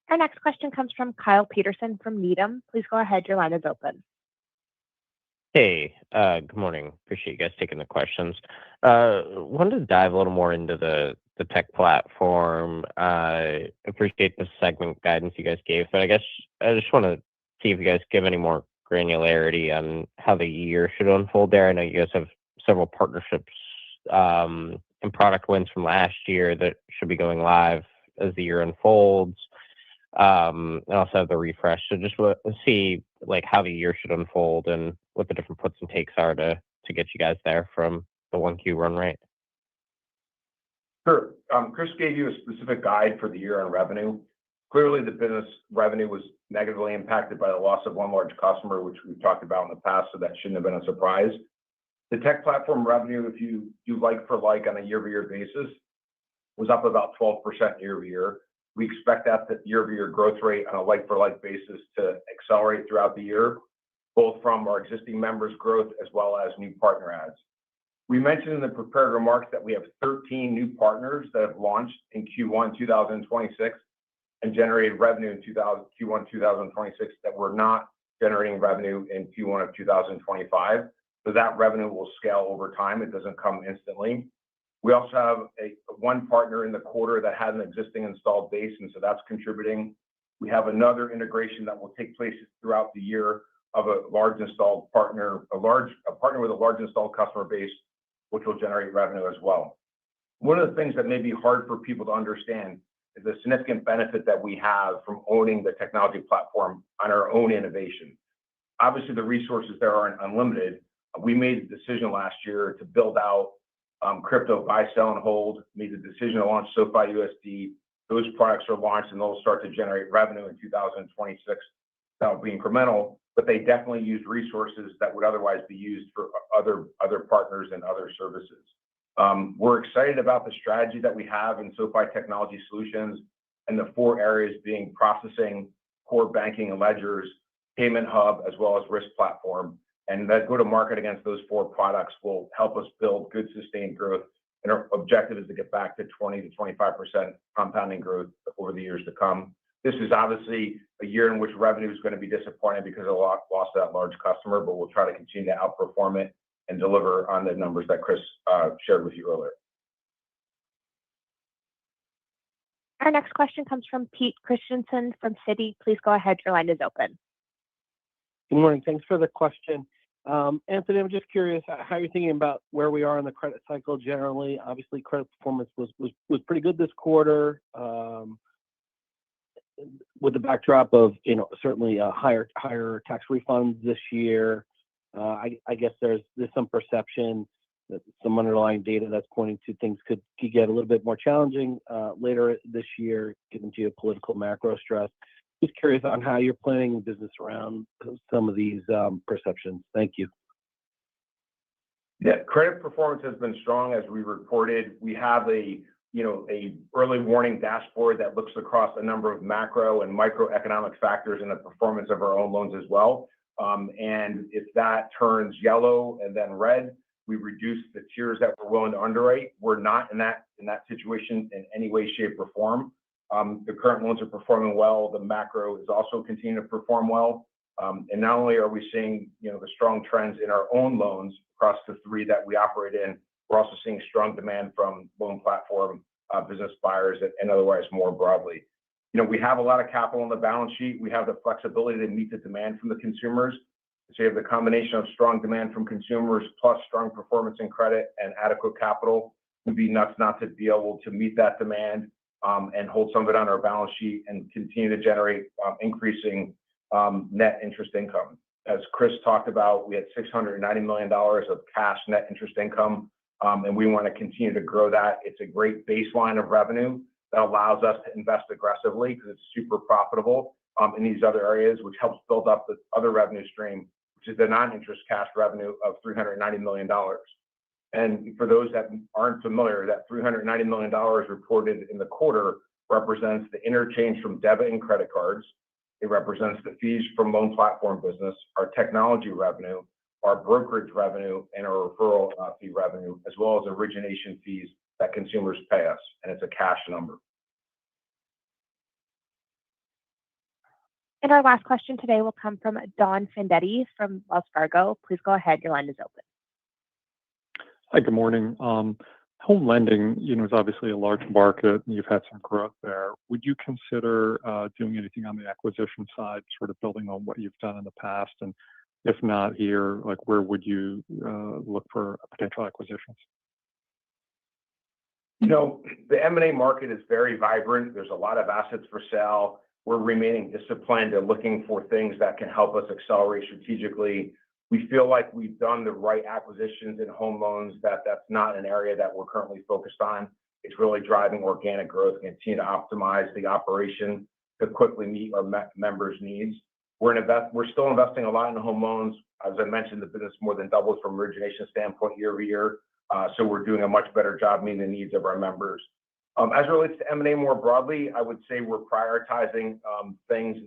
Our next question comes from Kyle Peterson from Needham. Please go ahead. Your line is open. Hey, good morning. Appreciate you guys taking the questions. Wanted to dive a little more into the tech platform. Appreciate the segment guidance you guys gave, but I guess I just want to see if you guys give any more granularity on how the year should unfold there. I know you guys have several partnerships and product wins from last year that should be going live as the year unfolds. And also have the refresh. So just want to see like how the year should unfold and what the different puts and takes are to get you guys there from the 1Q run rate. Sure. Chris gave you a specific guide for the year on revenue. Clearly, the business revenue was negatively impacted by the loss of one large customer, which we've talked about in the past, so that shouldn't have been a surprise. The tech platform revenue, if you do like for like on a year-over-year basis, was up about 12% year-over-year. We expect that the year-over-year growth rate on a like-for-like basis to accelerate throughout the year, both from our existing members' growth as well as new partner adds. We mentioned in the prepared remarks that we have 13 new partners that have launched in Q1 2026 and generated revenue in Q1 2026 that were not generating revenue in Q1 of 2025. So that revenue will scale over time. It doesn't come instantly. We also have one partner in the quarter that has an existing installed base, and so that's contributing. We have another integration that will take place throughout the year of a large installed partner, a partner with a large installed customer base, which will generate revenue as well. One of the things that may be hard for people to understand is the significant benefit that we have from owning the technology platform on our own innovation. Obviously, the resources there aren't unlimited. We made the decision last year to build out crypto buy, sell, and hold, made the decision to launch SoFi USD. Those products are launched and they'll start to generate revenue in 2026. That'll be incremental, but they definitely used resources that would otherwise be used for other partners and other services. We're excited about the strategy that we have in SoFi Technology Solutions and the 4 areas being processing, core banking and ledgers, payment hub, as well as risk platform. And that go-to-market against those 4 products will help us build good sustained growth. And our objective is to get back to 20 to 25% compounding growth over the years to come. This is obviously a year in which revenue is going to be disappointing because of the loss of that large customer, but we'll try to continue to outperform it and deliver on the numbers that Chris shared with you earlier. Our next question comes from Pete Christensen from Citi. Please go ahead. Your line is open. Good morning. Thanks for the question. Anthony, I'm just curious how you're thinking about where we are in the credit cycle generally. Obviously, credit performance was pretty good this quarter, with the backdrop of certainly higher tax refunds this year. I guess there's some perception that some underlying data that's pointing to things could get a little bit more challenging later this year, given geopolitical macro stress. Just curious on how you're planning business around some of these perceptions. Thank you. Yeah, credit performance has been strong as we reported. We have a early warning dashboard that looks across a number of macro and microeconomic factors in the performance of our own loans as well. And if that turns yellow and then red, we reduce the tiers that we're willing to underwrite. We're not in that situation in any way, shape, or form. The current loans are performing well. The macro is also continuing to perform well. And not only are we seeing the strong trends in our own loans across the 3 that we operate in, we're also seeing strong demand from loan platform business buyers and otherwise more broadly. We have a lot of capital on the balance sheet. We have the flexibility to meet the demand from the consumers. So you have the combination of strong demand from consumers plus strong performance in credit and adequate capital. We'd be nuts not to be able to meet that demand and hold some of it on our balance sheet and continue to generate increasing net interest income. As Chris talked about, we had $690 million of cash net interest income, and we want to continue to grow that. It's a great baseline of revenue that allows us to invest aggressively because it's super profitable in these other areas, which helps build up the other revenue stream, which is the non-interest cash revenue of $390 million. And for those that aren't familiar, that $390 million reported in the quarter represents the interchange from debit and credit cards. It represents the fees from loan platform business, our technology revenue, our brokerage revenue, and our referral fee revenue, as well as origination fees that consumers pay us. And it's a cash number. And our last question today will come from Don Fandetti from Wells Fargo. Please go ahead. Your line is open. Hi, good morning. Home lending, is obviously a large market, and you've had some growth there. Would you consider doing anything on the acquisition side, sort of building on what you've done in the past? And if not here, where would you look for potential acquisitions? The M&A market is very vibrant. There's a lot of assets for sale. We're remaining disciplined and looking for things that can help us accelerate strategically. We feel like we've done the right acquisitions in home loans, that's not an area that we're currently focused on. It's really driving organic growth and continue to optimize the operation to quickly meet our members' needs. We're still investing a lot in home loans. As I mentioned, the business more than doubles from origination standpoint year over year. So we're doing a much better job meeting the needs of our members. As it relates to M&A more broadly, I would say we're prioritizing things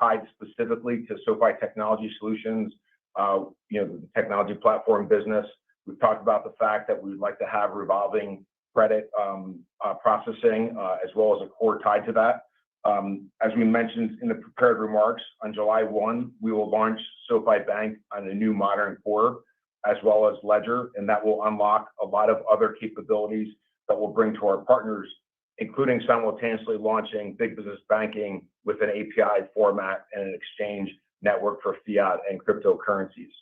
tied specifically to SoFi Technology Solutions, the technology platform business. We've talked about the fact that we'd like to have revolving credit processing as well as a core tied to that. As we mentioned in the prepared remarks, on July 1, we will launch SoFi Bank on a new modern core as well as Ledger, and that will unlock a lot of other capabilities that we'll bring to our partners. including simultaneously launching big business banking with an API format and an exchange network for fiat and cryptocurrencies.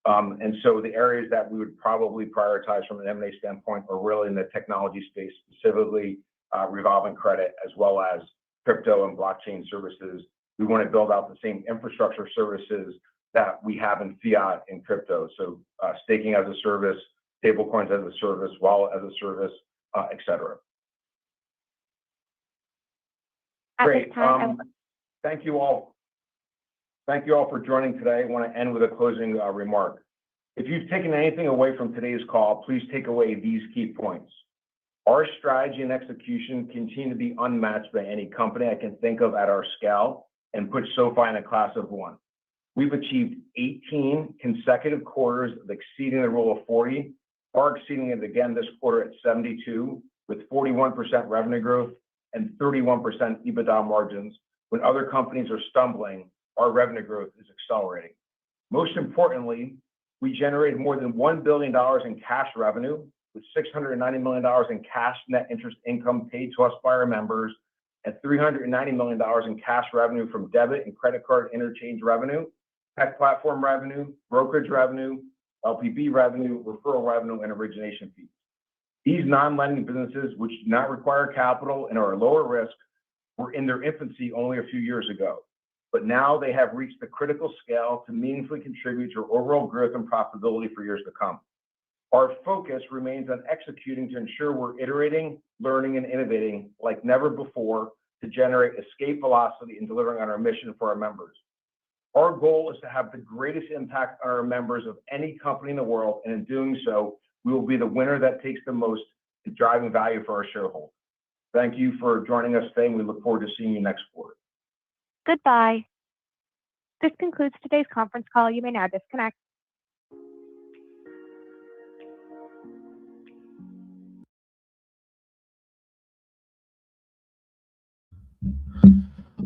And so the areas that we would probably prioritize from an M&A standpoint are really in the technology space, specifically revolving credit, as well as crypto and blockchain services. We want to build out the same infrastructure services that we have in fiat and crypto. So staking as a service, stablecoins as a service, wallet as a service, et cetera. Great. Thank you all. Thank you all for joining today. I want to end with a closing remark. If you've taken anything away from today's call, please take away these key points. Our strategy and execution continue to be unmatched by any company I can think of at our scale and put SoFi in a class of one. We've achieved 18 consecutive quarters of exceeding the rule of 40, or exceeding it again this quarter at 72, with 41% revenue growth and 31% EBITDA margins. When other companies are stumbling, our revenue growth is accelerating. Most importantly, we generated more than $1 billion in cash revenue, with $690 million in cash net interest income paid to us by our members, and $390 million in cash revenue from debit and credit card interchange revenue, tech platform revenue, brokerage revenue, LPB revenue, referral revenue, and origination fees. These non-lending businesses, which do not require capital and are lower risk, were in their infancy only a few years ago. But now they have reached the critical scale to meaningfully contribute to overall growth and profitability for years to come. Our focus remains on executing to ensure we're iterating, learning, and innovating like never before to generate escape velocity in delivering on our mission for our members. Our goal is to have the greatest impact on our members of any company in the world, and in doing so, we will be the winner that takes the most in driving value for our shareholders. Thank you for joining us today, and we look forward to seeing you next quarter. Goodbye. This concludes today's conference call. You may now disconnect.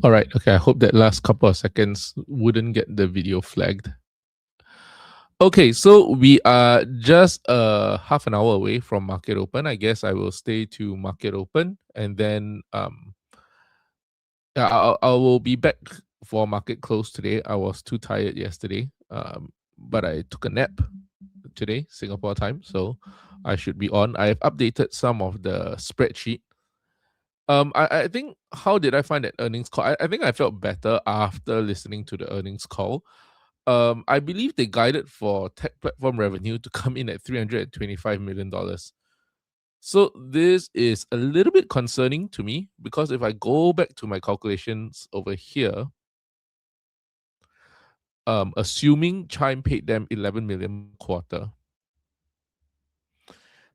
All right. Okay. I hope that last couple of seconds wouldn't get the video flagged. Okay. So we are just half an hour away from market open. I guess I will stay to market open, and then I will be back for market close today. I was too tired yesterday, but I took a nap today, Singapore time, so I should be on. I have updated some of the spreadsheet. I think, how did I find that earnings call? I think I felt better after listening to the earnings call. I believe they guided for tech platform revenue to come in at $325 million. So this is a little bit concerning to me, because if I go back to my calculations over here, assuming Chime paid them $11 million a quarter,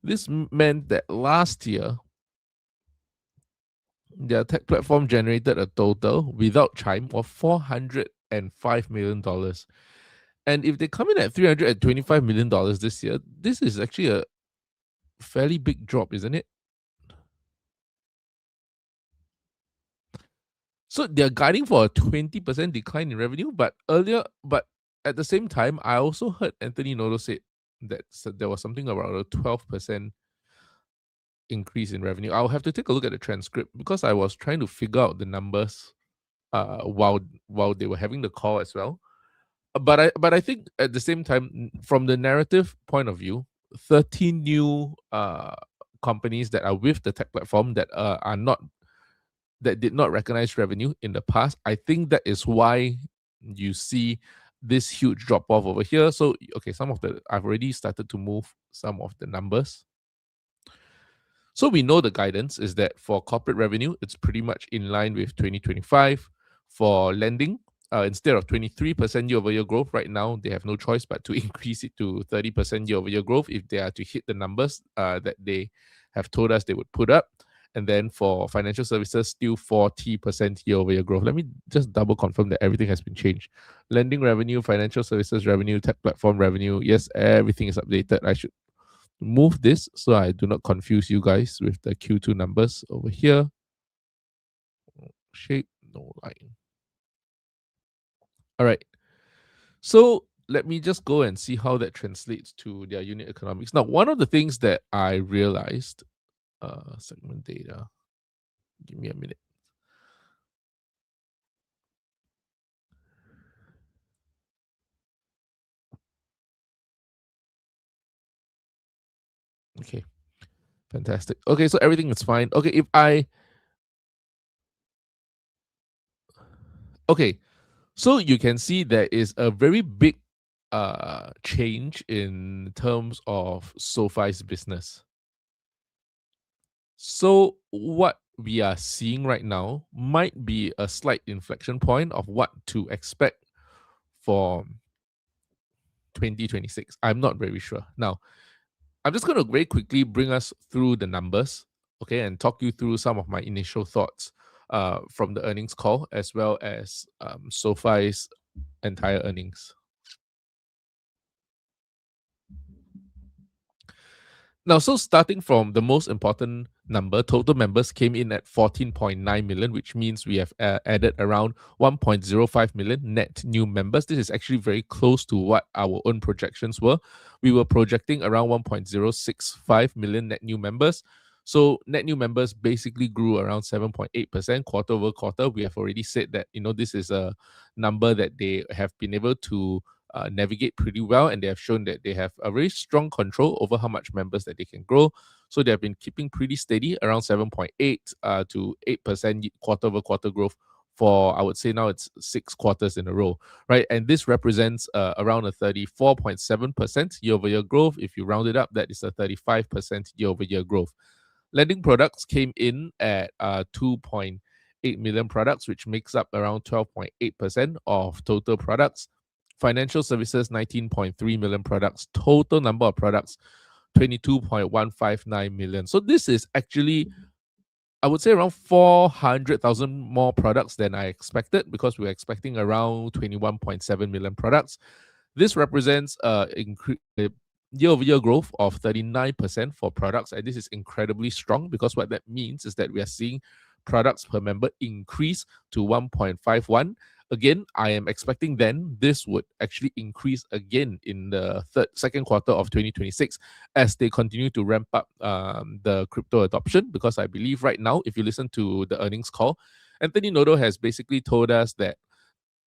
this meant that last year their tech platform generated a total without Chime of $405 million. And if they come in at $325 million this year, this is actually a fairly big drop, isn't it? So they're guiding for a 20% decline in revenue, but at the same time, I also heard Anthony Noto say that there was something around a 12% increase in revenue. I'll have to take a look at the transcript, because I was trying to figure out the numbers while they were having the call as well. But I think at the same time, from the narrative point of view, 13 new companies that are with the tech platform that did not recognize revenue in the past. I think that is why you see this huge drop off over here. So okay, I've already started to move some of the numbers. So we know the guidance is that for corporate revenue, it's pretty much in line with 2025. For lending, instead of 23% year-over-year growth right now, they have no choice but to increase it to 30% year-over-year growth if they are to hit the numbers that they have told us they would put up. And then for financial services, still 40% year-over-year growth. Let me just double confirm that everything has been changed. Lending revenue, financial services revenue, tech platform revenue. Yes, everything is updated. I should move this so I do not confuse you guys with the Q2 numbers over here. Shape, no line. All right. So let me just go and see how that translates to their unit economics. Now, one of the things that I realized, segment data. Give me a minute. Okay, fantastic. Okay, so everything is fine. Okay, so you can see there is a very big change in terms of SoFi's business. So what we are seeing right now might be a slight inflection point of what to expect for 2026. I'm not very sure. Now, I'm just going to very quickly bring us through the numbers, okay, and talk you through some of my initial thoughts from the earnings call as well as SoFi's entire earnings. Now, so starting from the most important number, total members came in at 14.9 million, which means we have added around 1.05 million net new members. This is actually very close to what our own projections were. We were projecting around 1.065 million net new members. So net new members basically grew around 7.8% quarter over quarter. We have already said that, this is a number that they have been able to navigate pretty well, and they have shown that they have a very strong control over how much members that they can grow. So they have been keeping pretty steady around 7.8 to 8% quarter over quarter growth for, I would say now it's 6 quarters in a row, right? And this represents around a 34.7% year over year growth. If you round it up, that is a 35% year over year growth. Lending products came in at 2.8 million products, which makes up around 12.8% of total products. Financial services, 19.3 million products. Total number of products, 22.159 million. So this is actually, I would say, around 400,000 more products than I expected, because we were expecting around 21.7 million products. This represents a year-over-year growth of 39% for products, and this is incredibly strong, because what that means is that we are seeing products per member increase to 1.51. Again, I am expecting then this would actually increase again in the second quarter of 2026 as they continue to ramp up the crypto adoption, because I believe right now, if you listen to the earnings call, Anthony Noto has basically told us that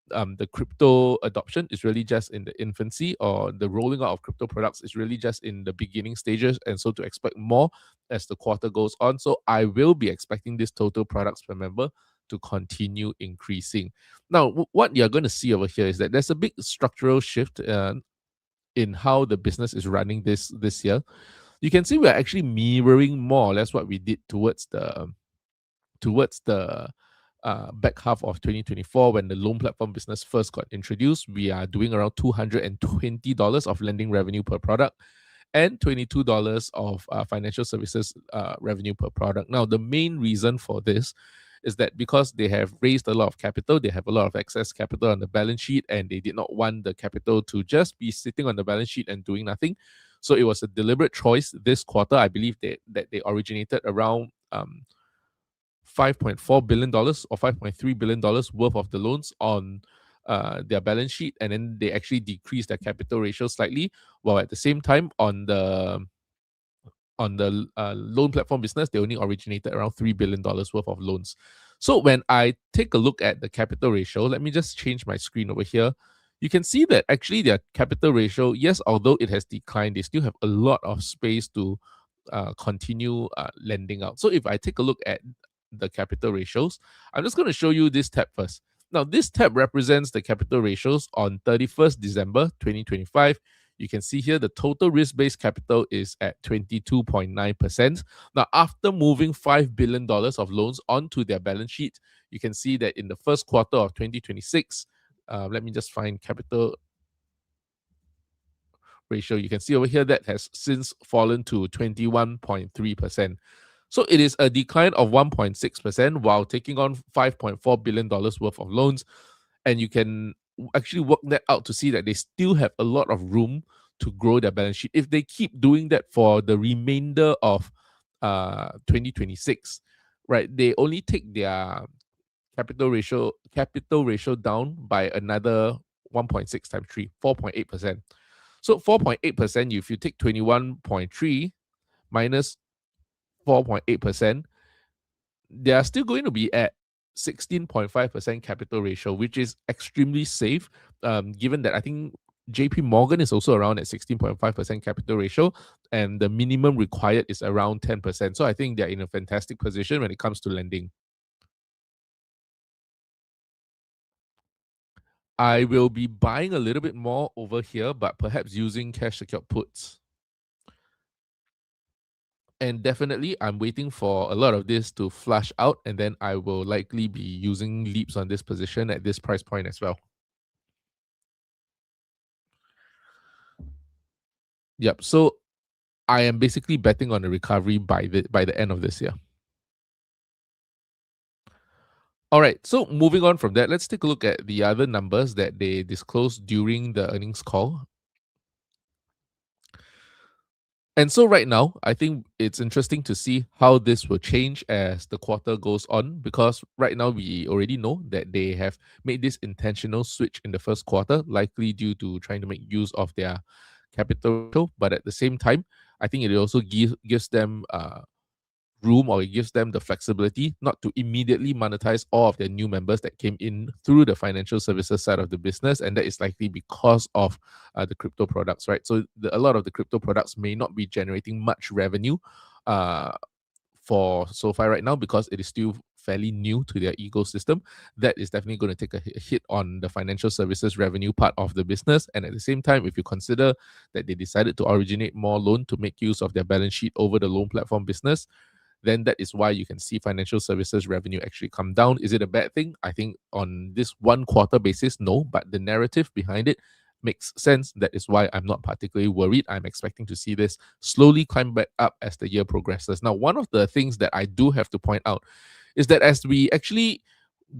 the crypto adoption is really just in the infancy, or the rolling out of crypto products is really just in the beginning stages, and so to expect more as the quarter goes on. So I will be expecting this total products per member to continue increasing. Now, what you're going to see over here is that there's a big structural shift in how the business is running this year. You can see we're actually mirroring more or less what we did towards the back half of 2024, when the loan platform business first got introduced. We are doing around $220 of lending revenue per product and $22 of financial services revenue per product. Now, the main reason for this is that because they have raised a lot of capital, they have a lot of excess capital on the balance sheet, and they did not want the capital to just be sitting on the balance sheet and doing nothing. So it was a deliberate choice this quarter. I believe that they originated around $5.4 billion or $5.3 billion worth of the loans on their balance sheet, and then they actually decreased their capital ratio slightly, while at the same time on the loan platform business, they only originated around $3 billion worth of loans. So when I take a look at the capital ratio, let me just change my screen over here. You can see that actually their capital ratio, yes, although it has declined, they still have a lot of space to continue lending out. So if I take a look at the capital ratios, I'm just going to show you this tab first. Now, this tab represents the capital ratios on 31st December 2025. You can see here the total risk-based capital is at 22.9%. Now, after moving $5 billion of loans onto their balance sheet, you can see that in the first quarter of 2026, let me just find capital ratio. You can see over here that has since fallen to 21.3%. So it is a decline of 1.6% while taking on $5.4 billion worth of loans. And you can actually work that out to see that they still have a lot of room to grow their balance sheet. If they keep doing that for the remainder of 2026, right, they only take their capital ratio down by another 1.6 times 3, 4.8%. So 4.8%, if you take 21.3 minus 4.8%, they are still going to be at 16.5% capital ratio, which is extremely safe, given that I think JP Morgan is also around at 16.5% capital ratio, and the minimum required is around 10%. So I think they're in a fantastic position when it comes to lending. I will be buying a little bit more over here, but perhaps using cash secured puts. And definitely, I'm waiting for a lot of this to flush out, and then I will likely be using leaps on this position at this price point as well. Yep. So I am basically betting on a recovery by the end of this year. All right. So moving on from that, let's take a look at the other numbers that they disclosed during the earnings call. And so right now, I think it's interesting to see how this will change as the quarter goes on, because right now we already know that they have made this intentional switch in the first quarter, likely due to trying to make use of their capital. But at the same time, I think it also gives them room, or it gives them the flexibility not to immediately monetize all of their new members that came in through the financial services side of the business, and that is likely because of the crypto products, right? So a lot of the crypto products may not be generating much revenue for SoFi right now because it is still fairly new to their ecosystem. That is definitely going to take a hit on the financial services revenue part of the business. And at the same time, if you consider that they decided to originate more loan to make use of their balance sheet over the loan platform business, then that is why you can see financial services revenue actually come down. Is it a bad thing? I think on this one quarter basis, no, but the narrative behind it makes sense. That is why I'm not particularly worried. I'm expecting to see this slowly climb back up as the year progresses. Now, one of the things that I do have to point out is that as we actually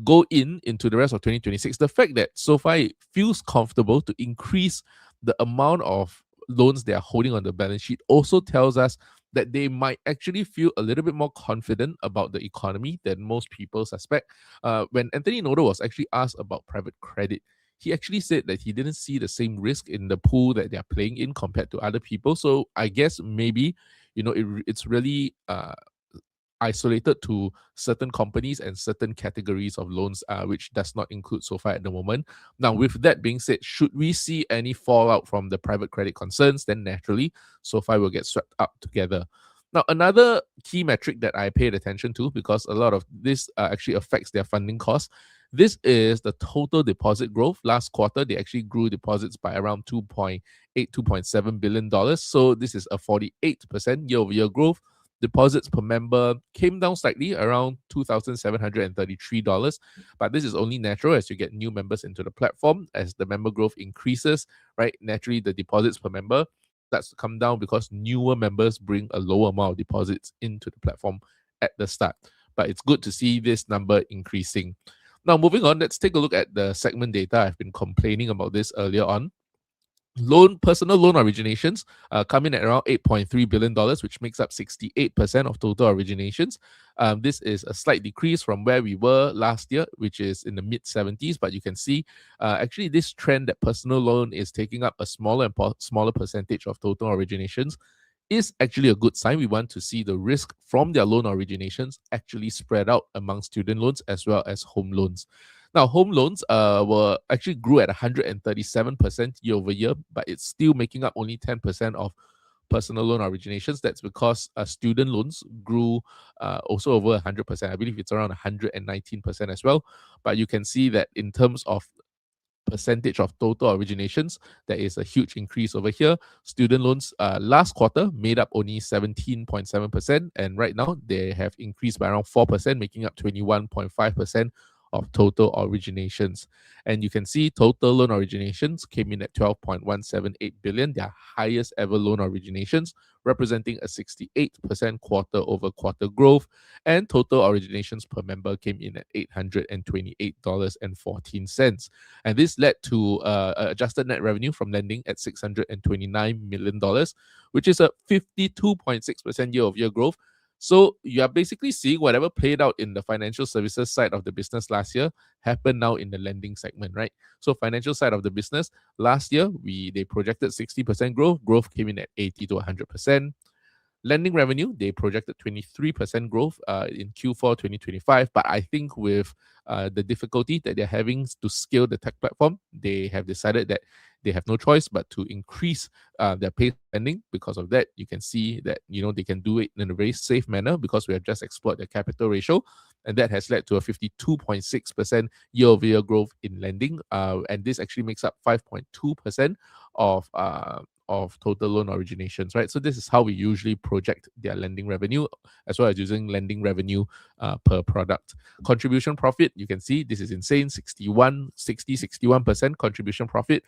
go into the rest of 2026, the fact that SoFi feels comfortable to increase the amount of loans they are holding on the balance sheet also tells us that they might actually feel a little bit more confident about the economy than most people suspect. When Anthony Noto was actually asked about private credit, he actually said that he didn't see the same risk in the pool that they're playing in compared to other people. So I guess maybe, it's really isolated to certain companies and certain categories of loans, which does not include SoFi at the moment. Now, with that being said, should we see any fallout from the private credit concerns, then naturally SoFi will get swept up together. Now, another key metric that I paid attention to, because a lot of this actually affects their funding costs, this is the total deposit growth. Last quarter, they actually grew deposits by around $2.7 billion. So this is a 48% year-over-year growth. Deposits per member came down slightly, around $2,733, but this is only natural as you get new members into the platform. As the member growth increases, right, naturally the deposits per member starts to come down because newer members bring a lower amount of deposits into the platform at the start. But it's good to see this number increasing. Now, moving on, let's take a look at the segment data. I've been complaining about this earlier on. Personal loan originations come in at around $8.3 billion, which makes up 68% of total originations. This is a slight decrease from where we were last year, which is in the mid-70s, but you can see actually this trend that personal loan is taking up a smaller percentage of total originations is actually a good sign. We want to see the risk from their loan originations actually spread out among student loans as well as home loans. Now, home loans were actually grew at 137% year over year, but it's still making up only 10% of personal loan originations. That's because student loans grew also over 100%. I believe it's around 119% as well. But you can see that in terms of percentage of total originations, there is a huge increase over here. Student loans last quarter made up only 17.7%, and right now they have increased by around 4%, making up 21.5% of total originations. And you can see total loan originations came in at 12.178 billion, their highest ever loan originations, representing a 68% quarter over quarter growth. And total originations per member came in at $828.14. And this led to adjusted net revenue from lending at $629 million, which is a 52.6% year-over-year growth. So you are basically seeing whatever played out in the financial services side of the business last year happen now in the lending segment, right? So financial side of the business, last year they projected 60% growth. Growth came in at 80 to 100%. Lending revenue, they projected 23% growth in Q4 2025. But I think with the difficulty that they're having to scale the tech platform, they have decided that they have no choice but to increase their pace of lending. Because of that, you can see that they can do it in a very safe manner because we have just explored their capital ratio, and that has led to a 52.6% year-over-year growth in lending. And this actually makes up 5.2% of total loan originations, right? So this is how we usually project their lending revenue, as well as using lending revenue per product. Contribution profit, you can see this is insane, 61% contribution profit,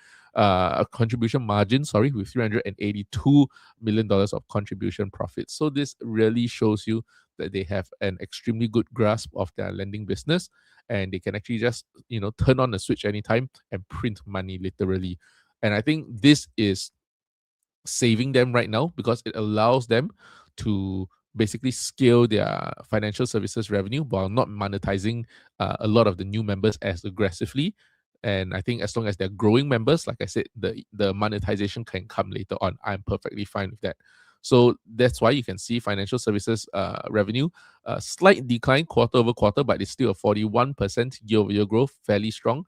contribution margin, sorry, with $382 million of contribution profit. So this really shows you that they have an extremely good grasp of their lending business, and they can actually just turn on the switch anytime and print money literally. And I think this is saving them right now because it allows them to basically scale their financial services revenue while not monetizing a lot of the new members as aggressively. And I think as long as they're growing members, like I said, the monetization can come later on. I'm perfectly fine with that. So that's why you can see financial services revenue slight decline quarter over quarter, but it's still a 41% year-over-year growth, fairly strong.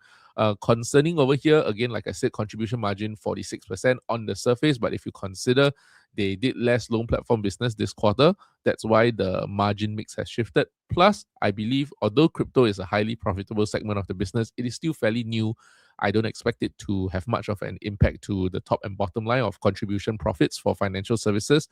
Concerning over here, again, like I said, contribution margin 46% on the surface, but if you consider they did less loan platform business this quarter, that's why the margin mix has shifted. Plus, I believe, although crypto is a highly profitable segment of the business, it is still fairly new. I don't expect it to have much of an impact to the top and bottom line of contribution profits for financial services.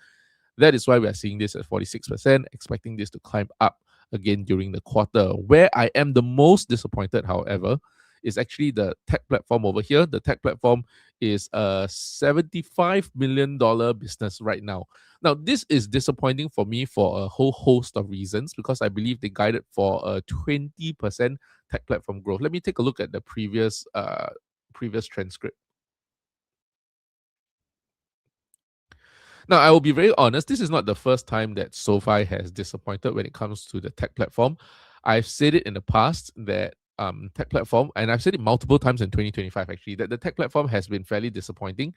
That is why we are seeing this at 46%, expecting this to climb up again during the quarter. Where I am the most disappointed, however, is actually the tech platform over here. The tech platform is a $75 million business right now. Now, this is disappointing for me for a whole host of reasons because I believe they guided for a 20% tech platform growth. Let me take a look at the previous transcript. Now, I will be very honest, this is not the first time that SoFi has disappointed when it comes to the tech platform. I've said it in the past that tech platform, and I've said it multiple times in 2025 actually, that the tech platform has been fairly disappointing.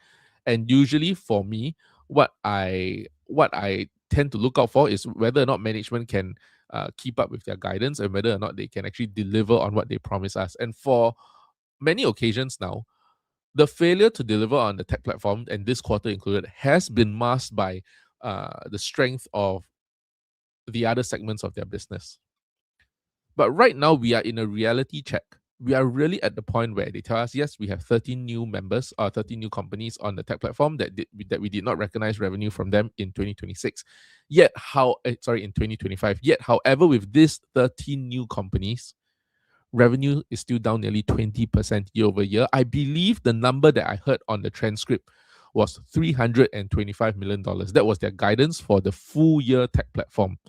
And usually for me, what I tend to look out for is whether or not management can keep up with their guidance and whether or not they can actually deliver on what they promise us. And for many occasions now, the failure to deliver on the tech platform, and this quarter included, has been masked by the strength of the other segments of their business. But right now, we are in a reality check. We are really at the point where they tell us, yes, we have 13 new members or 13 new companies on the tech platform that we did not recognize revenue from them in 2026. In 2025. Yet, however, with these 13 new companies, revenue is still down nearly 20% year over year. I believe the number that I heard on the transcript was $325 million. That was their guidance for the full year tech platform.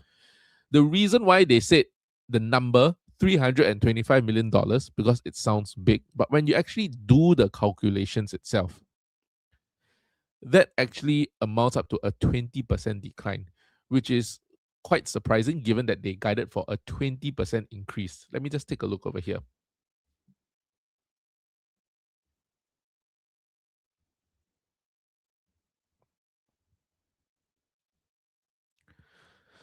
The reason why they said the number $325 million because it sounds big, but when you actually do the calculations itself, that actually amounts up to a 20% decline, which is quite surprising given that they guided for a 20% increase. Let me just take a look over here.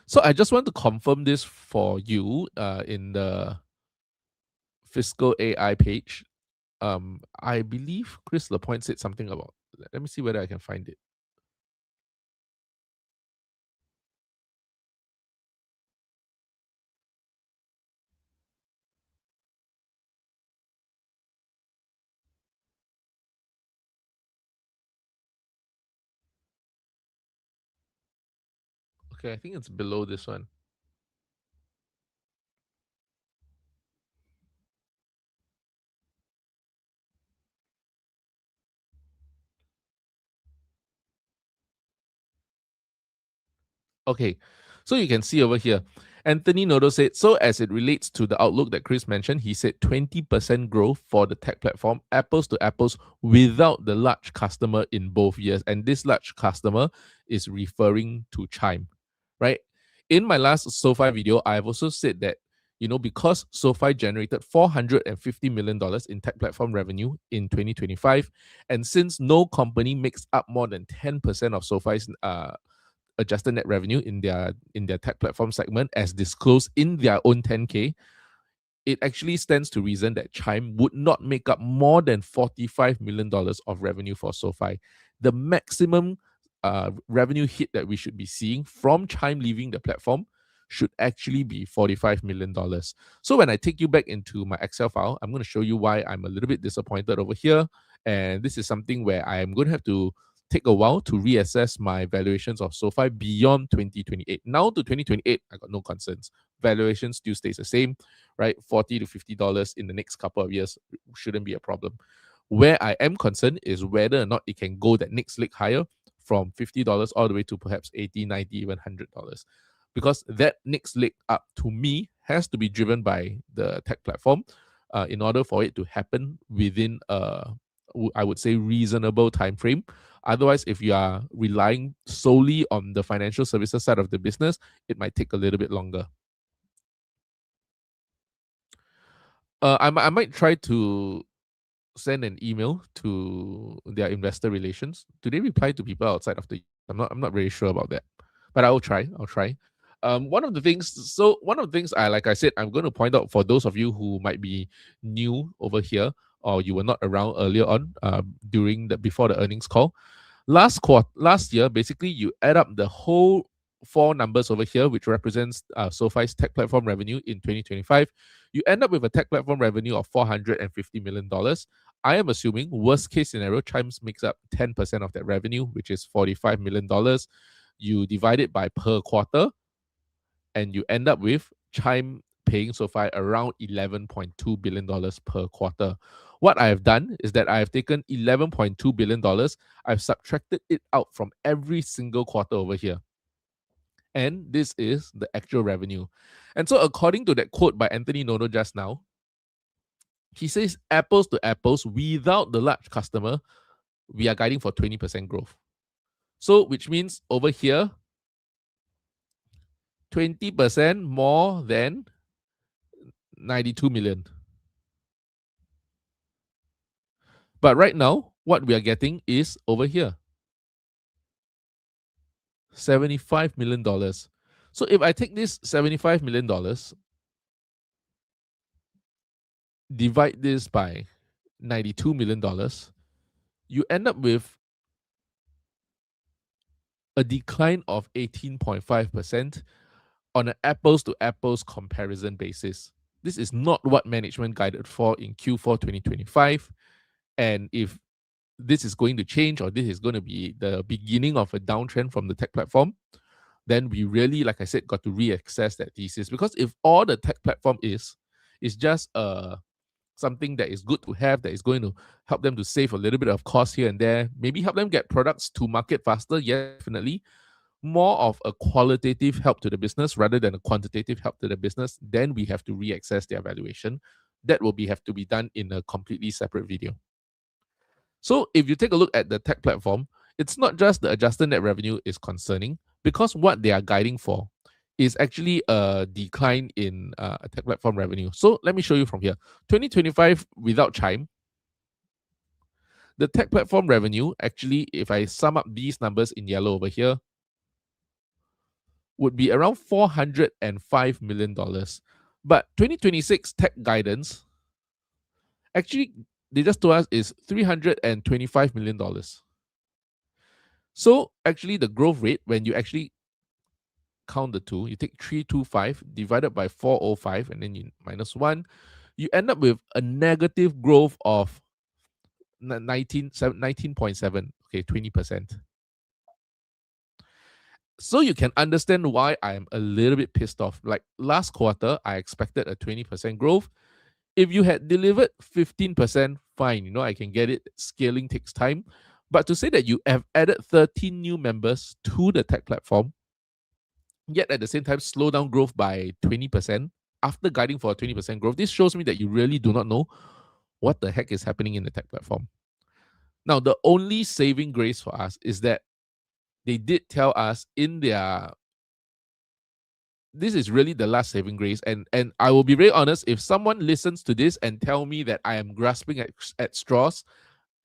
So I just want to confirm this for you in the fiscal AI page. I believe Chris Lapointe said something about. Let me see whether I can find it. Okay, I think it's below this one. Okay, so you can see over here, Anthony Noto said, so as it relates to the outlook that Chris mentioned, he said 20% growth for the tech platform, apples to apples, without the large customer in both years. And this large customer is referring to Chime, right? In my last SoFi video, I've also said that, because SoFi generated $450 million in tech platform revenue in 2025, and since no company makes up more than 10% of SoFi's adjusted net revenue in their tech platform segment as disclosed in their own 10K, it actually stands to reason that Chime would not make up more than $45 million of revenue for SoFi. The maximum revenue hit that we should be seeing from Chime leaving the platform should actually be $45 million. So when I take you back into my Excel file, I'm going to show you why I'm a little bit disappointed over here. And this is something where I'm going to have to take a while to reassess my valuations of SoFi beyond 2028. Now to 2028, I got no concerns. Valuation still stays the same, right? $40 to $50 in the next couple of years shouldn't be a problem. Where I am concerned is whether or not it can go that next leg higher from $50 all the way to perhaps 80, 90, even $100. Because that next leg up to me has to be driven by the tech platform in order for it to happen within I would say reasonable time frame. Otherwise, if you are relying solely on the financial services side of the business, it might take a little bit longer. I might try to send an email to their investor relations. Do they reply to people outside of the? I'm not very sure about that, but I'll try. One of the things like I said, I'm going to point out for those of you who might be new over here or you were not around earlier on before the earnings call. Last year, basically you add up the whole four numbers over here, which represents SoFi's tech platform revenue in 2025. You end up with a tech platform revenue of $450 million. I am assuming worst case scenario, Chimes makes up 10% of that revenue, which is $45 million. You divide it by per quarter, and you end up with Chime paying SoFi around $11.2 billion per quarter. What I have done is that I have taken $11.2 billion, I've subtracted it out from every single quarter over here. And this is the actual revenue. And so according to that quote by Anthony Noto just now, he says apples to apples, without the large customer, we are guiding for 20% growth. So which means over here, 20% more than 92 million. But right now, what we are getting is over here, $75 million. So if I take this $75 million, divide this by $92 million, you end up with a decline of 18.5% on an apples to apples comparison basis. This is not what management guided for in Q4 2025. And if this is going to change or this is going to be the beginning of a downtrend from the tech platform, then we really, like I said, got to reassess that thesis. Because if all the tech platform is just something that is good to have, that is going to help them to save a little bit of cost here and there, maybe help them get products to market faster, yeah, definitely. More of a qualitative help to the business rather than a quantitative help to the business, then we have to reassess their valuation. That will have to be done in a completely separate video. So if you take a look at the tech platform, it's not just the adjusted net revenue is concerning, because what they are guiding for is actually a decline in tech platform revenue. So let me show you from here. 2025 without Chime, the tech platform revenue, actually, if I sum up these numbers in yellow over here, would be around $405 million. But 2026 tech guidance, actually, they just told us is $325 million. So actually, the growth rate, when you actually count the two, you take 325 divided by 405 and then you minus 1, you end up with a negative growth of 19.7, okay, 20%. So you can understand why I'm a little bit pissed off. Like last quarter, I expected a 20% growth. If you had delivered 15%, fine, I can get it. Scaling takes time. But to say that you have added 13 new members to the tech platform, yet at the same time slow down growth by 20% after guiding for a 20% growth, this shows me that you really do not know what the heck is happening in the tech platform. Now, the only saving grace for us is that they did tell us this is really the last saving grace. And I will be very honest, if someone listens to this and tell me that I am grasping at straws,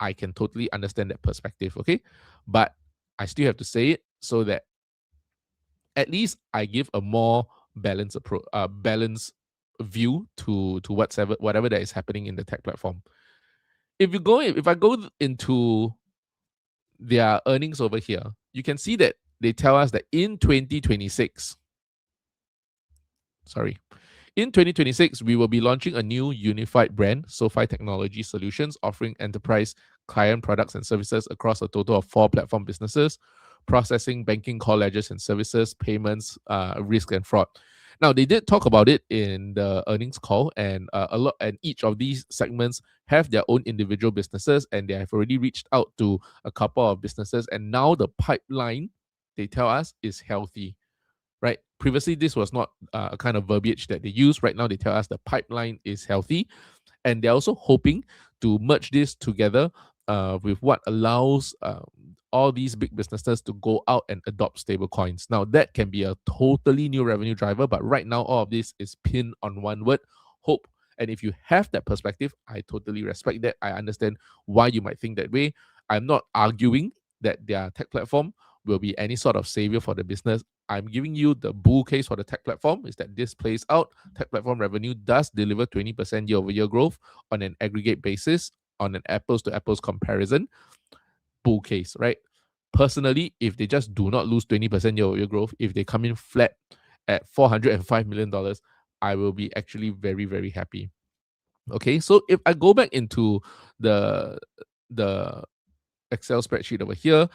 I can totally understand that perspective, okay? But I still have to say it so that at least I give a more balanced approach, balanced view to whatever that is happening in the tech platform. If I go into their earnings over here, you can see that they tell us that in 2026, in 2026, we will be launching a new unified brand, SoFi Technology Solutions, offering enterprise client products and services across a total of 4 platform businesses: processing, banking, call ledgers and services, payments, risk and fraud. Now, they did talk about it in the earnings call, and each of these segments have their own individual businesses, and they have already reached out to a couple of businesses, and now the pipeline, they tell us, is healthy. Right? Previously, this was not a kind of verbiage that they use. Right now, they tell us the pipeline is healthy, and they're also hoping to merge this together with what allows all these big businesses to go out and adopt stable coins. Now, that can be a totally new revenue driver, but right now, all of this is pinned on one word: hope. And if you have that perspective, I totally respect that. I understand why you might think that way. I'm not arguing that their tech platform will be any sort of savior for the business. I'm giving you the bull case for the tech platform is that this plays out. Tech platform revenue does deliver 20% year-over-year growth on an aggregate basis, on an apples to apples comparison. Bull case, right? Personally, if they just do not lose 20% year-over-year growth, if they come in flat at $405 million, I will be actually very, very happy. Okay, so if I go back into the Excel spreadsheet over here,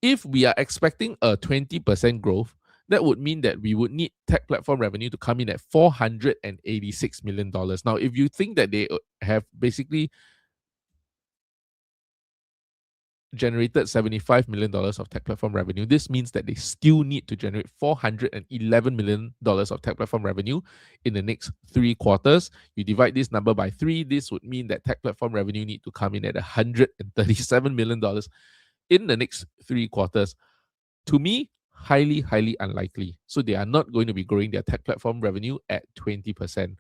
if we are expecting a 20% growth, that would mean that we would need tech platform revenue to come in at $486 million. Now, if you think that they have basically generated $75 million of tech platform revenue, this means that they still need to generate $411 million of tech platform revenue in the next 3 quarters. You divide this number by 3, this would mean that tech platform revenue need to come in at $137 million in the next 3 quarters. To me, highly, highly unlikely. So they are not going to be growing their tech platform revenue at 20%.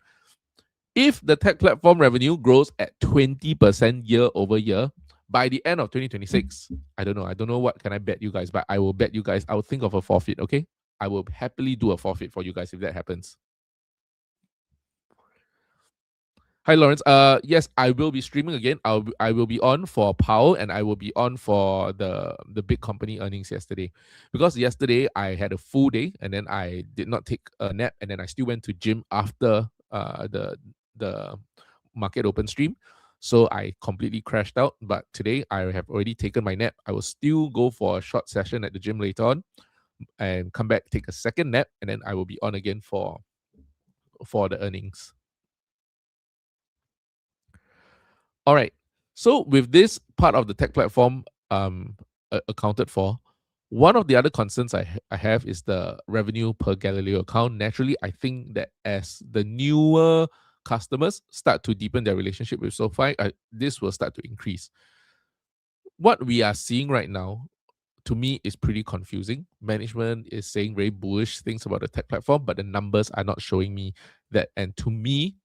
If the tech platform revenue grows at 20% year over year, by the end of 2026, I don't know what can I bet you guys, but I will bet you guys, I will think of a forfeit, okay? I will happily do a forfeit for you guys if that happens. Hi Lawrence. Yes, I will be streaming again. I will be on for Powell, and I will be on for the big company earnings yesterday. Because yesterday I had a full day and then I did not take a nap, and then I still went to gym after the market open stream. So I completely crashed out. But today I have already taken my nap. I will still go for a short session at the gym later on and come back, take a second nap, and then I will be on again for the earnings. All right. So with this part of the tech platform accounted for, one of the other concerns I have is the revenue per Galileo account. Naturally, I think that as the newer customers start to deepen their relationship with SoFi, this will start to increase. What we are seeing right now, to me, is pretty confusing. Management is saying very bullish things about the tech platform, but the numbers are not showing me that. And to me,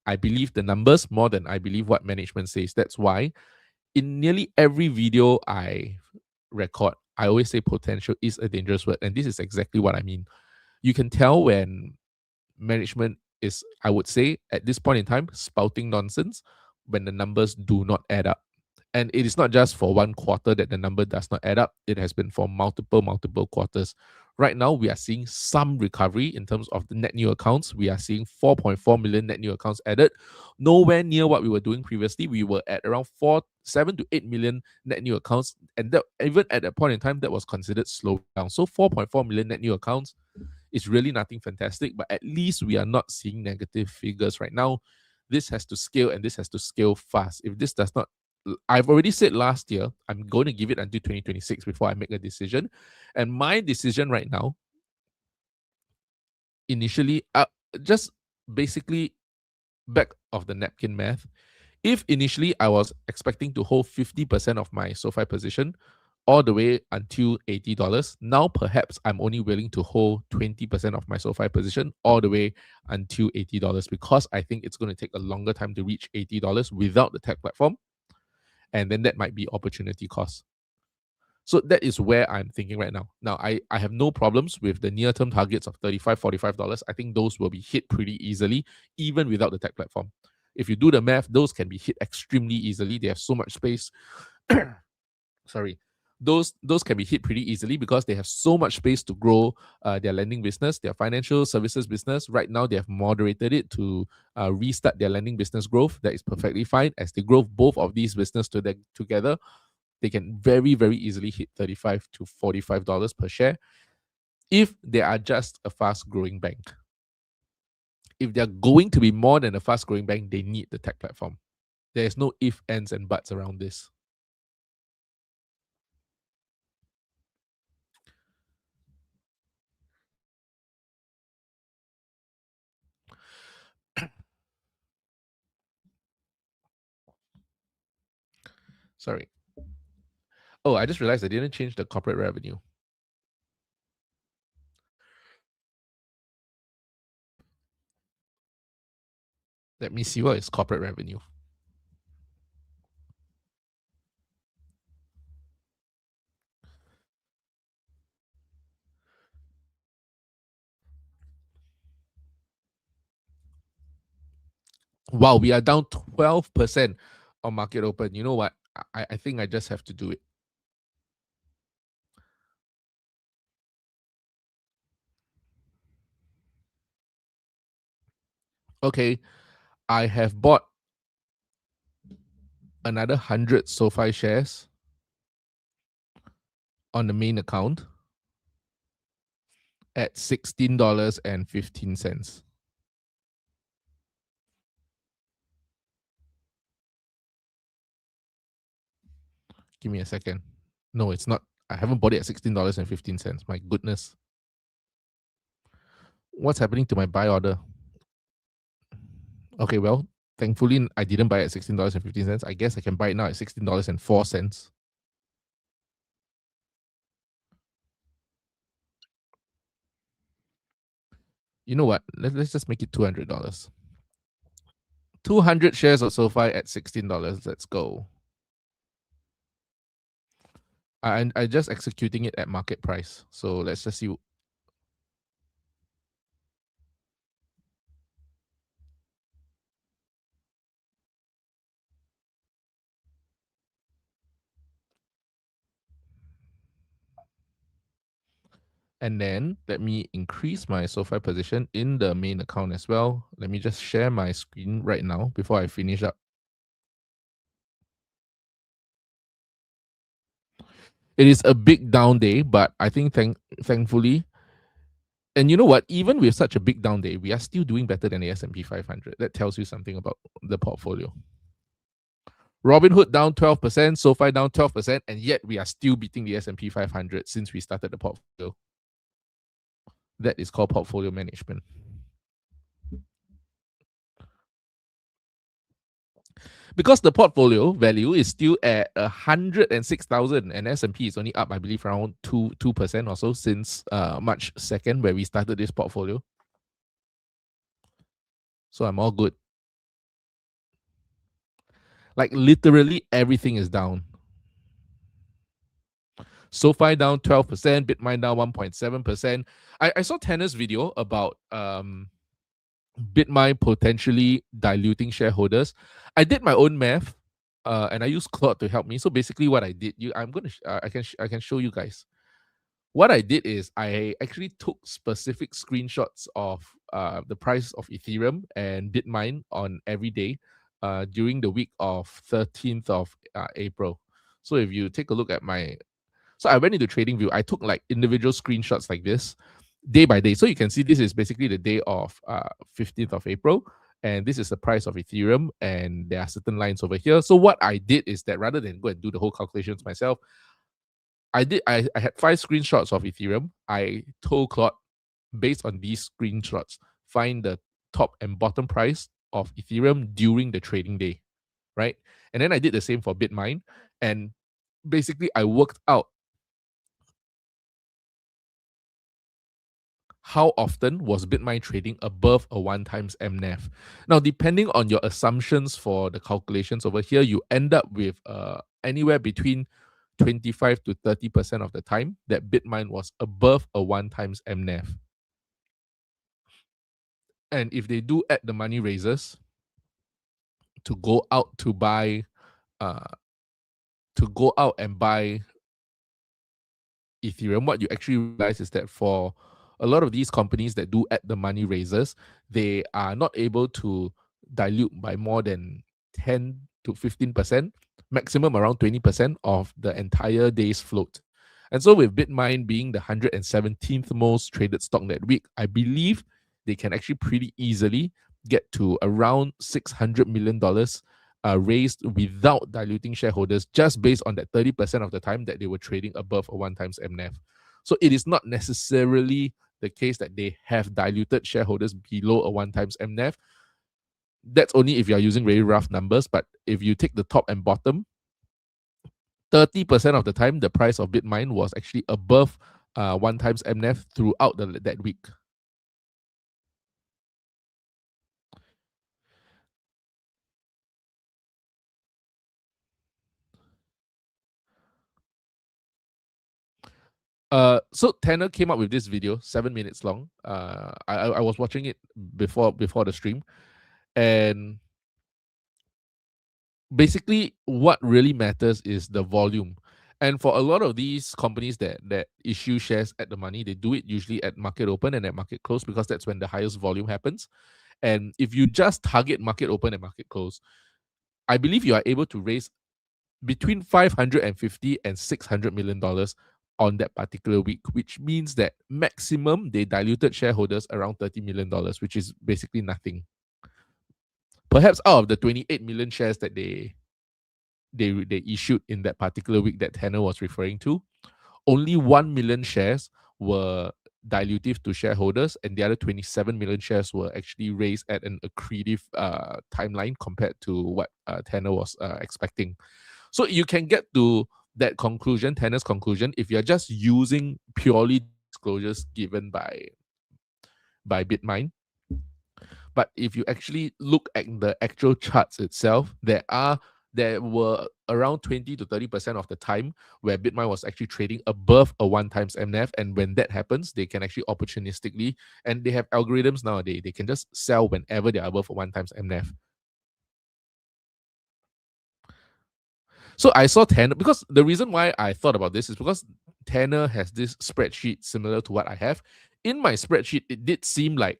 I believe the numbers more than I believe what management says. That's why in nearly every video I record, I always say potential is a dangerous word. And this is exactly what I mean. You can tell when management is, I would say, at this point in time, spouting nonsense when the numbers do not add up. And it is not just for one quarter that the number does not add up. It has been for multiple quarters. Right now, we are seeing some recovery in terms of the net new accounts. We are seeing 4.4 million net new accounts added. Nowhere near what we were doing previously. We were at around 7 to 8 million net new accounts. And that, even at that point in time, that was considered slow down. So 4.4 million net new accounts is really nothing fantastic, but at least we are not seeing negative figures right now. This has to scale, and this has to scale fast. If this does not, I've already said last year, I'm going to give it until 2026 before I make a decision. And my decision right now, initially, just basically back of the napkin math, if initially I was expecting to hold 50% of my SoFi position all the way until $80, now perhaps I'm only willing to hold 20% of my SoFi position all the way until $80 because I think it's going to take a longer time to reach $80 without the tech platform. And then that might be opportunity cost. So that is where I'm thinking right now. Now, I have no problems with the near-term targets of $35, $45. I think those will be hit pretty easily, even without the tech platform. If you do the math, those can be hit extremely easily. They have so much space. Sorry. Those can be hit pretty easily because they have so much space to grow their lending business, their financial services business. Right now, they have moderated it to restart their lending business growth. That is perfectly fine. As they grow both of these business together, they can very, very easily hit $35 to $45 per share if they are just a fast growing bank. If they're going to be more than a fast growing bank, they need the tech platform. There's no if, ands, and buts around this. Sorry. Oh, I just realized I didn't change the corporate revenue. Let me see what is corporate revenue. Wow, we are down 12% on market open. You know what? I think I just have to do it. Okay, I have bought another 100 SoFi shares on the main account at $16.15. Give me a second. No, it's not. I haven't bought it at $16.15. My goodness. What's happening to my buy order? Okay, well, thankfully I didn't buy it at $16.15. I guess I can buy it now at $16.04. You know what? Let's just make it $200. 200 shares of SoFi at $16. Let's go. And I just executing it at market price. So let's just see. And then let me increase my SoFi position in the main account as well. Let me just share my screen right now before I finish up. It is a big down day, but I think thankfully, and you know what? Even with such a big down day, we are still doing better than the S&P 500. That tells you something about the portfolio. Robinhood down 12%, SoFi down 12%, and yet we are still beating the S&P 500 since we started the portfolio. That is called portfolio management. Because the portfolio value is still at 106,000 and S&P is only up, I believe, around 2% or so since March 2nd, where we started this portfolio. So I'm all good. Like literally everything is down. SoFi down 12%, Bitmine down 1.7%. I saw Tanner's video about Bitmine potentially diluting shareholders. I did my own math, and I used Claude to help me. So basically, what I did, I can show you guys. What I did is I actually took specific screenshots of the price of Ethereum and Bitmine on every day during the week of 13th of April. So if you take a look at so I went into TradingView. I took like individual screenshots like this, day by day. So you can see this is basically the day of 15th of April. And this is the price of Ethereum. And there are certain lines over here. So what I did is that rather than go and do the whole calculations myself, I had 5 screenshots of Ethereum. I told Claude, based on these screenshots, find the top and bottom price of Ethereum during the trading day, right? And then I did the same for Bitmine. And basically, I worked out how often was Bitmine trading above a 1 times MNAV. Now, depending on your assumptions for the calculations over here, you end up with anywhere between 25 to 30% of the time that Bitmine was above a 1 times MNAV. And if they do add the money raisers to go out to buy, and buy Ethereum, what you actually realize is that for a lot of these companies that do add the money raisers, they are not able to dilute by more than 10 to 15%, maximum around 20% of the entire day's float. And so with Bitmine being the 117th most traded stock that week, I believe they can actually pretty easily get to around $600 million raised without diluting shareholders, just based on that 30% of the time that they were trading above a 1 times MNAV. So it is not necessarily the case that they have diluted shareholders below a 1 times MNAV. That's only if you are using very rough numbers. But if you take the top and bottom, 30% of the time, the price of Bitmine was actually above 1 times MNAV throughout that week. So Tanner came up with this video, 7 minutes long. I was watching it before the stream, and basically what really matters is the volume. And for a lot of these companies that issue shares at the money, they do it usually at market open and at market close, because that's when the highest volume happens. And if you just target market open and market close, I believe you are able to raise between $550 and $600 million on that particular week, which means that maximum they diluted shareholders around $30 million, which is basically nothing. Perhaps out of the 28 million shares that they issued in that particular week that Tanner was referring to, only 1 million shares were dilutive to shareholders, and the other 27 million shares were actually raised at an accretive timeline compared to what Tanner was expecting. So you can get to that conclusion, Tanner's conclusion, if you're just using purely disclosures given by Bitmine. But if you actually look at the actual charts itself, there were around 20 to 30% of the time where Bitmine was actually trading above a 1 times MNAV. And when that happens, they can actually opportunistically, and they have algorithms nowadays, they can just sell whenever they're above a 1 times MNAV. So I saw Tanner, because the reason why I thought about this is because Tanner has this spreadsheet similar to what I have. In my spreadsheet, it did seem like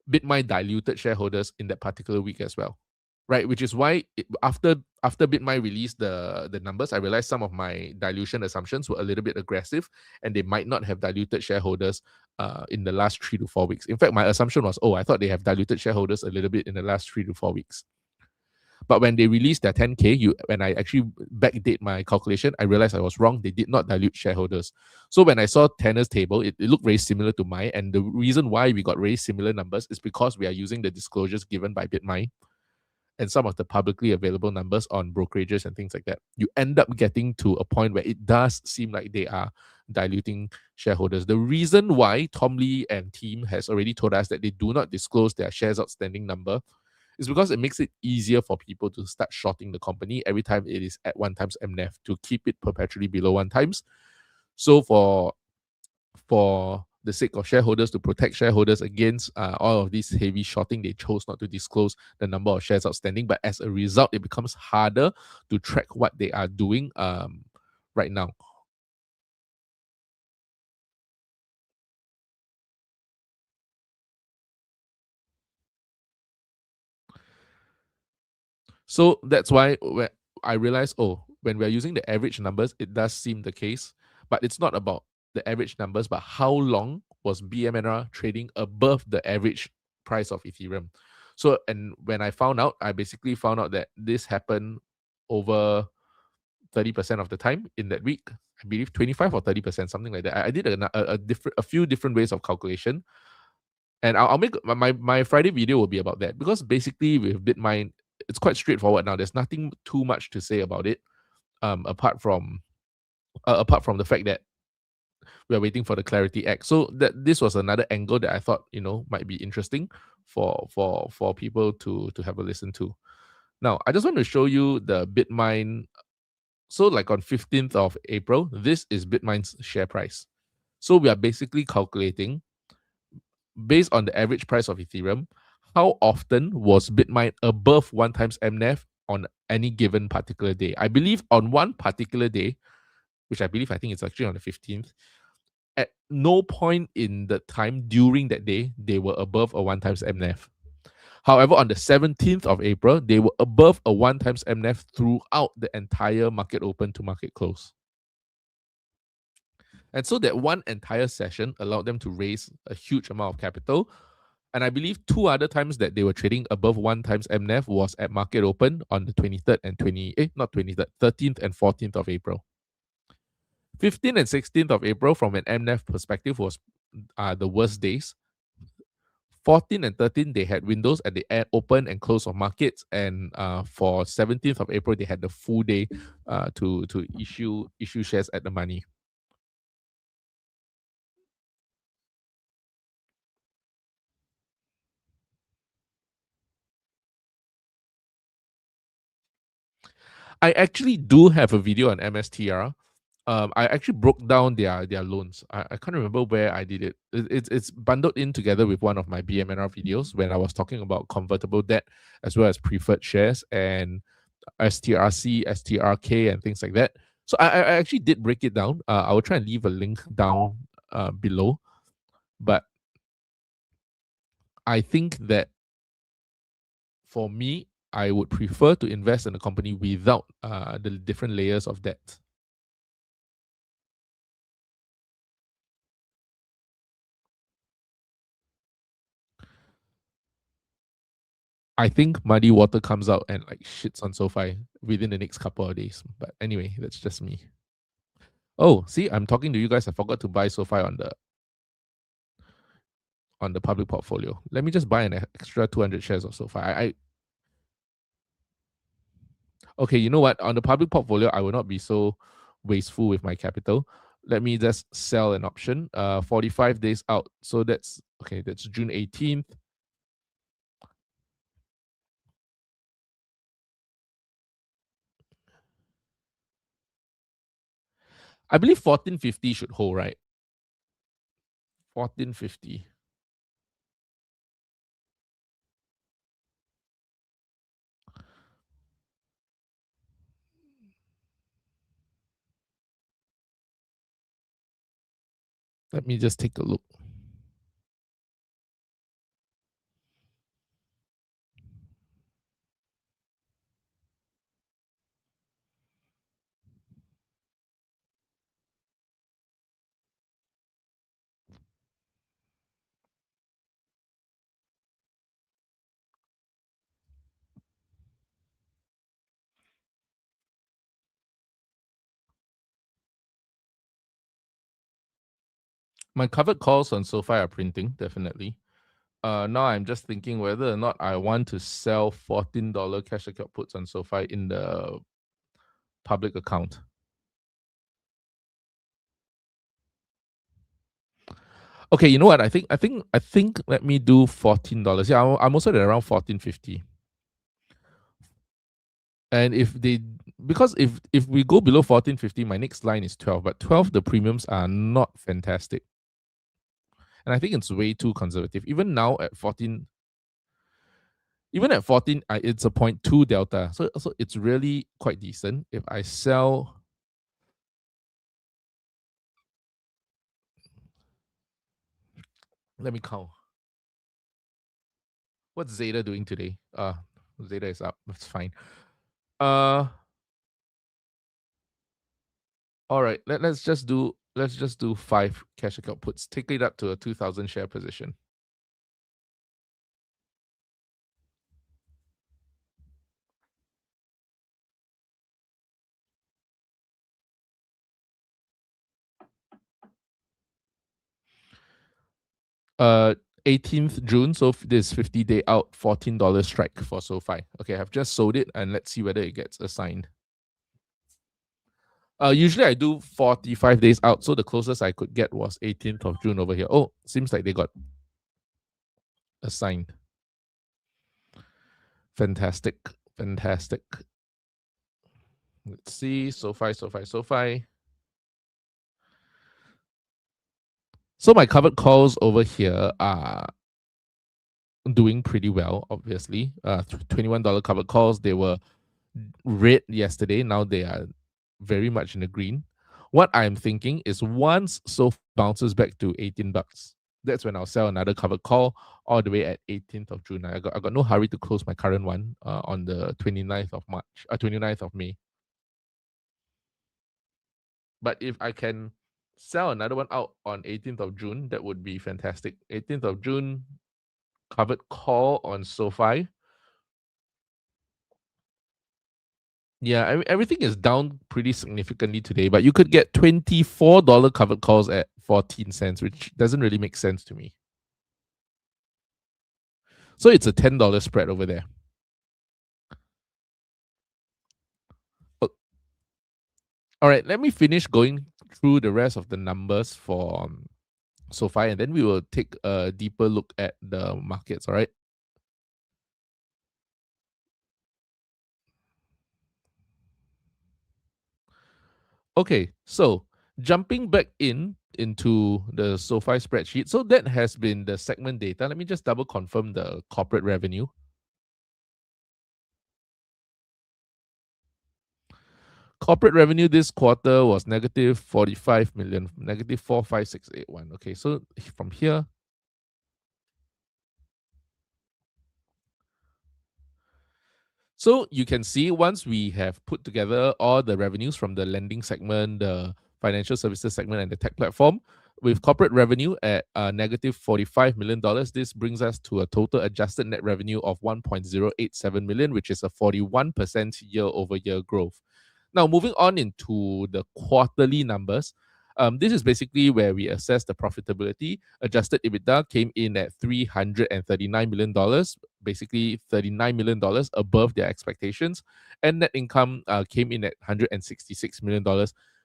Bitmine diluted shareholders in that particular week as well, right? Which is why after Bitmine released the numbers, I realized some of my dilution assumptions were a little bit aggressive, and they might not have diluted shareholders in the last 3 to 4 weeks. In fact, my assumption was, I thought they have diluted shareholders a little bit in the last 3 to 4 weeks. But when they released their 10K, when I actually backdate my calculation, I realized I was wrong. They did not dilute shareholders. So when I saw Tanner's table, it looked very similar to mine. And the reason why we got very similar numbers is because we are using the disclosures given by Bitmine and some of the publicly available numbers on brokerages and things like that. You end up getting to a point where it does seem like they are diluting shareholders. The reason why Tom Lee and team has already told us that they do not disclose their shares outstanding number is because it makes it easier for people to start shorting the company every time it is at 1 times MNAV, to keep it perpetually below 1 times. So for the sake of shareholders, to protect shareholders against all of this heavy shorting, they chose not to disclose the number of shares outstanding. But as a result, it becomes harder to track what they are doing right now. So that's why when I realized, when we're using the average numbers, it does seem the case. But it's not about the average numbers, but how long was BMNR trading above the average price of Ethereum. So, and when I found out, I basically found out that this happened over 30% of the time in that week. I believe 25 or 30%, something like that. I did a few different ways of calculation. And I'll make my Friday video will be about that, because basically with Bitmine, it's quite straightforward now. There's nothing too much to say about it, apart from the fact that we're waiting for the Clarity Act. So that this was another angle that I thought might be interesting for people to have a listen to. Now, I just want to show you the Bitmine So like on 15th of April, this is Bitmain's share price. So we are basically calculating based on the average price of Ethereum, how often was Bitmain above 1 times MNAV on any given particular day. I believe on one particular day, which I think it's actually on the 15th, at no point in the time during that day, they were above a 1 times MNAV. However, on the 17th of April, they were above a 1 times MNAV throughout the entire market open to market close. And so that one entire session allowed them to raise a huge amount of capital. And I believe two other times that they were trading above 1 times MNAV was at market open on the 23rd and 13th and 14th of April. 15th and 16th of April, from an MNAV perspective, was the worst days. 14 and 13, they had windows at the open and close of markets, and for 17th of April, they had the full day to issue shares at the money. I actually do have a video on MSTR. I actually broke down their loans. I can't remember where I did it. It's bundled in together with one of my BMNR videos when I was talking about convertible debt as well as preferred shares and STRC, STRK, and things like that. So I actually did break it down. I will try and leave a link down below. But I think that for me, I would prefer to invest in a company without the different layers of debt. I think Muddy Water comes out and like shits on SoFi within the next couple of days. But anyway, that's just me. Oh, see, I'm talking to you guys. I forgot to buy SoFi on the public portfolio. Let me just buy an extra 200 shares of SoFi. Okay, you know what? On the public portfolio, I will not be so wasteful with my capital. Let me just sell an option. 45 days out. So that's okay. That's June 18th. I believe 1450 should hold, right? 1450. Let me just take a look. My covered calls on SoFi are printing, definitely. Now I'm just thinking whether or not I want to sell $14 cash account puts on SoFi in the public account. Okay, you know what? I think let me do $14. Yeah, I'm also at around 1450. And because if we go below 1450, my next line is 12, but 12 the premiums are not fantastic. And I think it's way too conservative. Even now at 14, it's a 0.2 delta. So it's really quite decent. If I sell, let me count. What's Zeta doing today? Zeta is up. That's fine. All right. Let's just do 5 cash account puts. Take it up to a 2,000 share position. Uh, 18th June. So this 50-day out, $14 strike for SoFi. Okay, I've just sold it and let's see whether it gets assigned. Usually I do 45 days out, so the closest I could get was 18th of June over here. Oh, seems like they got assigned. Fantastic. Let's see, SoFi. So my covered calls over here are doing pretty well, obviously. $21 covered calls, they were red yesterday. Now they are very much in the green. What I'm thinking is once SoFi bounces back to $18, that's when I'll sell another covered call all the way at 18th of June. I got no hurry to close my current one on the 29th of March, 29th of May. But if I can sell another one out on 18th of June, that would be fantastic. 18th of June, covered call on SoFi. Yeah, everything is down pretty significantly today, but you could get $24 covered calls at 14 cents, which doesn't really make sense to me. So it's a $10 spread over there. All right, let me finish going through the rest of the numbers for SoFi, and then we will take a deeper look at the markets. All right. Okay, so jumping back into the SoFi spreadsheet. So that has been the segment data. Let me just double confirm the corporate revenue. Corporate revenue this quarter was negative 45 million, negative 45681. Okay, so from here, so you can see once we have put together all the revenues from the lending segment, the financial services segment, and the tech platform, with corporate revenue at negative $45 million, this brings us to a total adjusted net revenue of 1.087 million, which is a 41% year-over-year growth. Now, moving on into the quarterly numbers, this is basically where we assess the profitability. Adjusted EBITDA came in at $339 million, basically $39 million above their expectations. And net income came in at $166 million,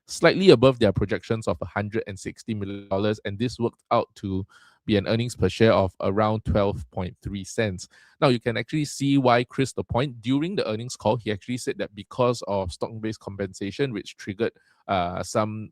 slightly above their projections of $160 million. And this worked out to be an earnings per share of around 12.3 cents. Now, you can actually see why Chris Lapointe, during the earnings call, he actually said that because of stock-based compensation, which triggered some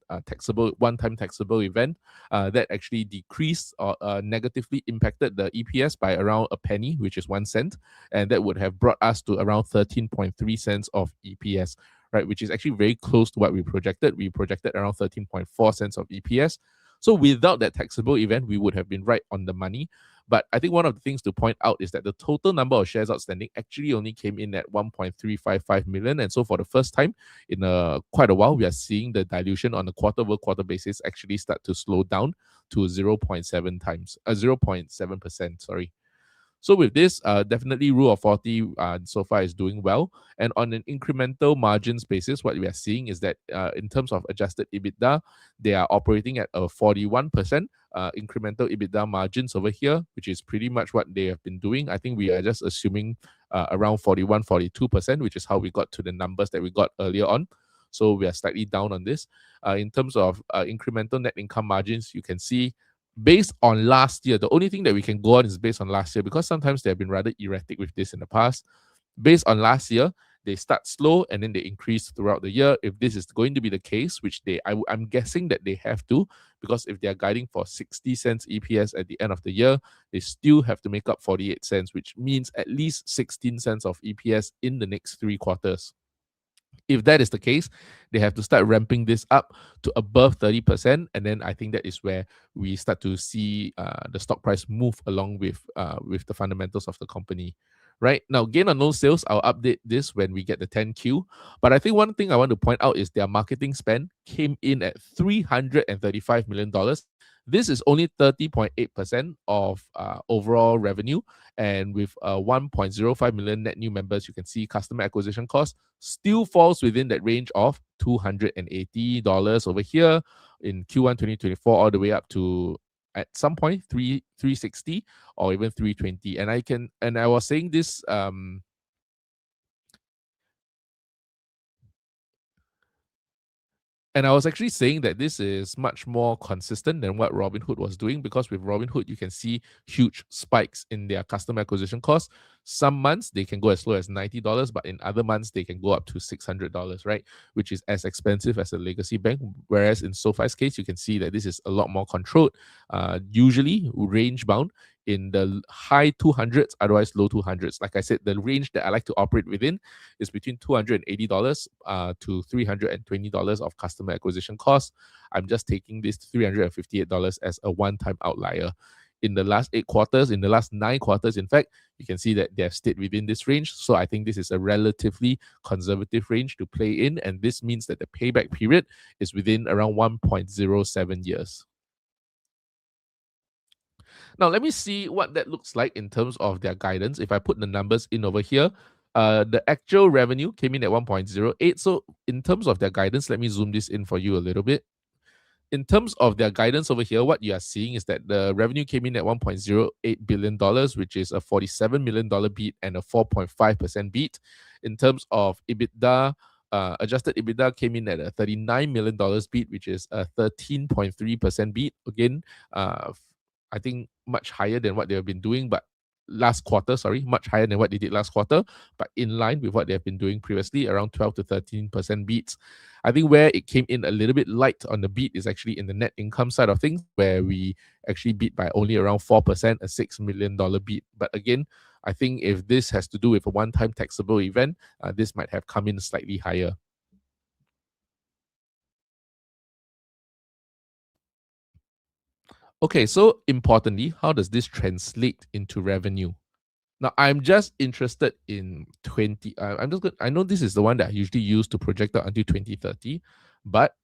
one-time taxable event that actually decreased or negatively impacted the EPS by around a penny, which is 1 cent, and that would have brought us to around 13.3 cents of EPS, right? Which is actually very close to what we projected. We projected around 13.4 cents of EPS. So without that taxable event, we would have been right on the money. But I think one of the things to point out is that the total number of shares outstanding actually only came in at 1.355 million. And so for the first time in quite a while, we are seeing the dilution on a quarter-over-quarter basis actually start to slow down to 0.7%, sorry. So with this, definitely Rule of 40 so far is doing well. And on an incremental margins basis, what we are seeing is that in terms of adjusted EBITDA, they are operating at a 41% incremental EBITDA margins over here, which is pretty much what they have been doing. I think we are just assuming around 41, 42%, which is how we got to the numbers that we got earlier on. So we are slightly down on this. In terms of incremental net income margins, you can see based on last year, the only thing that we can go on is based on last year because sometimes they have been rather erratic with this in the past. Based on last year, they start slow and then they increase throughout the year. If this is going to be the case, which I'm guessing that they have to, because if they are guiding for 60 cents EPS at the end of the year, they still have to make up 48 cents, which means at least 16 cents of EPS in the next 3 quarters. If that is the case, they have to start ramping this up to above 30%. And then I think that is where we start to see the stock price move along with the fundamentals of the company. Right now, gain on those sales, I'll update this when we get the 10Q. But I think one thing I want to point out is their marketing spend came in at $335 million. This is only 30.8% of overall revenue. And with 1.05 million net new members, you can see customer acquisition cost still falls within that range of $280 over here in Q1 2024, all the way up to at some point 360 or even 320. And I was saying this And I was actually saying that this is much more consistent than what Robinhood was doing, because with Robinhood, you can see huge spikes in their customer acquisition costs. Some months they can go as low as $90, but in other months they can go up to $600, right? Which is as expensive as a legacy bank. Whereas in SoFi's case, you can see that this is a lot more controlled, usually range bound in the high 200s, otherwise low 200s. Like I said, the range that I like to operate within is between $280 to $320 of customer acquisition costs. I'm just taking this $358 as a one-time outlier. In the last 8 quarters, in the last 9 quarters, in fact, you can see that they have stayed within this range. So I think this is a relatively conservative range to play in. And this means that the payback period is within around 1.07 years. Now, let me see what that looks like in terms of their guidance. If I put the numbers in over here, the actual revenue came in at 1.08. So in terms of their guidance, let me zoom this in for you a little bit. In terms of their guidance over here, what you are seeing is that the revenue came in at $1.08 billion, which is a $47 million beat and a 4.5% beat. In terms of EBITDA, adjusted EBITDA came in at a $39 million beat, which is a 13.3% beat. Again, I think much higher than what they have been doing, but much higher than what they did last quarter, but in line with what they have been doing previously, around 12 to 13% beats. I think where it came in a little bit light on the beat is actually in the net income side of things, where we actually beat by only around 4%, a $6 million beat. But again, I think if this has to do with a one-time taxable event, this might have come in slightly higher. Okay, so importantly, how does this translate into revenue? Now, I'm just interested in 20. I'm just good. I know this is the one that I usually use to project out until 2030, but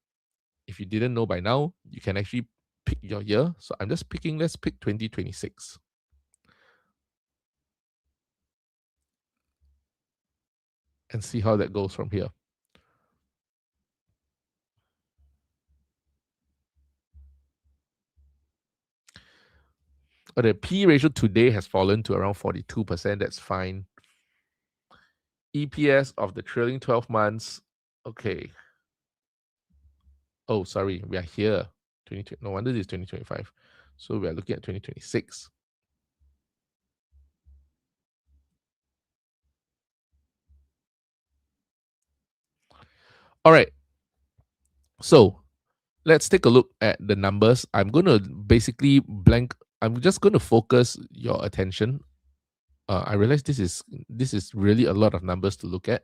if you didn't know by now, you can actually pick your year. So I'm just picking, let's pick 2026. And see how that goes from here. The P ratio today has fallen to around 42%. That's fine. EPS of the trailing 12 months. Okay. Oh, sorry. We are here. No wonder this is 2025. So we are looking at 2026. All right. So let's take a look at the numbers. I'm going to basically I'm just going to focus your attention. I realize this is really a lot of numbers to look at.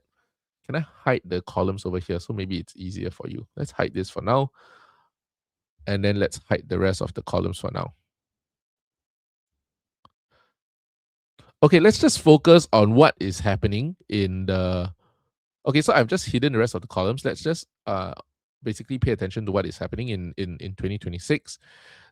Can I hide the columns over here? So maybe it's easier for you. Let's hide this for now. And then let's hide the rest of the columns for now. Okay, let's just focus on what is happening in the... Okay, so I've just hidden the rest of the columns. Let's just basically pay attention to what is happening in 2026.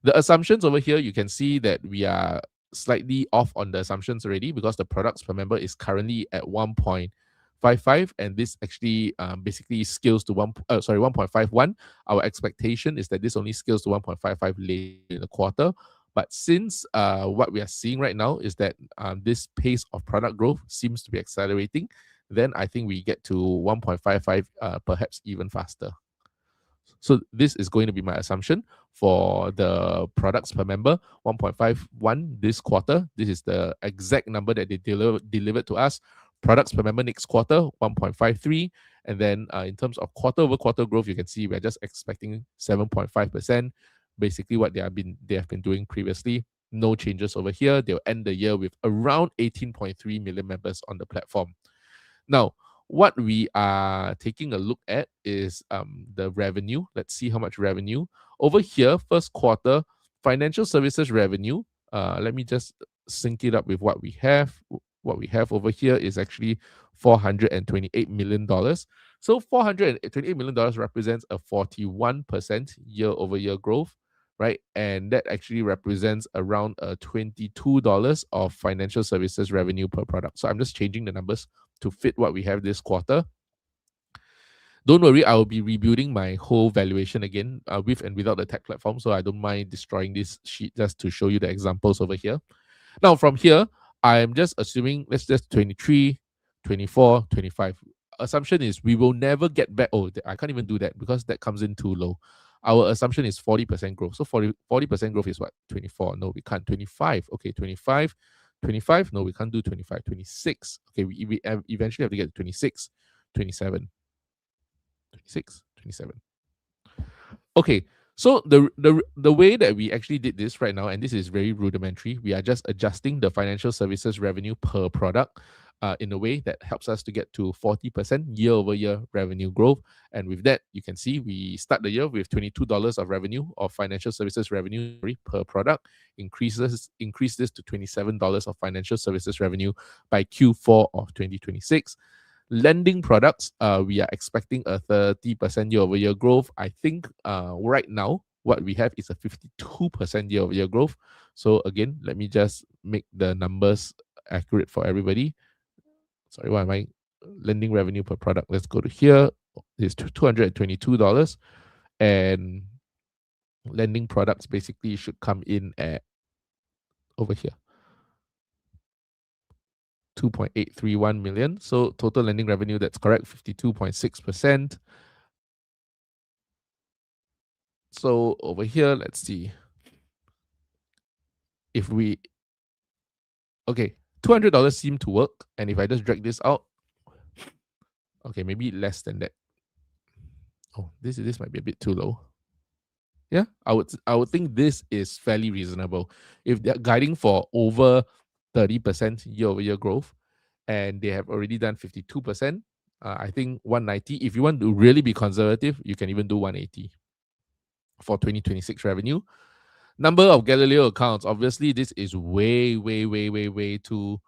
The assumptions over here, you can see that we are slightly off on the assumptions already, because the products per member is currently at 1.55, and this actually basically scales to 1.51. Our expectation is that this only scales to 1.55 later in the quarter. But since what we are seeing right now is that this pace of product growth seems to be accelerating, then I think we get to 1.55, perhaps even faster. So this is going to be my assumption for the products per member, 1.51 this quarter. This is the exact number that they delivered to us. Products per member next quarter, 1.53. And then in terms of quarter-over-quarter growth, you can see we're just expecting 7.5%. Basically what they have been doing previously. No changes over here. They'll end the year with around 18.3 million members on the platform. Now, what we are taking a look at is the revenue. Let's see how much revenue. Over here, first quarter, financial services revenue. Let me just sync it up with what we have. What we have over here is actually $428 million. So $428 million represents a 41% year-over-year growth, right? And that actually represents around $22 of financial services revenue per product. So I'm just changing the numbers to fit what we have this quarter. Don't worry, I will be rebuilding my whole valuation again with and without the tech platform. So I don't mind destroying this sheet just to show you the examples over here. Now from here, I'm just assuming, let's just 23, 24, 25. assumption is we will never get back. Oh, I can't even do that because that comes in too low. Our assumption is 40% growth. So 40% growth is what? 24. No, we can't. 25. Okay, 25. 25. No, we can't do 25. 26. Okay, we eventually have to get to 26. 27. 26. 27. Okay, so the way that we actually did this right now, and this is very rudimentary, we are just adjusting the financial services revenue per product in a way that helps us to get to 40% year-over-year revenue growth. And with that, you can see we start the year with $22 of revenue of financial services revenue per product, increase this to $27 of financial services revenue by Q4 of 2026. Lending products, we are expecting a 30% year-over-year growth. I think right now, what we have is a 52% year-over-year growth. So again, let me just make the numbers accurate for everybody. Sorry, why am I? Lending revenue per product. Let's go to here. It's $222. And lending products basically should come in at over here. 2.831 million. So total lending revenue, that's correct, 52.6%. So over here, let's see. If we, okay, $200 seem to work. And if I just drag this out, okay, maybe less than that. Oh, this might be a bit too low. Yeah, I would think this is fairly reasonable. If they're guiding for over 30% year-over-year growth, and they have already done 52%, I think 190. If you want to really be conservative, you can even do 180 for 2026 revenue. Number of Galileo accounts. Obviously, this is way too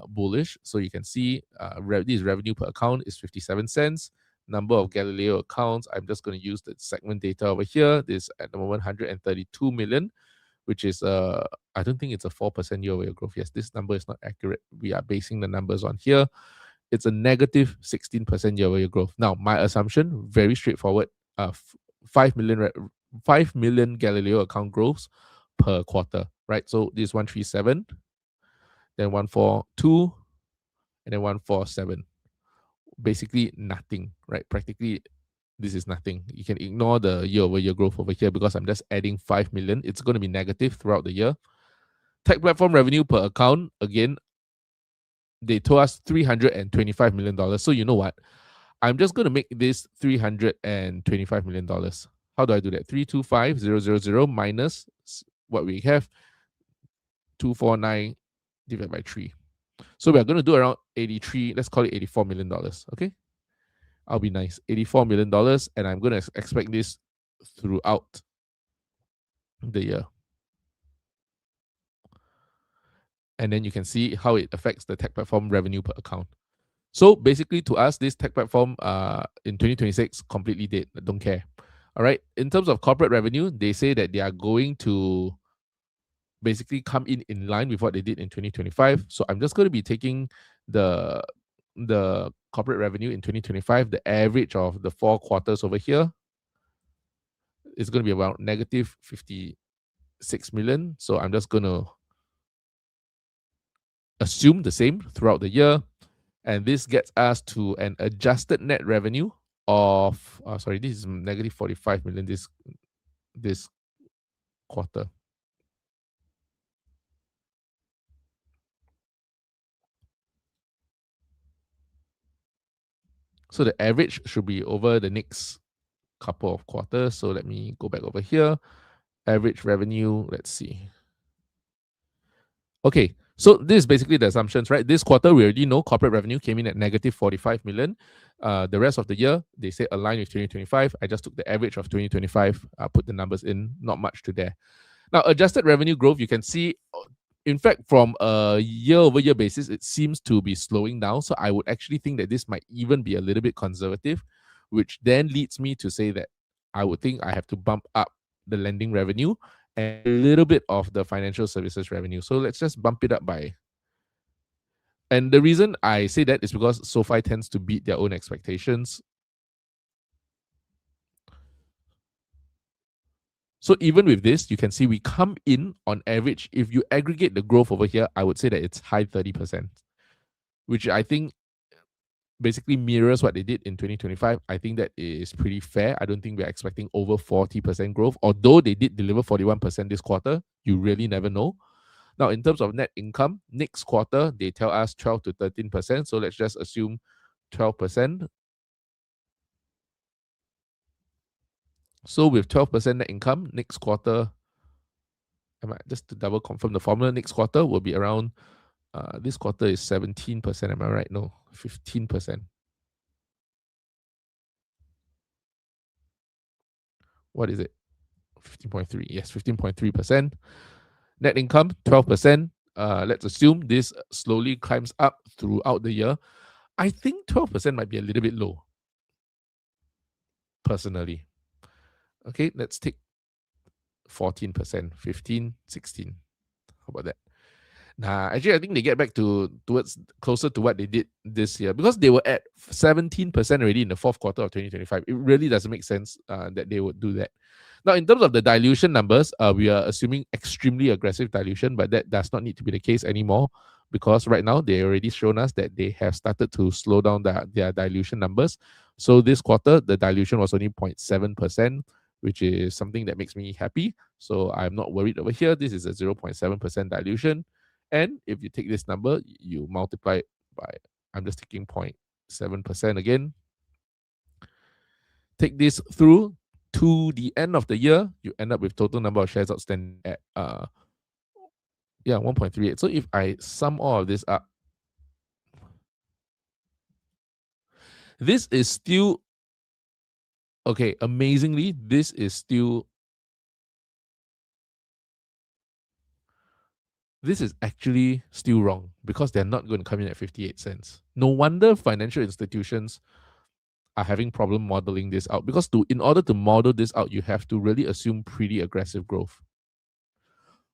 bullish. So you can see this revenue per account is 57 cents. Number of Galileo accounts, I'm just going to use the segment data over here. This at the moment 132 million, which is I don't think it's a 4% year-over-year growth. Yes, this number is not accurate. We are basing the numbers on here. It's a negative 16% year-over-year growth. Now, my assumption, very straightforward, 5 million Galileo account growths per quarter, right? So this is 137, then 142, and then 147. Basically nothing, right? Practically, this is nothing. You can ignore the year-over-year growth over here because I'm just adding 5 million. It's going to be negative throughout the year. Tech platform revenue per account, again, they told us $325 million. So you know what? I'm just going to make this $325 million. How do I do that? 325,000 minus what we have, 249 divided by 3. So we are going to do around 83, let's call it $84 million. Okay? I'll be nice. $84 million, and I'm going to expect this throughout the year. And then you can see how it affects the tech platform revenue per account. So basically, to us, this tech platform in 2026 completely dead. I don't care. All right. In terms of corporate revenue, they say that they are going to basically come in line with what they did in 2025. So I'm just going to be taking the corporate revenue in 2025, the average of the 4 quarters over here is going to be about negative 56 million. So I'm just going to assume the same throughout the year. And this gets us to an adjusted net revenue of, sorry, this is negative 45 million this quarter. So the average should be over the next couple of quarters. So let me go back over here. Average revenue, let's see. Okay, so this is basically the assumptions, right? This quarter, we already know corporate revenue came in at negative 45 million. The rest of the year, they say align with 2025. I just took the average of 2025, put the numbers in, not much to there. Now, adjusted revenue growth, you can see, in fact, from a year-over-year basis, it seems to be slowing down. So I would actually think that this might even be a little bit conservative, which then leads me to say that I would think I have to bump up the lending revenue and a little bit of the financial services revenue. So let's just bump it up by. And the reason I say that is because SoFi tends to beat their own expectations. So even with this, you can see we come in on average. If you aggregate the growth over here, I would say that it's high 30%, which I think basically mirrors what they did in 2025, I think that is pretty fair. I don't think we're expecting over 40% growth, although they did deliver 41% this quarter. You really never know. Now, in terms of net income, next quarter, they tell us 12 to 13%. So let's just assume 12%. So with 12% net income, next quarter, just to double confirm the formula, next quarter will be around, this quarter is 17%, am I right? No, 15%. What is it? 15.3. Yes, 15.3%. Net income, 12%. Let's assume this slowly climbs up throughout the year. I think 12% might be a little bit low, personally. Okay, let's take 14%, 15, 16. How about that? Nah, actually, I think they get back towards closer to what they did this year, because they were at 17% already in the fourth quarter of 2025. It really doesn't make sense that they would do that. Now, in terms of the dilution numbers, we are assuming extremely aggressive dilution, but that does not need to be the case anymore, because right now they already shown us that they have started to slow down their dilution numbers. So this quarter, the dilution was only 0.7%, which is something that makes me happy. So I'm not worried over here. This is a 0.7% dilution. And if you take this number, you multiply it by, I'm just taking 0.7% again. Take this through to the end of the year, you end up with total number of shares outstanding at 1.38. So if I sum all of this up, this is still okay. Amazingly, this is actually still wrong, because they're not going to come in at 58 cents. No wonder financial institutions are having problem modeling this out, because in order to model this out, you have to really assume pretty aggressive growth.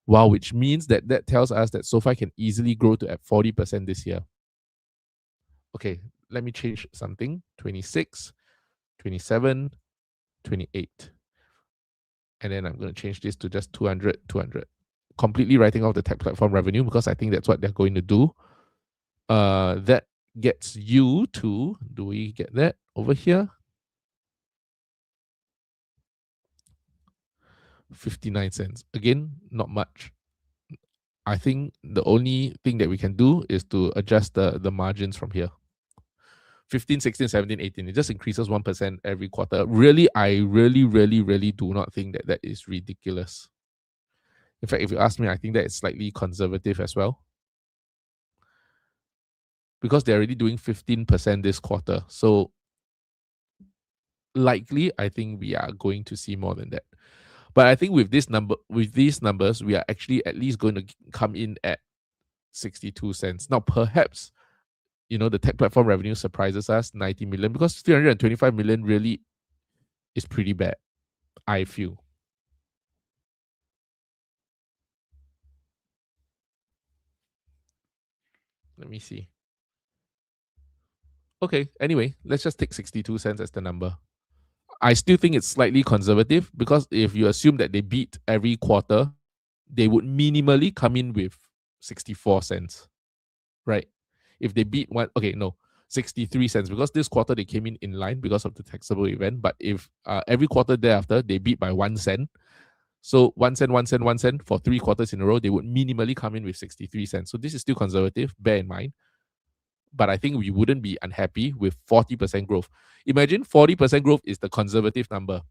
Wow, which means that tells us that SoFi can easily grow to at 40% this year. Okay, let me change something. 26, 27, 28. And then I'm going to change this to just 200, 200. Completely writing off the tech platform revenue, because I think that's what they're going to do. That gets you to, do we get that over here? 59 cents. Again, not much. I think the only thing that we can do is to adjust the margins from here. 15, 16, 17, 18. It just increases 1% every quarter. Really, I really do not think that is ridiculous. In fact, if you ask me, I think that it's slightly conservative as well, because they're already doing 15% this quarter. So likely, I think we are going to see more than that. But I think with these numbers, we are actually at least going to come in at 62 cents. Now, perhaps, the tech platform revenue surprises us, 90 million, because 325 million really is pretty bad, I feel. Let me see. Okay, anyway, let's just take 62 cents as the number. I still think it's slightly conservative, because if you assume that they beat every quarter, they would minimally come in with 64 cents, right? If they beat 63 cents, because this quarter they came in line because of the taxable event. But if every quarter thereafter they beat by 1 cent, so 1 cent, 1 cent, 1 cent for 3 quarters in a row, they would minimally come in with 63 cents. So this is still conservative, bear in mind. But I think we wouldn't be unhappy with 40% growth. Imagine 40% growth is the conservative number,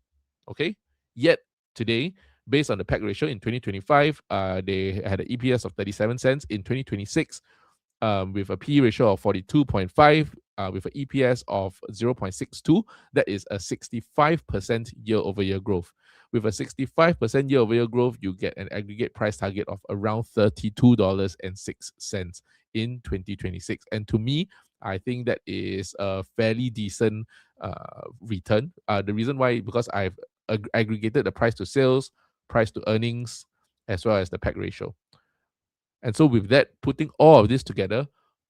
okay? Yet today, based on the PAC ratio in 2025, they had an EPS of 37 cents. In 2026, with a P ratio of 42.5, with an EPS of 0.62, that is a 65% year-over-year growth. With a 65% year-over-year growth, you get an aggregate price target of around $32.06 in 2026. And to me, I think that is a fairly decent return. The reason why, because I've aggregated the price to sales, price to earnings, as well as the PAC ratio. And so with that, putting all of this together,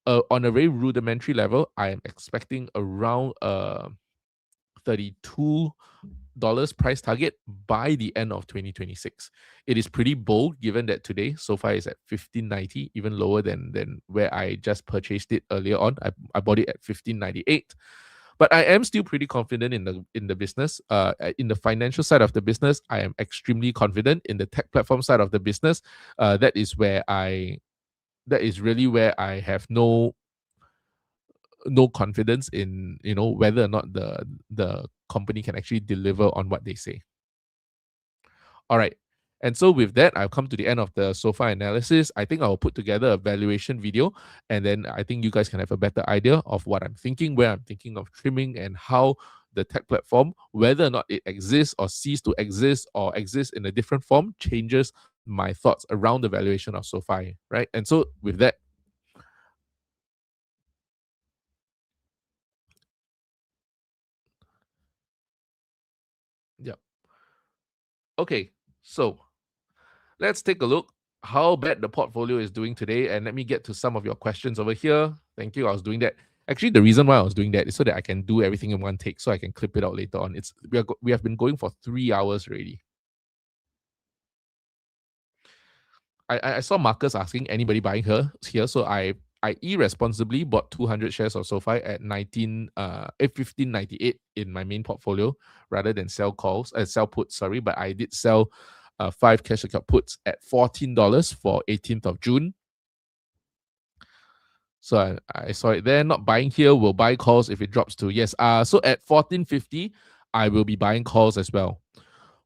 on a very rudimentary level, I am expecting around $32 price target by the end of 2026. It is pretty bold given that today SoFi is at 1590, even lower than where I just purchased it earlier on. I bought it at 1598. But I am still pretty confident in the business. In the financial side of the business, I am extremely confident. In the tech platform side of the business, that is really where I have no confidence in, whether or not the company can actually deliver on what they say. All right. And so with that, I've come to the end of the SoFi analysis. I think I'll put together a valuation video, and then I think you guys can have a better idea of what I'm thinking, where I'm thinking of trimming, and how the tech platform, whether or not it exists or cease to exist or exists in a different form, changes my thoughts around the valuation of SoFi, right? And so with that, yeah. Okay, so let's take a look how bad the portfolio is doing today, and let me get to some of your questions over here. Thank you. I was doing that. Actually, the reason why I was doing that is so that I can do everything in one take, so I can clip it out later on. We have been going for 3 hours already. I saw Marcus asking anybody buying here, so I irresponsibly bought 200 shares of SoFi at 1598 in my main portfolio rather than sell puts, sorry, but I did sell 5 cash account puts at $14 for 18th of June. So I saw it there. Not buying here, will buy calls if it drops to, yes. So at 14.50, I will be buying calls as well.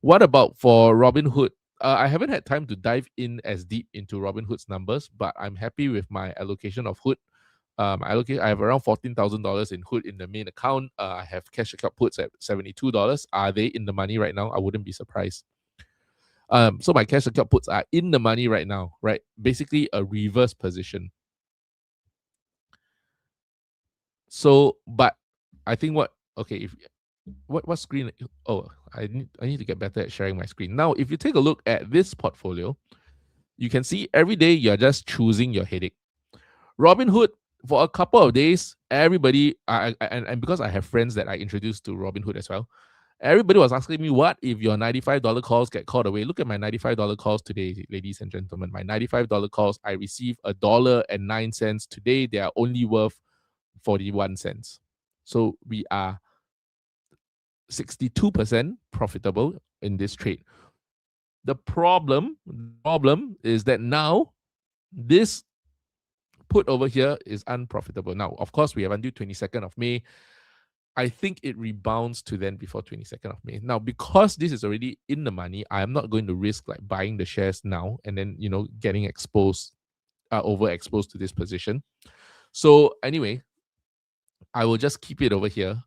What about for Robinhood? I haven't had time to dive in as deep into Robinhood's numbers, but I'm happy with my allocation of Hood. I have around $14,000 in Hood in the main account. I have cash account puts at $72. Are they in the money right now? I wouldn't be surprised. So my cash account puts are in the money right now, right? Basically a reverse position. So, but I think what screen? Oh, I need to get better at sharing my screen. Now, if you take a look at this portfolio, you can see every day you're just choosing your headache. Robinhood, for a couple of days, everybody, and because I have friends that I introduced to Robinhood as well, everybody was asking me, what if your $95 calls get called away? Look at my $95 calls today, ladies and gentlemen. My $95 calls, I receive $1.09. Today, they are only worth 41 cents. So we are 62% profitable in this trade. The problem is that now this put over here is unprofitable. Now, of course, we have until 22nd of May. I think it rebounds to then before 22nd of May. Now, because this is already in the money, I am not going to risk like buying the shares now and then, getting overexposed to this position. So anyway, I will just keep it over here.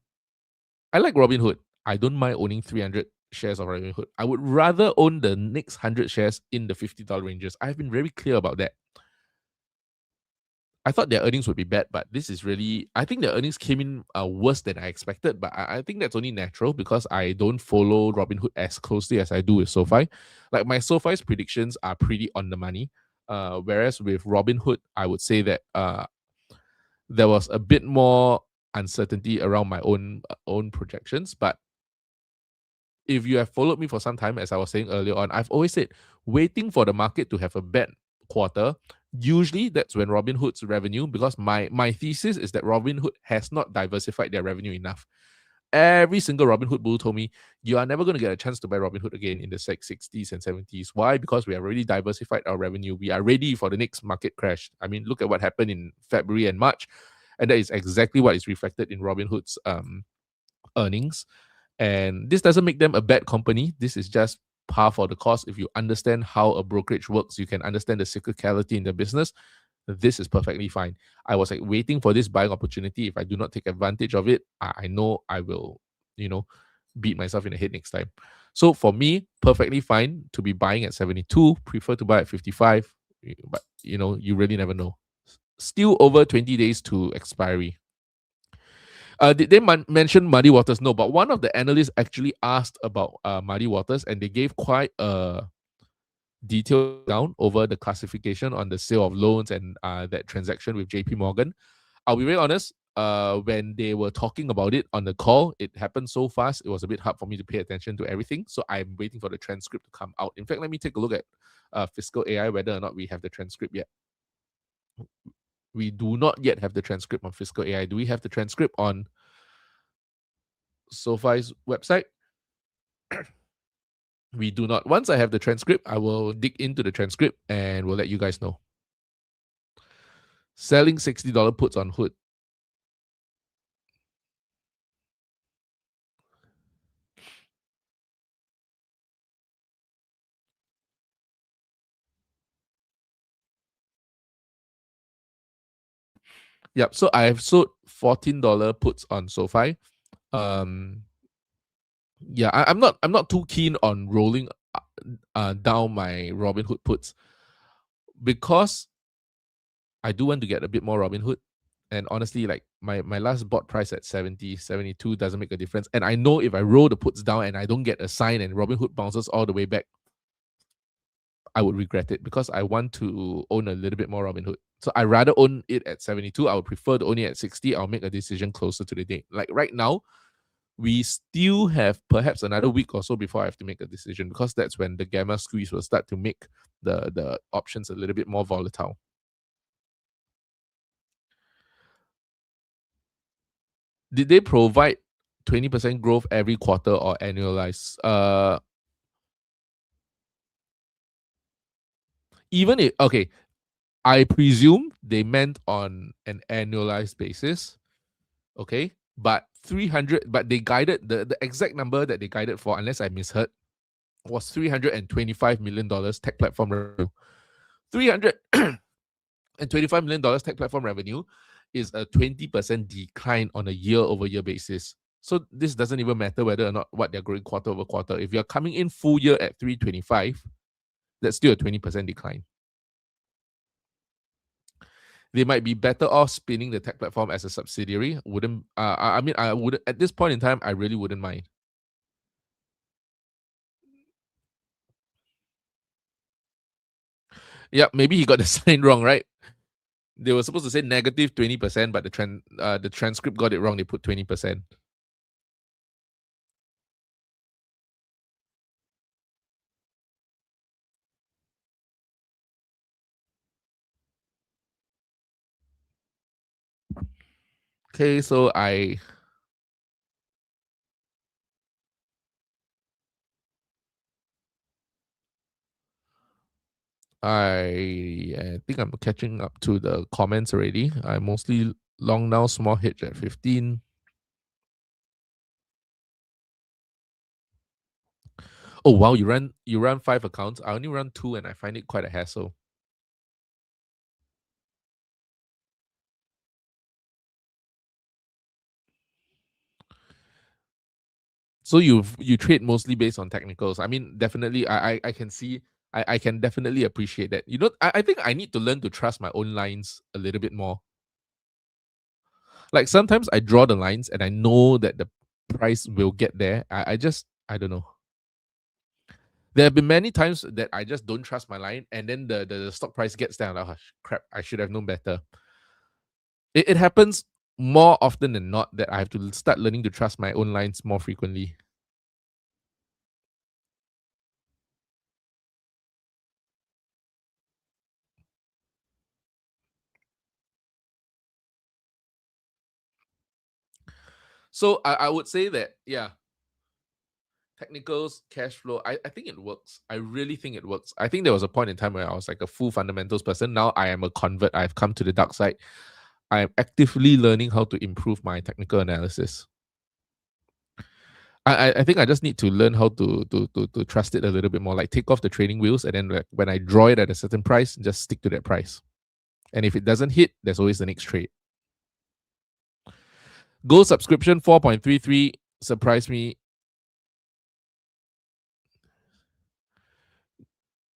I like Robinhood. I don't mind owning 300 shares of Robinhood. I would rather own the next 100 shares in the $50 ranges. I've been very clear about that. I thought their earnings would be bad, but this is really, I think their earnings came in worse than I expected, but I think that's only natural because I don't follow Robinhood as closely as I do with SoFi. Like my SoFi's predictions are pretty on the money, whereas with Robinhood, I would say that there was a bit more uncertainty around my own projections. But if you have followed me for some time, as I was saying earlier on, I've always said waiting for the market to have a bad quarter, usually that's when Robinhood's revenue, because my thesis is that Robinhood has not diversified their revenue enough. Every single Robinhood bull told me, you are never going to get a chance to buy Robinhood again in the 60s and 70s. Why? Because we have already diversified our revenue. We are ready for the next market crash. I mean, look at what happened in February and March. And that is exactly what is reflected in Robinhood's earnings. And this doesn't make them a bad company. This is just par for the course. If you understand how a brokerage works, you can understand the cyclicality in the business. This is perfectly fine. I was like waiting for this buying opportunity. If I do not take advantage of it, I know I will, beat myself in the head next time. So for me, perfectly fine to be buying at 72, prefer to buy at 55, but you really never know. Still over 20 days to expiry. Did they mention Muddy Waters? No, but one of the analysts actually asked about Muddy Waters, and they gave quite a detail down over the classification on the sale of loans and that transaction with JP Morgan. I'll be very honest, when they were talking about it on the call, it happened so fast. It was a bit hard for me to pay attention to everything. So I'm waiting for the transcript to come out. In fact, let me take a look at Fiscal AI, whether or not we have the transcript yet. We do not yet have the transcript on Fiscal AI. Do we have the transcript on SoFi's website? We do not. Once I have the transcript, I will dig into the transcript and we'll let you guys know. Selling $60 puts on Hood. Yep. So I've sold $14 puts on SoFi. Yeah, I'm not too keen on rolling down my Robinhood puts because I do want to get a bit more Robinhood. And honestly, like my last bought price at 70, 72 doesn't make a difference. And I know if I roll the puts down and I don't get a sign and Robinhood bounces all the way back, I would regret it because I want to own a little bit more Robinhood. So I rather own it at 72. I would prefer to own it at 60. I'll make a decision closer to the date. Like right now, we still have perhaps another week or so before I have to make a decision because that's when the gamma squeeze will start to make the options a little bit more volatile. Did they provide 20% growth every quarter or annualized? Even if, okay, I presume they meant on an annualized basis. Okay. But 300, but they guided the exact number that they guided for, unless I misheard, was $325 million tech platform revenue. $325 million tech platform revenue is a 20% decline on a year-over-year basis. So this doesn't even matter whether or not what they're growing quarter over quarter. If you're coming in full year at 325, that's still a 20% decline. They might be better off spinning the tech platform as a subsidiary. Wouldn't I mean I would at this point in time I really wouldn't mind. Yeah, maybe he got the sign wrong, right? They were supposed to say negative 20%, but the transcript got it wrong. They put 20%. Okay, so I think I'm catching up to the comments already. I mostly long now, small hedge at 15. Oh wow, you run 5 accounts. I only run 2 and I find it quite a hassle. So you trade mostly based on technicals. I mean, definitely I can see I can definitely appreciate that. You know, I think I need to learn to trust my own lines a little bit more. Like sometimes I draw the lines and I know that the price will get there. I don't know. There have been many times that I just don't trust my line and then the stock price gets down. Like, oh, crap, I should have known better. It happens more often than not that I have to start learning to trust my own lines more frequently. So I would say that, yeah, technicals, cash flow, I think it works. I really think it works. I think there was a point in time where I was like a full fundamentals person. Now I am a convert. I've come to the dark side. I am actively learning how to improve my technical analysis. I think I just need to learn how to trust it a little bit more. Like take off the training wheels and then like when I draw it at a certain price, just stick to that price. And if it doesn't hit, there's always the next trade. Gold subscription 4.33 surprised me.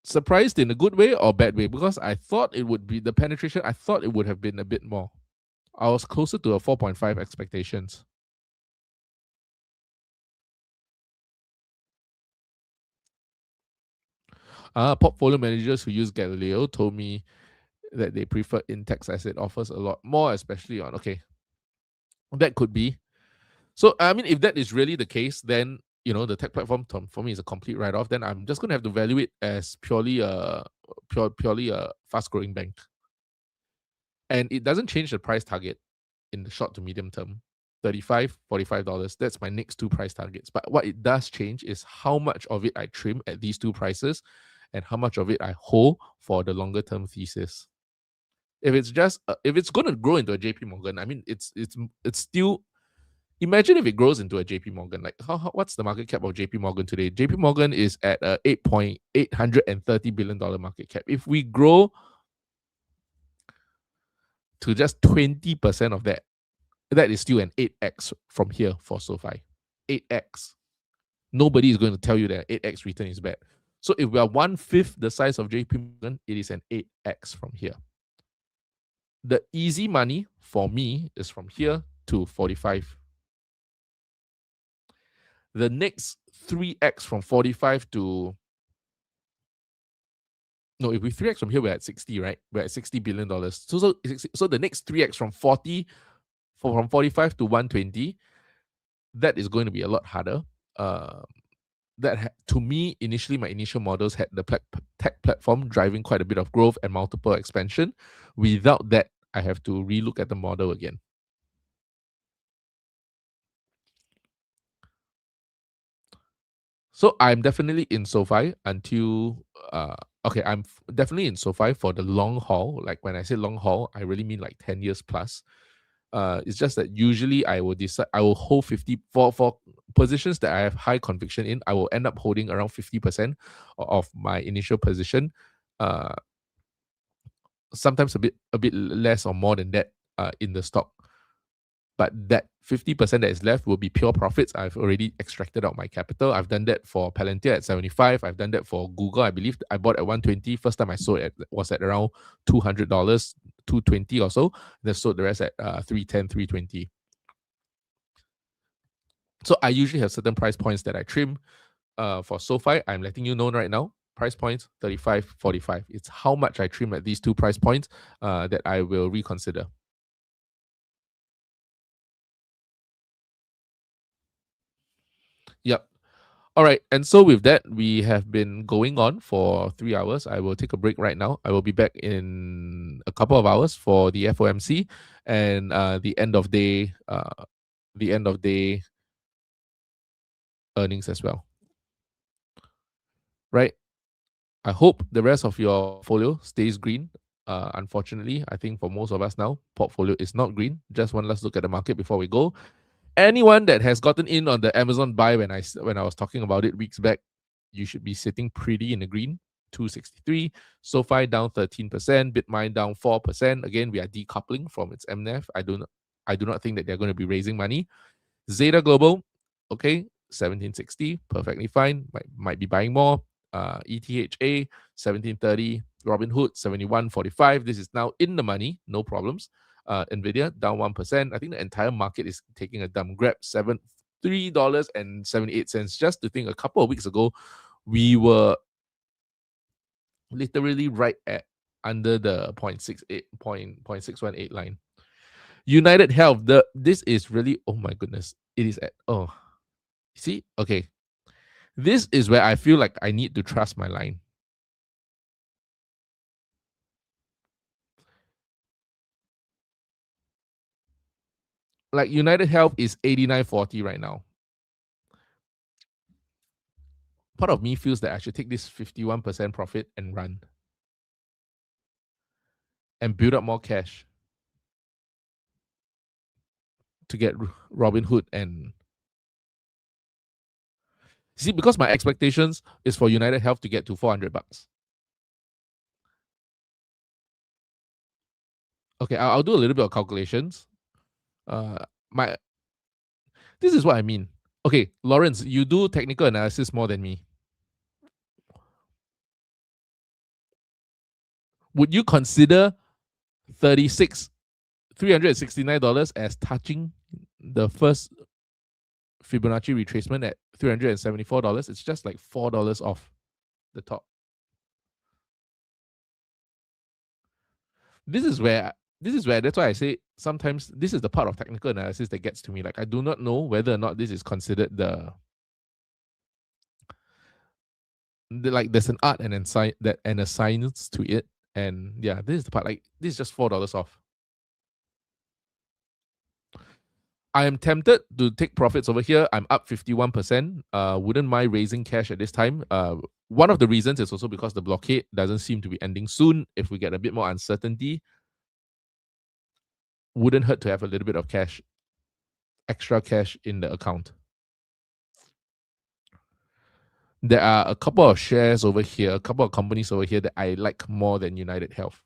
Surprised in a good way or bad way? Because I thought it would be the penetration, I thought it would have been a bit more. I was closer to a 4.5 expectations. Portfolio managers who use Galileo told me that they prefer Intex as it offers a lot more, especially on, okay. That could be. So I mean, if that is really the case, then the tech platform for me is a complete write-off. Then I'm just gonna have to value it as purely a fast-growing bank, and it doesn't change the price target in the short to medium term. $35, $45. That's my next two price targets. But what it does change is how much of it I trim at these two prices, and how much of it I hold for the longer term thesis. If it's going to grow into a JP Morgan, I mean, it's still. Imagine if it grows into a JP Morgan. Like, what's the market cap of JP Morgan today? JP Morgan is at a $830 billion market cap. If we grow to just 20% of that, that is still an 8x from here for SoFi. 8x. Nobody is going to tell you that 8x return is bad. So if we are 1/5 the size of JP Morgan, it is an 8x from here. The easy money for me is from here to 45. The next 3x from 45 to... No, if we 3x from here, we're at 60, right? We're at $60 billion. So the next 3x from 45 to 120, that is going to be a lot harder. To me, initially, my initial models had the tech platform driving quite a bit of growth and multiple expansion. Without that, I have to relook at the model again. So I'm definitely in SoFi until I'm definitely in SoFi for the long haul. Like when I say long haul, I really mean like 10 years plus. It's just that usually I will hold 50 for positions that I have high conviction in. I will end up holding around 50% of my initial position. Sometimes a bit less or more than that in the stock. But that 50% that is left will be pure profits. I've already extracted out my capital. I've done that for Palantir at 75. I've done that for Google. I believe I bought at 120. First time I sold was at around $200, 220 or so. Then sold the rest at 310, 320. So I usually have certain price points that I trim. For SoFi, I'm letting you know right now. Price points 35, 45. It's how much I trim at these two price points that I will reconsider. Yep. All right. And so with that, we have been going on for 3 hours. I will take a break right now. I will be back in a couple of hours for the FOMC and the end of day earnings as well. Right. I hope the rest of your portfolio stays green. Unfortunately, I think for most of us now, portfolio is not green. Just one last look at the market before we go. Anyone that has gotten in on the Amazon buy when I was talking about it weeks back, you should be sitting pretty in the green. 263, SoFi down 13%, BitMine down 4%. Again, we are decoupling from its MNAV. I do not think that they're going to be raising money. Zeta Global, okay, 1760, perfectly fine. Might be buying more. ETHA 1730, Robinhood 71.45. This is now in the money, no problems. Nvidia down 1%. I think the entire market is taking a dumb grab. $3.78. Just to think, a couple of weeks ago, we were literally right at under the 0.618 line. United Health, this is really, oh my goodness, it is at, see, okay. This is where I feel like I need to trust my line. Like United Health is 89.40 right now. Part of me feels that I should take this 51% profit and run. And build up more cash to get Robinhood and... See, because my expectations is for United Health to get to $400. Okay, I'll do a little bit of calculations. This is what I mean. Okay, Lawrence, you do technical analysis more than me. Would you consider $369 as touching the first Fibonacci retracement at $374? It's just like $4 off the top. This is where this is where, that's why I say sometimes this is the part of technical analysis that gets to me. Like, I do not know whether or not this is considered like there's an art and a science to it. And yeah, this is the part, like, this is just $4 off. I am tempted to take profits over here. I'm up 51%. Wouldn't mind raising cash at this time. One of the reasons is also because the blockade doesn't seem to be ending soon. If we get a bit more uncertainty, wouldn't hurt to have a little bit of cash, extra cash in the account. There are a couple of shares over here, a couple of companies over here that I like more than United Health.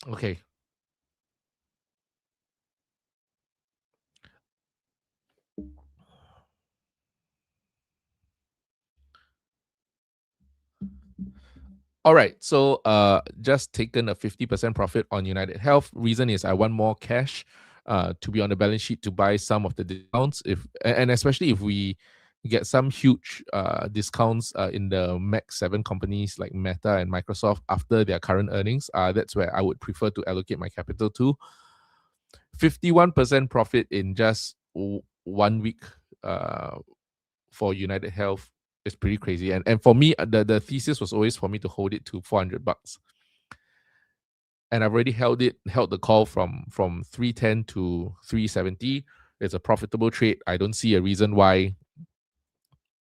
Okay. All right, so just taken a 50% profit on United Health. Reason is I want more cash to be on the balance sheet to buy some of the discounts, and especially if we get some huge discounts in the Mac 7 companies like Meta and Microsoft after their current earnings. That's where I would prefer to allocate my capital to. 51% profit in just 1 week for United Health is pretty crazy. And for me, the thesis was always for me to hold it to $400. And I've already held the call from 310 to 370. It's a profitable trade. I don't see a reason why.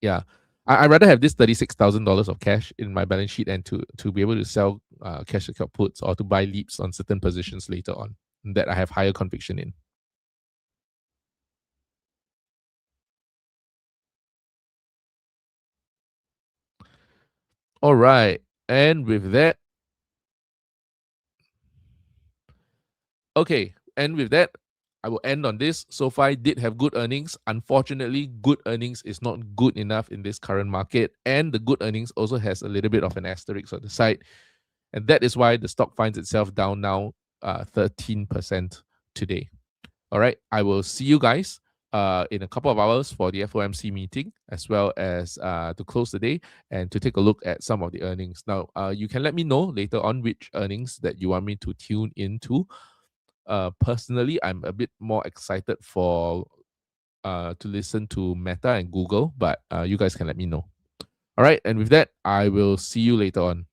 Yeah. I'd rather have this $36,000 of cash in my balance sheet and to be able to sell cash account puts or to buy leaps on certain positions later on that I have higher conviction in. All right. And with that, okay. And with that, I will end on this. SoFi did have good earnings. Unfortunately, good earnings is not good enough in this current market. And the good earnings also has a little bit of an asterisk on the side. And that is why the stock finds itself down now 13% today. All right. I will see you guys in a couple of hours for the FOMC meeting, as well as to close the day and to take a look at some of the earnings. Now, you can let me know later on which earnings that you want me to tune into. Personally, I'm a bit more excited to listen to Meta and Google, but you guys can let me know. All right. And with that, I will see you later on.